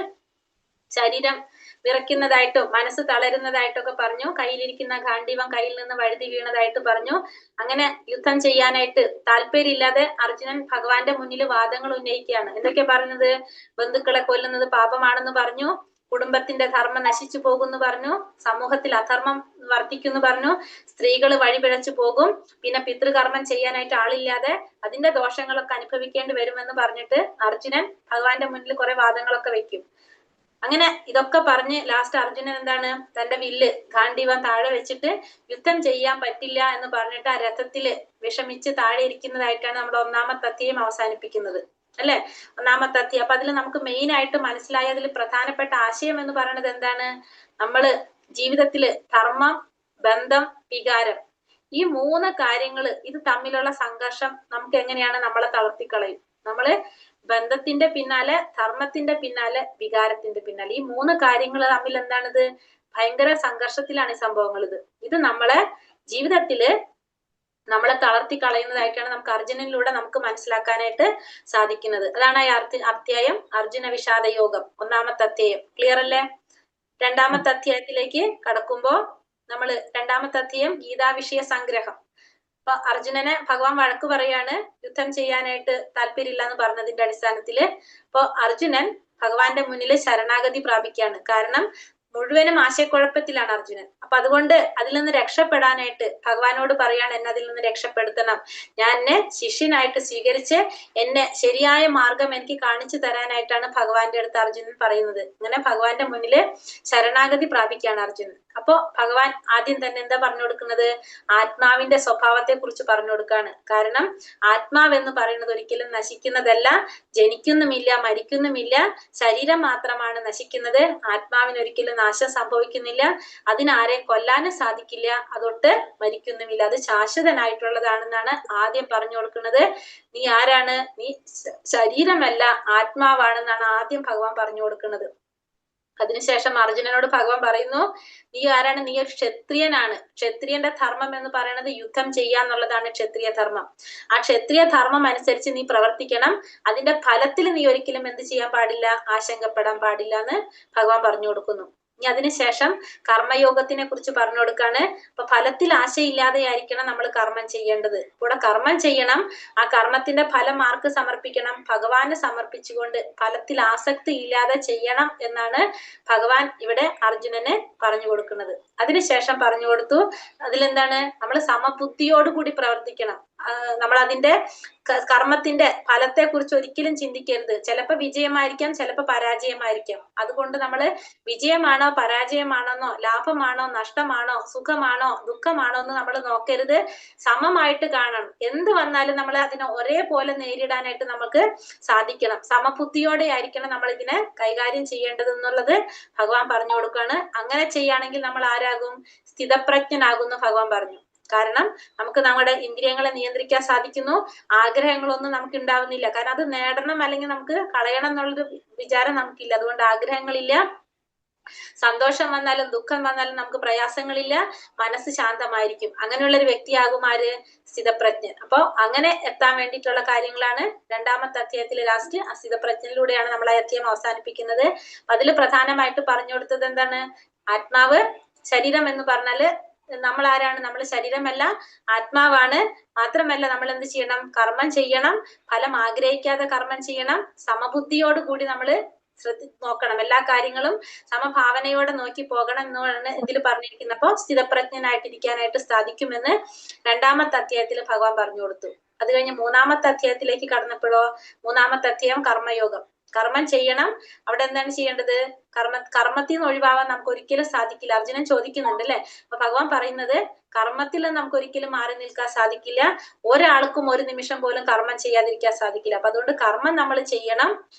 ശരീരം വിറയ്ക്കുന്നതായിട്ടും മനസ്സ് തളരുന്നതായിട്ടൊക്കെ പറഞ്ഞു. കയ്യിലിരിക്കുന്ന ഗാണ്ഡീവം കയ്യിൽ നിന്ന് വഴുതി വീണതായിട്ട് പറഞ്ഞു. അങ്ങനെ യുദ്ധം ചെയ്യാനായിട്ട് താല്പര്യമില്ലാതെ അർജുനൻ ഭഗവാന്റെ മുന്നിൽ വാദങ്ങൾ ഉന്നയിക്കുകയാണ്. എന്തൊക്കെയാ പറഞ്ഞത്? ബന്ധുക്കളെ കൊല്ലുന്നത് പാപമാണെന്ന് പറഞ്ഞു, കുടുംബത്തിന്റെ ധർമ്മം നശിച്ചു പോകുന്നു പറഞ്ഞു, സമൂഹത്തിൽ അധർമ്മം വർദ്ധിക്കുന്നു പറഞ്ഞു, സ്ത്രീകൾ വഴിപിഴച്ചു പോകും, പിന്നെ പിതൃകർമ്മം ചെയ്യാനായിട്ട് ആളില്ലാതെ അതിന്റെ ദോഷങ്ങളൊക്കെ അനുഭവിക്കേണ്ടി വരുമെന്ന് പറഞ്ഞിട്ട് അർജുനൻ ഭഗവാന്റെ മുന്നിൽ കുറെ വാദങ്ങളൊക്കെ വെക്കും. അങ്ങനെ ഇതൊക്കെ പറഞ്ഞ് ലാസ്റ്റ് അർജുനൻ എന്താണ്, തന്റെ വില്ല് ഗാണ്ഡീവം താഴെ വെച്ചിട്ട് യുദ്ധം ചെയ്യാൻ പറ്റില്ല എന്ന് പറഞ്ഞിട്ട് ആ രഥത്തില് വിഷമിച്ച് താഴെ ഇരിക്കുന്നതായിട്ടാണ് നമ്മുടെ 1-ാമത്തെ അധ്യായം അവസാനിപ്പിക്കുന്നത് അല്ലെ. 1-ാമത്തെ അധ്യായം. അപ്പൊ അതിൽ നമുക്ക് മെയിൻ ആയിട്ട് മനസ്സിലായ അതിൽ പ്രധാനപ്പെട്ട ആശയം എന്ന് പറയുന്നത് എന്താണ്? നമ്മള് ജീവിതത്തില് ധർമ്മം, ബന്ധം, വികാരം, ഈ 3 കാര്യങ്ങള് ഇത് തമ്മിലുള്ള സംഘർഷം നമുക്ക് എങ്ങനെയാണ് നമ്മളെ തളർത്തിക്കളയും. നമ്മള് ബന്ധത്തിന്റെ പിന്നാലെ, ധർമ്മത്തിന്റെ പിന്നാലെ, വികാരത്തിന്റെ പിന്നാലെ, ഈ 3 കാര്യങ്ങൾ തമ്മിൽ എന്താണിത്? ഭയങ്കര സംഘർഷത്തിലാണ് ഈ സംഭവങ്ങൾ. ഇത് നമ്മളെ ജീവിതത്തില് നമ്മളെ തളർത്തി കളയുന്നതായിട്ടാണ് നമുക്ക് അർജുനനിലൂടെ നമുക്ക് മനസ്സിലാക്കാനായിട്ട് സാധിക്കുന്നത്. അതാണ് ഈ അധ്യായം അർജുന വിഷാദ യോഗം, 1ാമത്തെ അധ്യായം. ക്ലിയർ അല്ലേ? 2ാമത്തെ അധ്യായത്തിലേക്ക് കടക്കുമ്പോ നമ്മള് 2ാമത്തെ അധ്യായം ഗീതാ വിഷയ സംഗ്രഹം. അപ്പൊ അർജുനനെ ഭഗവാൻ വഴക്ക് പറയാണ് യുദ്ധം ചെയ്യാനായിട്ട് താല്പര്യമില്ല എന്ന് പറഞ്ഞതിന്റെ അടിസ്ഥാനത്തില്. അപ്പൊ അർജുനൻ ഭഗവാന്റെ മുന്നിൽ ശരണാഗതി പ്രാപിക്കുകയാണ്. കാരണം മുഴുവനും ആശയക്കുഴപ്പത്തിലാണ് അർജുനൻ. അപ്പൊ അതുകൊണ്ട് അതിൽ നിന്ന് രക്ഷപ്പെടാനായിട്ട് ഭഗവാനോട് പറയാണ്, എന്നെ അതിൽ നിന്ന് രക്ഷപ്പെടുത്തണം, ഞാൻ എന്നെ ശിഷ്യനായിട്ട് സ്വീകരിച്ച് എന്നെ ശരിയായ മാർഗം എനിക്ക് കാണിച്ചു തരാനായിട്ടാണ് ഭഗവാന്റെ അടുത്ത് അർജുനൻ പറയുന്നത്. അങ്ങനെ ഭഗവാന്റെ മുന്നില് ശരണാഗതി പ്രാപിക്കുകയാണ് അർജുനൻ. അപ്പൊ ഭഗവാൻ ആദ്യം തന്നെ എന്താ പറഞ്ഞു കൊടുക്കുന്നത്? ആത്മാവിന്റെ സ്വഭാവത്തെ കുറിച്ച് പറഞ്ഞു കൊടുക്കാണ്. കാരണം ആത്മാവെന്ന് പറയുന്നത് ഒരിക്കലും നശിക്കുന്നതല്ല, ജനിക്കുന്നുമില്ല, മരിക്കുന്നുമില്ല. ശരീരം മാത്രമാണ് നശിക്കുന്നത്. ആത്മാവിന് ഒരിക്കലും നാശം സംഭവിക്കുന്നില്ല, അതിനാരെയും കൊല്ലാനും സാധിക്കില്ല, അതൊട്ട് മരിക്കുന്നുമില്ല, അത് ശാശ്വതനായിട്ടുള്ളതാണെന്നാണ് ആദ്യം പറഞ്ഞു കൊടുക്കുന്നത്. നീ ആരാണ്? നീ ശരീരമല്ല, ആത്മാവാണെന്നാണ് ആദ്യം ഭഗവാൻ പറഞ്ഞു കൊടുക്കുന്നത്. അതിനുശേഷം അർജുനനോട് ഭഗവാൻ പറയുന്നു, നീ ആരാണ്? നീ ഒരു ക്ഷത്രിയനാണ്. ക്ഷത്രിയന്റെ ധർമ്മം എന്ന് പറയുന്നത് യുദ്ധം ചെയ്യാന്നുള്ളതാണ് ക്ഷത്രിയ ധർമ്മം. ആ ക്ഷത്രിയ ധർമ്മം അനുസരിച്ച് നീ പ്രവർത്തിക്കണം. അതിന്റെ ഫലത്തിൽ നീ ഒരിക്കലും എന്ത് ചെയ്യാൻ പാടില്ല? ആശങ്കപ്പെടാൻ പാടില്ല എന്ന് ഭഗവാൻ പറഞ്ഞു കൊടുക്കുന്നു. ഇനി അതിനുശേഷം കർമ്മയോഗത്തിനെ കുറിച്ച് പറഞ്ഞു കൊടുക്കാണ്. അപ്പൊ ഫലത്തിൽ ആശയില്ലാതെയായിരിക്കണം നമ്മൾ കർമ്മം ചെയ്യേണ്ടത്. കൂടെ കർമ്മം ചെയ്യണം. ആ കർമ്മത്തിന്റെ ഫലം ആർക്ക് സമർപ്പിക്കണം? ഭഗവാന് സമർപ്പിച്ചുകൊണ്ട് ഫലത്തിൽ ആസക്തി ഇല്ലാതെ ചെയ്യണം എന്നാണ് ഭഗവാൻ ഇവിടെ അർജുനന് പറഞ്ഞു കൊടുക്കുന്നത്. അതിനുശേഷം പറഞ്ഞു കൊടുത്തു, അതിലെന്താണ്? നമ്മൾ സമബുദ്ധിയോടുകൂടി പ്രവർത്തിക്കണം. നമ്മൾ അതിന്റെ കർമ്മത്തിന്റെ ഫലത്തെ കുറിച്ച് ഒരിക്കലും ചിന്തിക്കരുത്. ചിലപ്പോ വിജയമായിരിക്കാം, ചിലപ്പോ പരാജയമായിരിക്കാം. അതുകൊണ്ട് നമ്മള് വിജയമാണോ പരാജയമാണെന്നോ, ലാഭമാണോ നഷ്ടമാണോ, സുഖമാണോ ദുഃഖമാണോ എന്ന് നമ്മൾ നോക്കരുത്. സമമായിട്ട് കാണണം. എന്ത് വന്നാലും നമ്മൾ അതിനെ ഒരേപോലെ നേരിടാനായിട്ട് നമുക്ക് സാധിക്കണം. സമബുദ്ധിയോടെ ആയിരിക്കണം നമ്മൾ ഇതിനെ കൈകാര്യം ചെയ്യേണ്ടത് എന്നുള്ളത് ഭഗവാൻ പറഞ്ഞു കൊടുക്കുകയാണ്. അങ്ങനെ ചെയ്യുകയാണെങ്കിൽ നമ്മൾ ആരാകും? സ്ഥിതപ്രജ്ഞനാകുന്നു ഭഗവാൻ പറഞ്ഞു. കാരണം നമുക്ക് നമ്മുടെ ഇന്ദ്രിയങ്ങളെ നിയന്ത്രിക്കാൻ സാധിക്കുന്നു. ആഗ്രഹങ്ങളൊന്നും നമുക്ക് ഉണ്ടാവുന്നില്ല. കാരണം അത് നേടണം അല്ലെങ്കിൽ നമുക്ക് കളയണം എന്നുള്ളൊരു വിചാരം നമുക്കില്ല. അതുകൊണ്ട് ആഗ്രഹങ്ങളില്ല. സന്തോഷം വന്നാലും ദുഃഖം വന്നാലും നമുക്ക് പ്രയാസങ്ങളില്ല. മനസ്സ് ശാന്തമായിരിക്കും. അങ്ങനെയുള്ള ഒരു വ്യക്തിയാകും ആര്? സ്ഥിതപ്രജ്ഞൻ. അപ്പൊ അങ്ങനെ എത്താൻ വേണ്ടിയിട്ടുള്ള കാര്യങ്ങളാണ് 2ാമത്തെ അധ്യായത്തിലെ ലാസ്റ്റ് സ്ഥിതപ്രജ്ഞനിലൂടെയാണ് നമ്മൾ ആ അധ്യായം അവസാനിപ്പിക്കുന്നത്. അതിൽ പ്രധാനമായിട്ട് പറഞ്ഞു കൊടുത്തത് എന്താണ്? ആത്മാവ്, ശരീരം എന്ന് പറഞ്ഞാല് നമ്മൾ ആരാണ്? നമ്മൾ ശരീരമല്ല, ആത്മാവാണ്. മാത്രമല്ല നമ്മൾ എന്ത് ചെയ്യണം? കർമ്മം ചെയ്യണം. ഫലം ആഗ്രഹിക്കാതെ കർമ്മം ചെയ്യണം. സമബുദ്ധിയോട് കൂടി നമ്മള് നോക്കണം. എല്ലാ കാര്യങ്ങളും സമഭാവനയോടെ നോക്കി പോകണം എന്നാണ് ഇതിൽ പറഞ്ഞിരിക്കുന്നത്. അപ്പൊ സ്ഥിതപ്രജ്ഞനായിട്ടിരിക്കാനായിട്ട് സാധിക്കുമെന്ന് 2ാമത്തെ അധ്യായത്തിൽ ഭഗവാൻ പറഞ്ഞു കൊടുത്തു. അത് കഴിഞ്ഞ് 3ാമത്തെ അധ്യായത്തിലേക്ക് കടന്നപ്പോഴോ, 3ാമത്തെ അധ്യായം കർമ്മയോഗം. കർമ്മം ചെയ്യണം. അവിടെ എന്താണ് ചെയ്യേണ്ടത്? കർമ്മത്തിൽ നിന്ന് ഒഴിവാവാൻ നമുക്ക് ഒരിക്കലും സാധിക്കില്ല. അർജുനൻ ചോദിക്കുന്നുണ്ട് അല്ലെ? അപ്പൊ ഭഗവാൻ പറയുന്നത്, കർമ്മത്തിൽ നിന്ന് നമുക്ക് ഒരിക്കലും മാറി നിൽക്കാൻ സാധിക്കില്ല. ഒരാൾക്കും ഒരു നിമിഷം പോലും കർമ്മം ചെയ്യാതിരിക്കാൻ സാധിക്കില്ല. അപ്പൊ അതുകൊണ്ട് കർമ്മം നമ്മൾ ചെയ്യണം.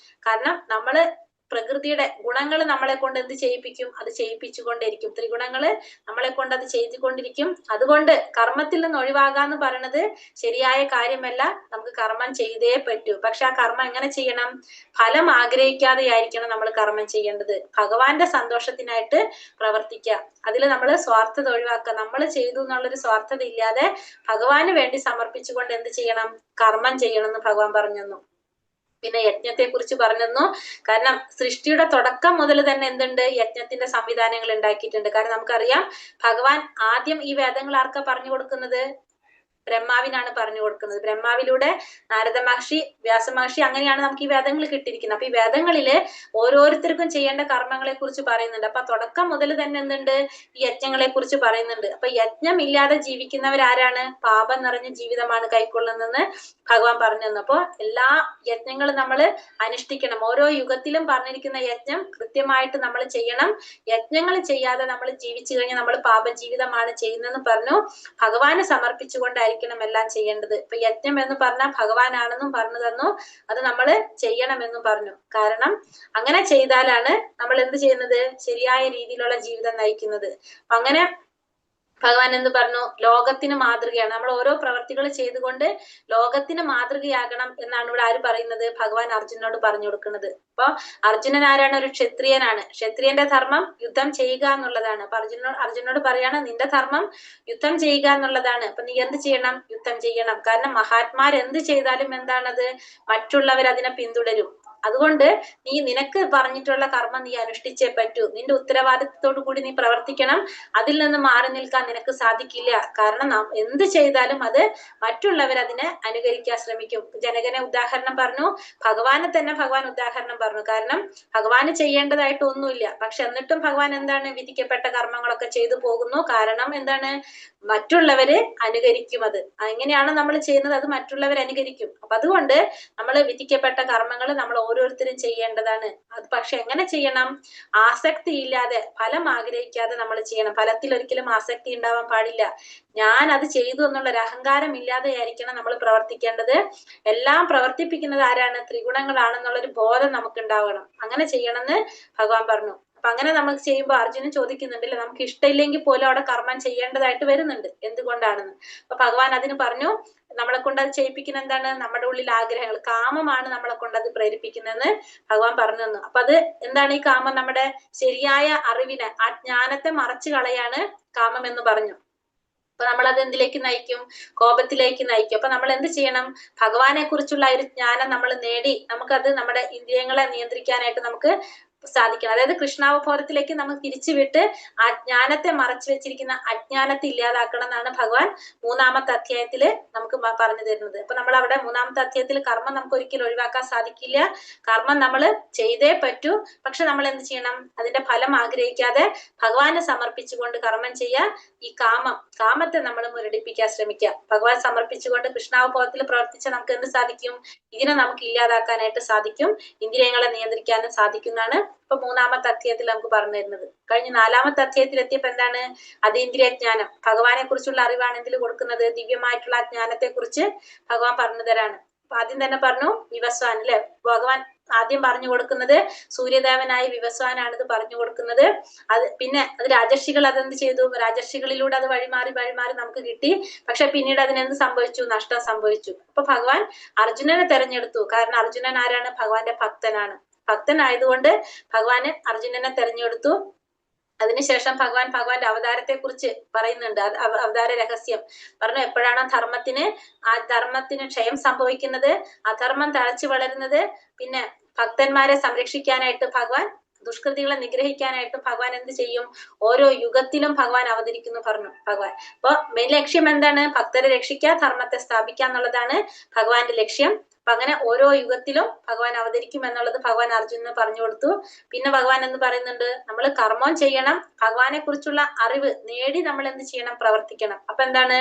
കാരണം നമ്മള് പ്രകൃതിയുടെ ഗുണങ്ങൾ നമ്മളെ കൊണ്ട് എന്ത് ചെയ്യിപ്പിക്കും? അത് ചെയ്യിപ്പിച്ചുകൊണ്ടിരിക്കും. ത്രിഗുണങ്ങള് നമ്മളെ കൊണ്ട് അത് ചെയ്തുകൊണ്ടിരിക്കും. അതുകൊണ്ട് കർമ്മത്തിൽ നിന്ന് ഒഴിവാകാന്ന് പറയുന്നത് ശരിയായ കാര്യമല്ല. നമുക്ക് കർമ്മം ചെയ്തേ പറ്റൂ. പക്ഷെ ആ കർമ്മം എങ്ങനെ ചെയ്യണം? ഫലം ആഗ്രഹിക്കാതെയായിരിക്കണം നമ്മൾ കർമ്മം ചെയ്യേണ്ടത്. ഭഗവാന്റെ സന്തോഷത്തിനായിട്ട് പ്രവർത്തിക്കുക. അതിൽ നമ്മൾ സ്വാർത്ഥത ഒഴിവാക്കുക. നമ്മൾ ചെയ്തു എന്നുള്ളൊരു സ്വാർത്ഥത ഇല്ലാതെ ഭഗവാന് വേണ്ടി സമർപ്പിച്ചുകൊണ്ട് എന്ത് ചെയ്യണം? കർമ്മം ചെയ്യണം എന്ന് ഭഗവാൻ പറഞ്ഞു തന്നു. പിന്നെ യജ്ഞത്തെ കുറിച്ച് പറഞ്ഞു. കാരണം സൃഷ്ടിയുടെ തുടക്കം മുതൽ തന്നെ എന്തുണ്ട്? യജ്ഞത്തിന്റെ സംവിധാനങ്ങൾ ഉണ്ടാക്കിയിട്ടുണ്ട്. കാരണം നമുക്കറിയാം ഭഗവാൻ ആദ്യം ഈ വേദങ്ങൾ ആർക്കാ പറഞ്ഞു കൊടുക്കുന്നത്? ബ്രഹ്മാവിനാണ് പറഞ്ഞു കൊടുക്കുന്നത്. ബ്രഹ്മാവിലൂടെ നാരദ മഹർഷി, വ്യാസ മഹർഷി, അങ്ങനെയാണ് നമുക്ക് ഈ വേദങ്ങൾ കിട്ടിയിരിക്കുന്നത്. അപ്പൊ ഈ വേദങ്ങളില് ഓരോരുത്തർക്കും ചെയ്യേണ്ട കർമ്മങ്ങളെ കുറിച്ച് പറയുന്നുണ്ട്. അപ്പൊ തുടക്കം മുതൽ തന്നെ എന്തുണ്ട്? ഈ യജ്ഞങ്ങളെ കുറിച്ച് പറയുന്നുണ്ട്. അപ്പൊ യജ്ഞം ഇല്ലാതെ ജീവിക്കുന്നവരാരാണ്? പാപം നിറഞ്ഞ ജീവിതമാണ് കൈക്കൊള്ളുന്നതെന്ന് ഭഗവാൻ പറഞ്ഞു തന്നു. അപ്പൊ എല്ലാ യജ്ഞങ്ങളും നമ്മൾ അനുഷ്ഠിക്കണം. ഓരോ യുഗത്തിലും പറഞ്ഞിരിക്കുന്ന യജ്ഞം കൃത്യമായിട്ട് നമ്മൾ ചെയ്യണം. യജ്ഞങ്ങൾ ചെയ്യാതെ നമ്മൾ ജീവിച്ചു കഴിഞ്ഞാൽ നമ്മൾ പാപജീവിതമാണ് ചെയ്യുന്നതെന്ന് പറഞ്ഞു. ഭഗവാന് സമർപ്പിച്ചുകൊണ്ടായിരിക്കും എല്ലാം ചെയ്യേണ്ടത്. ഇപ്പൊ യജ്ഞം എന്ന് പറഞ്ഞാൽ ഭഗവാനാണെന്നും പറഞ്ഞു തന്നു. അത് നമ്മൾ ചെയ്യണമെന്നും പറഞ്ഞു. കാരണം അങ്ങനെ ചെയ്താലാണ് നമ്മൾ എന്ത് ചെയ്യുന്നത്? ശരിയായ രീതിയിലുള്ള ജീവിതം നയിക്കുന്നത്. അങ്ങനെ ഭഗവാൻ എന്ത് പറഞ്ഞു? ലോകത്തിന് മാതൃകയാണ്. നമ്മൾ ഓരോ പ്രവർത്തികൾ ചെയ്തുകൊണ്ട് ലോകത്തിന് മാതൃകയാകണം എന്നാണ് ഇവിടെ ആര് പറയുന്നത്? ഭഗവാൻ അർജുനനോട് പറഞ്ഞു കൊടുക്കുന്നത്. അപ്പൊ അർജുനൻ ആരാണ്? ഒരു ക്ഷത്രിയനാണ്. ക്ഷത്രിയന്റെ ധർമ്മം യുദ്ധം ചെയ്യുക എന്നുള്ളതാണ്. അപ്പൊ അർജുനോട് പറയാണ്, നിന്റെ ധർമ്മം യുദ്ധം ചെയ്യുക എന്നുള്ളതാണ്. അപ്പൊ നീ എന്ത് ചെയ്യണം? യുദ്ധം ചെയ്യണം. കാരണം മഹാത്മാർ എന്ത് ചെയ്താലും എന്താണത്? മറ്റുള്ളവർ അതിനെ പിന്തുടരും. അതുകൊണ്ട് നീ നിനക്ക് പറഞ്ഞിട്ടുള്ള കർമ്മം നീ അനുഷ്ഠിച്ചേ പറ്റൂ. നിന്റെ ഉത്തരവാദിത്വത്തോടു കൂടി നീ പ്രവർത്തിക്കണം. അതിൽ നിന്ന് മാറി നിൽക്കാൻ നിനക്ക് സാധിക്കില്ല. കാരണം എന്ത് ചെയ്താലും അത് മറ്റുള്ളവർ അതിനെ അനുകരിക്കാൻ ശ്രമിക്കും. ജനകനെ ഉദാഹരണം പറഞ്ഞു, ഭഗവാനെ തന്നെ ഭഗവാൻ ഉദാഹരണം പറഞ്ഞു. കാരണം ഭഗവാന് ചെയ്യേണ്ടതായിട്ട് ഒന്നുമില്ല. പക്ഷെ എന്നിട്ടും ഭഗവാൻ എന്താണ്? വിധിക്കപ്പെട്ട കർമ്മങ്ങളൊക്കെ ചെയ്തു പോകുന്നു. കാരണം എന്താണ്? മറ്റുള്ളവര് അനുകരിക്കും. അത് എങ്ങനെയാണ് നമ്മൾ ചെയ്യുന്നത്? അത് മറ്റുള്ളവർ അനുകരിക്കും. അപ്പൊ അതുകൊണ്ട് നമ്മൾ വിധിക്കപ്പെട്ട കർമ്മങ്ങൾ നമ്മൾ ഓരോരുത്തരും ചെയ്യേണ്ടതാണ്. അത് പക്ഷെ എങ്ങനെ ചെയ്യണം? ആസക്തി ഇല്ലാതെ, ഫലം ആഗ്രഹിക്കാതെ നമ്മൾ ചെയ്യണം. ഫലത്തിൽ ഒരിക്കലും ആസക്തി ഉണ്ടാവാൻ പാടില്ല. ഞാൻ അത് ചെയ്തു എന്നുള്ള ഒരു അഹങ്കാരം ഇല്ലാതെ ആയിരിക്കണം നമ്മൾ പ്രവർത്തിക്കേണ്ടത്. എല്ലാം പ്രവർത്തിപ്പിക്കുന്നത് ആരാണ്? ത്രിഗുണങ്ങളാണെന്നുള്ളൊരു ബോധം നമുക്ക് ഉണ്ടാവണം. അങ്ങനെ ചെയ്യണമെന്ന് ഭഗവാൻ പറഞ്ഞു. അപ്പൊ അങ്ങനെ നമുക്ക് ചെയ്യുമ്പോൾ അർജുനൻ ചോദിക്കുന്നുണ്ടല്ലേ, നമുക്ക് ഇഷ്ടമില്ലെങ്കിൽ പോലും അവിടെ കർമ്മം ചെയ്യേണ്ടതായിട്ട് വരുന്നുണ്ട്. എന്തുകൊണ്ടാണെന്ന്. അപ്പൊ ഭഗവാൻ അതിന് പറഞ്ഞു, നമ്മളെ കൊണ്ട് അത് ചെയ്യിപ്പിക്കുന്ന എന്താണ്? നമ്മുടെ ഉള്ളിൽ ആഗ്രഹങ്ങൾ, കാമമാണ് നമ്മളെ കൊണ്ട് അത് പ്രേരിപ്പിക്കുന്നതെന്ന് ഭഗവാൻ പറഞ്ഞു തന്നു. അപ്പൊ അത് എന്താണ് ഈ കാമം? നമ്മുടെ ശരിയായ അറിവിനെ, ആ ജ്ഞാനത്തെ മറച്ചു കളയാണ് കാമം എന്ന് പറഞ്ഞു. അപ്പൊ നമ്മളത് എന്തിലേക്ക് നയിക്കും? കോപത്തിലേക്ക് നയിക്കും. അപ്പൊ നമ്മൾ എന്ത് ചെയ്യണം? ഭഗവാനെ കുറിച്ചുള്ള ഒരു ജ്ഞാനം നമ്മൾ നേടി നമുക്കത് നമ്മുടെ ഇന്ദ്രിയങ്ങളെ നിയന്ത്രിക്കാനായിട്ട് നമുക്ക് സാധിക്കണം. അതായത് കൃഷ്ണാവബോധത്തിലേക്ക് നമുക്ക് തിരിച്ചുവിട്ട് ആ ജ്ഞാനത്തെ മറച്ചു വെച്ചിരിക്കുന്ന അജ്ഞാനത്തെ ഇല്ലാതാക്കണം എന്നാണ് ഭഗവാൻ 3-ാമത്തെ അധ്യായത്തില് നമുക്ക് പറഞ്ഞു തരുന്നത്. അപ്പൊ നമ്മൾ അവിടെ 3-ാമത്തെ അധ്യായത്തിൽ കർമ്മം നമുക്ക് ഒരിക്കലും ഒഴിവാക്കാൻ സാധിക്കില്ല. കർമ്മം നമ്മൾ ചെയ്തേ പറ്റൂ. പക്ഷെ നമ്മൾ എന്ത് ചെയ്യണം? അതിന്റെ ഫലം ആഗ്രഹിക്കാതെ ഭഗവാനെ സമർപ്പിച്ചുകൊണ്ട് കർമ്മം ചെയ്യാൻ ഈ കാമത്തെ നമ്മൾ മുരടിപ്പിക്കാൻ ശ്രമിക്കുക. ഭഗവാൻ സമർപ്പിച്ചുകൊണ്ട് കൃഷ്ണാവബോധത്തിൽ പ്രവർത്തിച്ചാൽ നമുക്ക് എന്ത് സാധിക്കും? ഇതിനെ നമുക്ക് ഇല്ലാതാക്കാനായിട്ട് സാധിക്കും. ഇന്ദ്രിയങ്ങളെ നിയന്ത്രിക്കാനും സാധിക്കുന്നതാണ് ഇപ്പൊ 3-ാമത്തെ അധ്യായത്തിൽ നമുക്ക് പറഞ്ഞു തരുന്നത്. കഴിഞ്ഞ 4-ാമത്തെ അധ്യായത്തിൽ എത്തിയപ്പോ എന്താണ്? അതീന്ദ്രിയ ജ്ഞാനം. ഭഗവാനെ കുറിച്ചുള്ള അറിവാണ് എന്തിൽ കൊടുക്കുന്നത്? ദിവ്യമായിട്ടുള്ള ജ്ഞാനത്തെ കുറിച്ച് ഭഗവാൻ പറഞ്ഞു തരാണ്. അപ്പൊ ആദ്യം തന്നെ പറഞ്ഞു വിവസ്വാൻ അല്ലെ. ഭഗവാൻ ആദ്യം പറഞ്ഞു കൊടുക്കുന്നത് സൂര്യദേവനായ വിവസ്വാനാണ് ഇത് പറഞ്ഞു കൊടുക്കുന്നത്. അത് പിന്നെ അത് രാജർഷികൾ അതെന്ത് ചെയ്തു? രാജർഷികളിലൂടെ അത് വഴിമാറി നമുക്ക് കിട്ടി. പക്ഷെ പിന്നീട് അതിനെന്ത് സംഭവിച്ചു? നഷ്ടം സംഭവിച്ചു. അപ്പൊ ഭഗവാൻ അർജുനനെ തെരഞ്ഞെടുത്തു. കാരണം അർജുനൻ ആരാണ്? ഭഗവാന്റെ ഭക്തനാണ്. ഭക്തനായതുകൊണ്ട് ഭഗവാന് അർജുനനെ തെരഞ്ഞെടുത്തു. അതിനുശേഷം ഭഗവാന്റെ അവതാരത്തെ കുറിച്ച് പറയുന്നുണ്ട്. അവതാര രഹസ്യം പറഞ്ഞു. എപ്പോഴാണോ ധർമ്മത്തിന് ക്ഷയം സംഭവിക്കുന്നത്, അധർമ്മം തഴച്ചു വളരുന്നത്, പിന്നെ ഭക്തന്മാരെ സംരക്ഷിക്കാനായിട്ട് ഭഗവാൻ, ദുഷ്കൃതികളെ നിഗ്രഹിക്കാനായിട്ട് ഭഗവാൻ എന്ത് ചെയ്യും? ഓരോ യുഗത്തിലും ഭഗവാൻ അവതരിക്കുന്നു പറഞ്ഞു ഭഗവാൻ. അപ്പൊ മെയിൻ ലക്ഷ്യം എന്താണ്? ഭക്തരെ രക്ഷിക്കുക, ധർമ്മത്തെ സ്ഥാപിക്കുക എന്നുള്ളതാണ് ഭഗവാന്റെ ലക്ഷ്യം. അപ്പൊ അങ്ങനെ ഓരോ യുഗത്തിലും ഭഗവാൻ അവതരിക്കും എന്നുള്ളത് ഭഗവാൻ അർജുനന് പറഞ്ഞു കൊടുത്തു. പിന്നെ ഭഗവാൻ എന്ന് പറയുന്നുണ്ട്, നമ്മൾ കർമ്മം ചെയ്യണം, ഭഗവാനെ കുറിച്ചുള്ള അറിവ് നേടി നമ്മൾ എന്ത് ചെയ്യണം? പ്രവർത്തിക്കണം. അപ്പൊ എന്താണ്?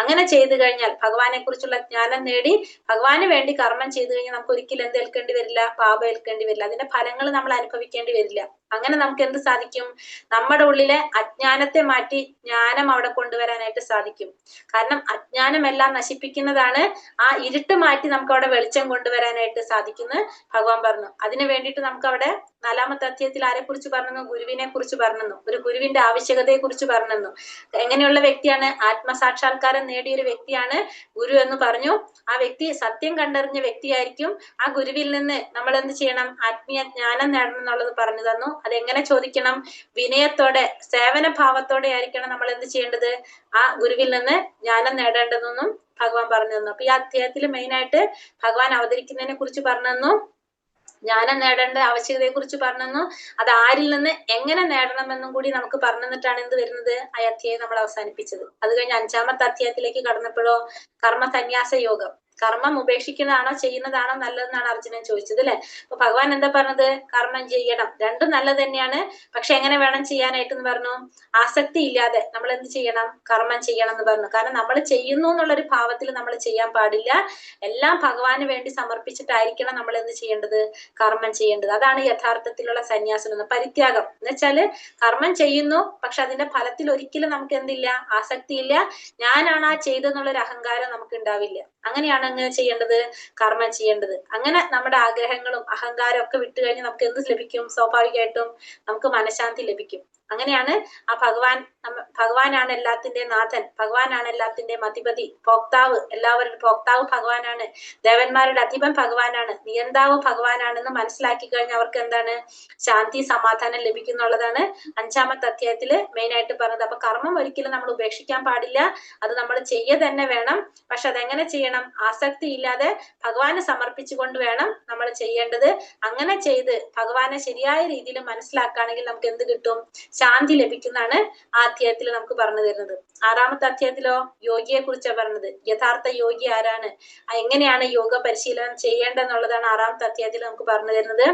അങ്ങനെ ചെയ്തു കഴിഞ്ഞാൽ, ഭഗവാനെ കുറിച്ചുള്ള ജ്ഞാനം നേടി ഭഗവാന് വേണ്ടി കർമ്മം ചെയ്തു കഴിഞ്ഞാൽ നമുക്ക് ഒരിക്കലും എന്ത് ഏൽക്കേണ്ടി വരില്ല? പാപം ഏൽക്കേണ്ടി വരില്ല. അതിന്റെ ഫലങ്ങൾ നമ്മൾ അനുഭവിക്കേണ്ടി വരില്ല. അങ്ങനെ നമുക്ക് എന്ത് സാധിക്കും? നമ്മുടെ ഉള്ളിലെ അജ്ഞാനത്തെ മാറ്റി ജ്ഞാനം അവിടെ കൊണ്ടുവരാനായിട്ട് സാധിക്കും. കാരണം അജ്ഞാനമെല്ലാം നശിപ്പിക്കുന്നതാണ്. ആ ഇരുട്ട് മാറ്റി നമുക്ക് അവിടെ വെളിച്ചം കൊണ്ടുവരാനായിട്ട് സാധിക്കുന്നു ഭഗവാൻ പറഞ്ഞു. അതിനു വേണ്ടിയിട്ട് നമുക്ക് അവിടെ 4-ാമത്തെ അധ്യായത്തിൽ ആരെ കുറിച്ച് പറഞ്ഞു? ഗുരുവിനെ കുറിച്ച് പറഞ്ഞു. ഒരു ഗുരുവിന്റെ ആവശ്യകതയെ കുറിച്ച് പറഞ്ഞു. എങ്ങനെയുള്ള വ്യക്തിയാണ്? ആത്മസാക്ഷാത്കാരം നേടിയ ഒരു വ്യക്തിയാണ് ഗുരു എന്ന് പറഞ്ഞു. ആ വ്യക്തി സത്യം കണ്ടറിഞ്ഞ വ്യക്തിയായിരിക്കും. ആ ഗുരുവിൽ നിന്ന് നമ്മൾ എന്ത് ചെയ്യണം? ആത്മീയ ജ്ഞാനം നേടണം എന്നുള്ളത് പറഞ്ഞു തന്നു. അതെങ്ങനെ ചോദിക്കണം? വിനയത്തോടെ, സേവന ഭാവത്തോടെ ആയിരിക്കണം നമ്മൾ എന്ത് ചെയ്യേണ്ടത്? ആ ഗുരുവിൽ നിന്ന് ജ്ഞാനം നേടേണ്ടതെന്നും ഭഗവാൻ പറഞ്ഞു തന്നു. അപ്പൊ ഈ അധ്യായത്തിൽ മെയിൻ ആയിട്ട് ഭഗവാൻ അവതരിക്കുന്നതിനെ കുറിച്ച് പറഞ്ഞു തന്നു. ജ്ഞാനം നേടേണ്ട ആവശ്യകതയെ കുറിച്ച് പറഞ്ഞു. അത് ആരിൽ നിന്ന് എങ്ങനെ നേടണമെന്നും കൂടി നമുക്ക് പറഞ്ഞു തന്നിട്ടാണ് എന്ത് വരുന്നത്? ആ അധ്യായം നമ്മൾ അവസാനിപ്പിച്ചത്. അത് കഴിഞ്ഞ് 5-ാമത്തെ അധ്യായത്തിലേക്ക് കടന്നപ്പോഴോ കർമ്മ സന്യാസ യോഗം. കർമ്മം ഉപേക്ഷിക്കുന്നതാണോ ചെയ്യുന്നതാണോ നല്ലതെന്നാണ് അർജുനൻ ചോദിച്ചത് അല്ലെ. അപ്പൊ ഭഗവാൻ എന്താ പറഞ്ഞത്? കർമ്മം ചെയ്യണം, രണ്ടും നല്ലത് തന്നെയാണ്. പക്ഷെ എങ്ങനെ വേണം ചെയ്യാനായിട്ട് എന്ന് പറഞ്ഞു? ആസക്തി ഇല്ലാതെ നമ്മൾ എന്ത് ചെയ്യണം? കർമ്മം ചെയ്യണം എന്ന് പറഞ്ഞു. കാരണം നമ്മൾ ചെയ്യുന്നു എന്നുള്ളൊരു ഭാവത്തിൽ നമ്മൾ ചെയ്യാൻ പാടില്ല. എല്ലാം ഭഗവാന് വേണ്ടി സമർപ്പിച്ചിട്ടായിരിക്കണം നമ്മൾ എന്ത് ചെയ്യേണ്ടത്? കർമ്മം ചെയ്യേണ്ടത്. അതാണ് യഥാർത്ഥത്തിലുള്ള സന്യാസം എന്ന്. പരിത്യാഗം എന്ന് വെച്ചാല് കർമ്മം ചെയ്യുന്നു, പക്ഷെ അതിന്റെ ഫലത്തിൽ ഒരിക്കലും നമുക്ക് എന്തില്ല? ആസക്തി ഇല്ല. ഞാനാണ് ആ ചെയ്തെന്നുള്ളൊരു അഹങ്കാരം നമുക്ക് ഉണ്ടാവില്ല. അങ്ങനെയാണ് അങ്ങനെ ചെയ്യേണ്ടത്? കർമ്മം ചെയ്യേണ്ടത്. അങ്ങനെ നമ്മുടെ ആഗ്രഹങ്ങളും അഹങ്കാരം ഒക്കെ വിട്ടു കഴിഞ്ഞ് നമുക്ക് എന്ത് ലഭിക്കും? സ്വാഭാവികമായിട്ടും നമുക്ക് മനഃശാന്തി ലഭിക്കും. അങ്ങനെയാണ് ആ ഭഗവാൻ ഭഗവാനാണ് എല്ലാത്തിന്റെയും നാഥൻ, ഭഗവാനാണ് എല്ലാത്തിന്റെയും അധിപതി, ഭോക്താവ്, എല്ലാവരുടെ ഭോക്താവ് ഭഗവാനാണ്, ദേവന്മാരുടെ അധിപൻ ഭഗവാനാണ്, നിയന്താവ് ഭഗവാനാണെന്ന് മനസ്സിലാക്കി കഴിഞ്ഞാൽ അവർക്ക് എന്താണ് ശാന്തി സമാധാനം ലഭിക്കുന്നുള്ളതാണ് 5-ാമത്തെ അധ്യായത്തില് മെയിൻ ആയിട്ട് പറഞ്ഞത്. അപ്പൊ കർമ്മം ഒരിക്കലും നമ്മൾ ഉപേക്ഷിക്കാൻ പാടില്ല, അത് നമ്മൾ ചെയ്യുക തന്നെ വേണം. പക്ഷെ അതെങ്ങനെ ചെയ്യണം? ആസക്തി ഇല്ലാതെ ഭഗവാന് സമർപ്പിച്ചുകൊണ്ട് വേണം നമ്മൾ ചെയ്യേണ്ടത്. അങ്ങനെ ചെയ്ത് ഭഗവാനെ ശരിയായ രീതിയിൽ മനസ്സിലാക്കുകയാണെങ്കിൽ നമുക്ക് എന്ത് കിട്ടും? ശാന്തി ലഭിക്കുന്നതാണ് ആ അധ്യായത്തിൽ നമുക്ക് പറഞ്ഞു തരുന്നത്. 6-ാമത്തെ അധ്യായത്തിലോ യോഗിയെ കുറിച്ചാണ് പറഞ്ഞത്. യഥാർത്ഥ യോഗി ആരാണ്, എങ്ങനെയാണ് യോഗ പരിശീലനം ചെയ്യേണ്ടതെന്നുള്ളതാണ് 6-ാമത്തെ അധ്യായത്തിൽ നമുക്ക് പറഞ്ഞു തരുന്നത്.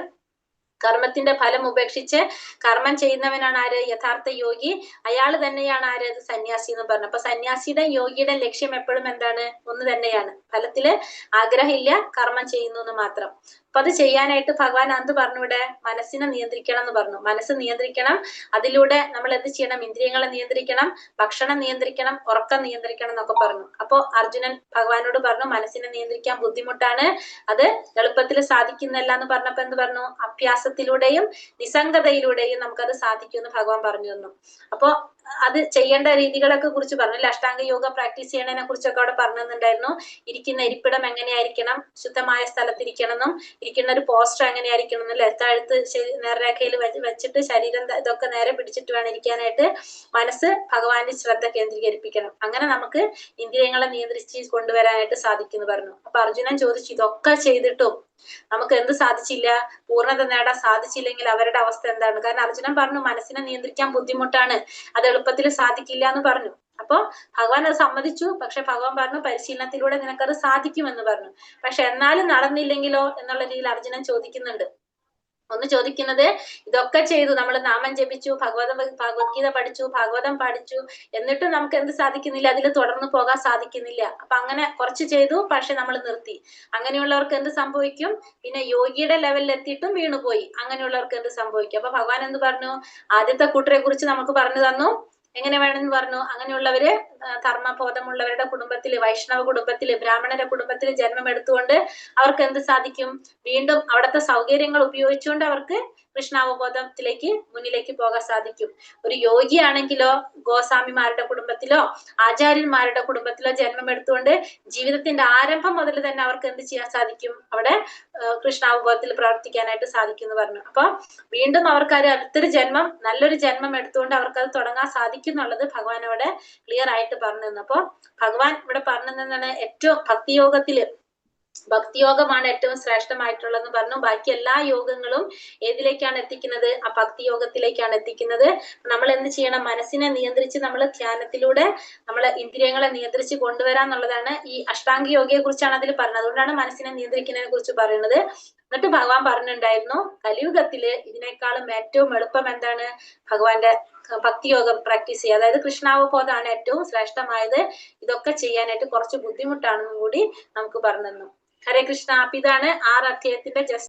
കർമ്മത്തിന്റെ ഫലം ഉപേക്ഷിച്ച് കർമ്മം ചെയ്യുന്നവനാണ് ആര്? യഥാർത്ഥ യോഗി. അയാൾ തന്നെയാണ് ആര്? സന്യാസി എന്ന് പറഞ്ഞു. അപ്പൊ സന്യാസിയുടെ യോഗിയുടെ ലക്ഷ്യം എപ്പോഴും എന്താണ്? ഒന്ന് തന്നെയാണ്. ഫലത്തില് ആഗ്രഹമില്ല, കർമ്മം ചെയ്യുന്നു എന്ന് മാത്രം. അപ്പൊ അത് ചെയ്യാനായിട്ട് ഭഗവാൻ എന്ത് പറഞ്ഞു? ഇവിടെ മനസ്സിനെ നിയന്ത്രിക്കണം എന്ന് പറഞ്ഞു. മനസ്സ് നിയന്ത്രിക്കണം, അതിലൂടെ നമ്മൾ എന്ത് ചെയ്യണം? ഇന്ദ്രിയങ്ങളെ നിയന്ത്രിക്കണം, ഭക്ഷണം നിയന്ത്രിക്കണം, ഉറക്കം നിയന്ത്രിക്കണം എന്നൊക്കെ പറഞ്ഞു. അപ്പോ അർജുനൻ ഭഗവാനോട് പറഞ്ഞു മനസ്സിനെ നിയന്ത്രിക്കാൻ ബുദ്ധിമുട്ടാണ്, അത് എളുപ്പത്തിൽ സാധിക്കുന്നില്ല എന്ന് പറഞ്ഞപ്പോ എന്ത് പറഞ്ഞു? അഭ്യാസത്തിലൂടെയും നിസ്സംഗതയിലൂടെയും നമുക്കത് സാധിക്കുമെന്ന് ഭഗവാൻ പറഞ്ഞു തന്നു. അപ്പോ അത് ചെയ്യേണ്ട രീതികളൊക്കെ കുറിച്ച് പറഞ്ഞു. അഷ്ടാംഗ യോഗ പ്രാക്ടീസ് ചെയ്യണതിനെ കുറിച്ചൊക്കെ അവിടെ പറഞ്ഞിട്ടുണ്ടായിരുന്നു. ഇരിക്കുന്ന ഇരിപ്പിടം എങ്ങനെയായിരിക്കണം, ശുദ്ധമായ സ്ഥലത്തിരിക്കണം എന്നും, ഇരിക്കുന്ന ഒരു പോസ്റ്റർ എങ്ങനെയായിരിക്കണം എന്നും, എഴുത്ത് നേർരേഖയിൽ വെച്ചിട്ട് ശരീരം ഇതൊക്കെ നേരെ പിടിച്ചിട്ട് വേണം ഇരിക്കാനായിട്ട്. മനസ്സ് ഭഗവാന്റെ ശ്രദ്ധ കേന്ദ്രീകരിപ്പിക്കണം. അങ്ങനെ നമുക്ക് ഇന്ദ്രിയങ്ങളെ നിയന്ത്രിച്ച് കൊണ്ടുവരാനായിട്ട് സാധിക്കുന്നു പറഞ്ഞു. അപ്പൊ അർജുനൻ ചോദിച്ചു, ഇതൊക്കെ ചെയ്തിട്ടും നമുക്ക് എന്ത് സാധിച്ചില്ല? പൂർണ്ണത നേടാൻ സാധിച്ചില്ലെങ്കിൽ അവരുടെ അവസ്ഥ എന്താണ്? കാരണം അർജുനൻ പറഞ്ഞു മനസ്സിനെ നിയന്ത്രിക്കാൻ ബുദ്ധിമുട്ടാണ്, അത് എളുപ്പത്തിൽ സാധിക്കില്ല എന്ന് പറഞ്ഞു. അപ്പൊ ഭഗവാൻ അത് സമ്മതിച്ചു. പക്ഷെ ഭഗവാൻ പറഞ്ഞു പരിശീലനത്തിലൂടെ നിനക്കത് സാധിക്കുമെന്ന് പറഞ്ഞു. പക്ഷെ എന്നാലും നടന്നില്ലെങ്കിലോ എന്നുള്ള രീതിയിൽ അർജുനൻ ചോദിക്കുന്നുണ്ട്. ഒന്ന് ചോദിക്കുന്നത്, ഇതൊക്കെ ചെയ്തു, നമ്മൾ നാമം ജപിച്ചു, ഭഗവത്ഗീത പഠിച്ചു, ഭാഗവതം പഠിച്ചു, എന്നിട്ടും നമുക്ക് എന്ത് സാധിക്കുന്നില്ല? അതിൽ തുടർന്ന് പോകാൻ സാധിക്കുന്നില്ല. അപ്പൊ അങ്ങനെ കുറച്ച് ചെയ്തു, പക്ഷെ നമ്മൾ നിർത്തി. അങ്ങനെയുള്ളവർക്ക് എന്ത് സംഭവിക്കും? പിന്നെ യോഗിയുടെ ലെവലിൽ എത്തിയിട്ടും വീണുപോയി. അങ്ങനെയുള്ളവർക്ക് എന്ത് സംഭവിക്കും? അപ്പൊ ഭഗവാൻ എന്ത് പറഞ്ഞു? ആദ്യത്തെ കൂട്ടരെ കുറിച്ച് നമുക്ക് പറഞ്ഞു തന്നു, എങ്ങനെ വേണമെന്ന് പറഞ്ഞു. അങ്ങനെയുള്ളവര് ധർമ്മബോധമുള്ളവരുടെ കുടുംബത്തില്, വൈഷ്ണവ കുടുംബത്തില്, ബ്രാഹ്മണരുടെ കുടുംബത്തില് ജന്മം എടുത്തുകൊണ്ട് അവർക്ക് എന്ത് സാധിക്കും? വീണ്ടും അവിടുത്തെ സൗകര്യങ്ങൾ ഉപയോഗിച്ചുകൊണ്ട് അവർക്ക് കൃഷ്ണാവബോധത്തിലേക്ക് മുന്നിലേക്ക് പോകാൻ സാധിക്കും. ഒരു യോഗിയാണെങ്കിലോ ഗോസ്വാമിമാരുടെ കുടുംബത്തിലോ ആചാര്യന്മാരുടെ കുടുംബത്തിലോ ജന്മം എടുത്തുകൊണ്ട് ജീവിതത്തിന്റെ ആരംഭം മുതൽ തന്നെ അവർക്ക് എന്ത് ചെയ്യാൻ സാധിക്കും? അവിടെ കൃഷ്ണാവബോധത്തിൽ പ്രവർത്തിക്കാനായിട്ട് സാധിക്കും എന്ന് പറഞ്ഞു. അപ്പൊ വീണ്ടും അവർക്ക് അടുത്തൊരു ജന്മം, നല്ലൊരു ജന്മം എടുത്തുകൊണ്ട് അവർക്ക് അത് തുടങ്ങാൻ സാധിക്കും എന്നുള്ളത് ഭഗവാൻ അവിടെ ക്ലിയർ ആയിട്ട് പറഞ്ഞു തന്നു. അപ്പൊ ഭഗവാൻ ഇവിടെ പറഞ്ഞു തന്നാണ് ഏറ്റവും ഭക്തിയോഗമാണ് ഏറ്റവും ശ്രേഷ്ഠമായിട്ടുള്ളതെന്ന് പറഞ്ഞു. ബാക്കി എല്ലാ യോഗങ്ങളും ഏതിലേക്കാണ് എത്തിക്കുന്നത്? ആ ഭക്തിയോഗത്തിലേക്കാണ് എത്തിക്കുന്നത്. നമ്മൾ എന്ത് ചെയ്യണം? മനസ്സിനെ നിയന്ത്രിച്ച് നമ്മൾ ധ്യാനത്തിലൂടെ നമ്മളെ ഇന്ദ്രിയങ്ങളെ നിയന്ത്രിച്ച് കൊണ്ടുവരാന്നുള്ളതാണ്. ഈ അഷ്ടാംഗ യോഗയെ കുറിച്ചാണ് അതിൽ പറഞ്ഞത്. അതുകൊണ്ടാണ് മനസ്സിനെ നിയന്ത്രിക്കുന്നതിനെ കുറിച്ച് പറയുന്നത്. എന്നിട്ട് ഭഗവാൻ പറഞ്ഞിട്ടുണ്ടായിരുന്നു, കലിയുഗത്തില് ഇതിനേക്കാളും ഏറ്റവും എളുപ്പം എന്താണ്? ഭഗവാന്റെ ഭക്തിയോഗം പ്രാക്ടീസ് ചെയ്യുക. അതായത് കൃഷ്ണാവബോധമാണ് ഏറ്റവും ശ്രേഷ്ഠമായത്. ഇതൊക്കെ ചെയ്യാനായിട്ട് കുറച്ച് ബുദ്ധിമുട്ടാണെന്നും കൂടി നമുക്ക് പറഞ്ഞു തന്നു. ഹരേ കൃഷ്ണ. അപ്പൊ ഇതാണ് 6 അധ്യായത്തിന്റെ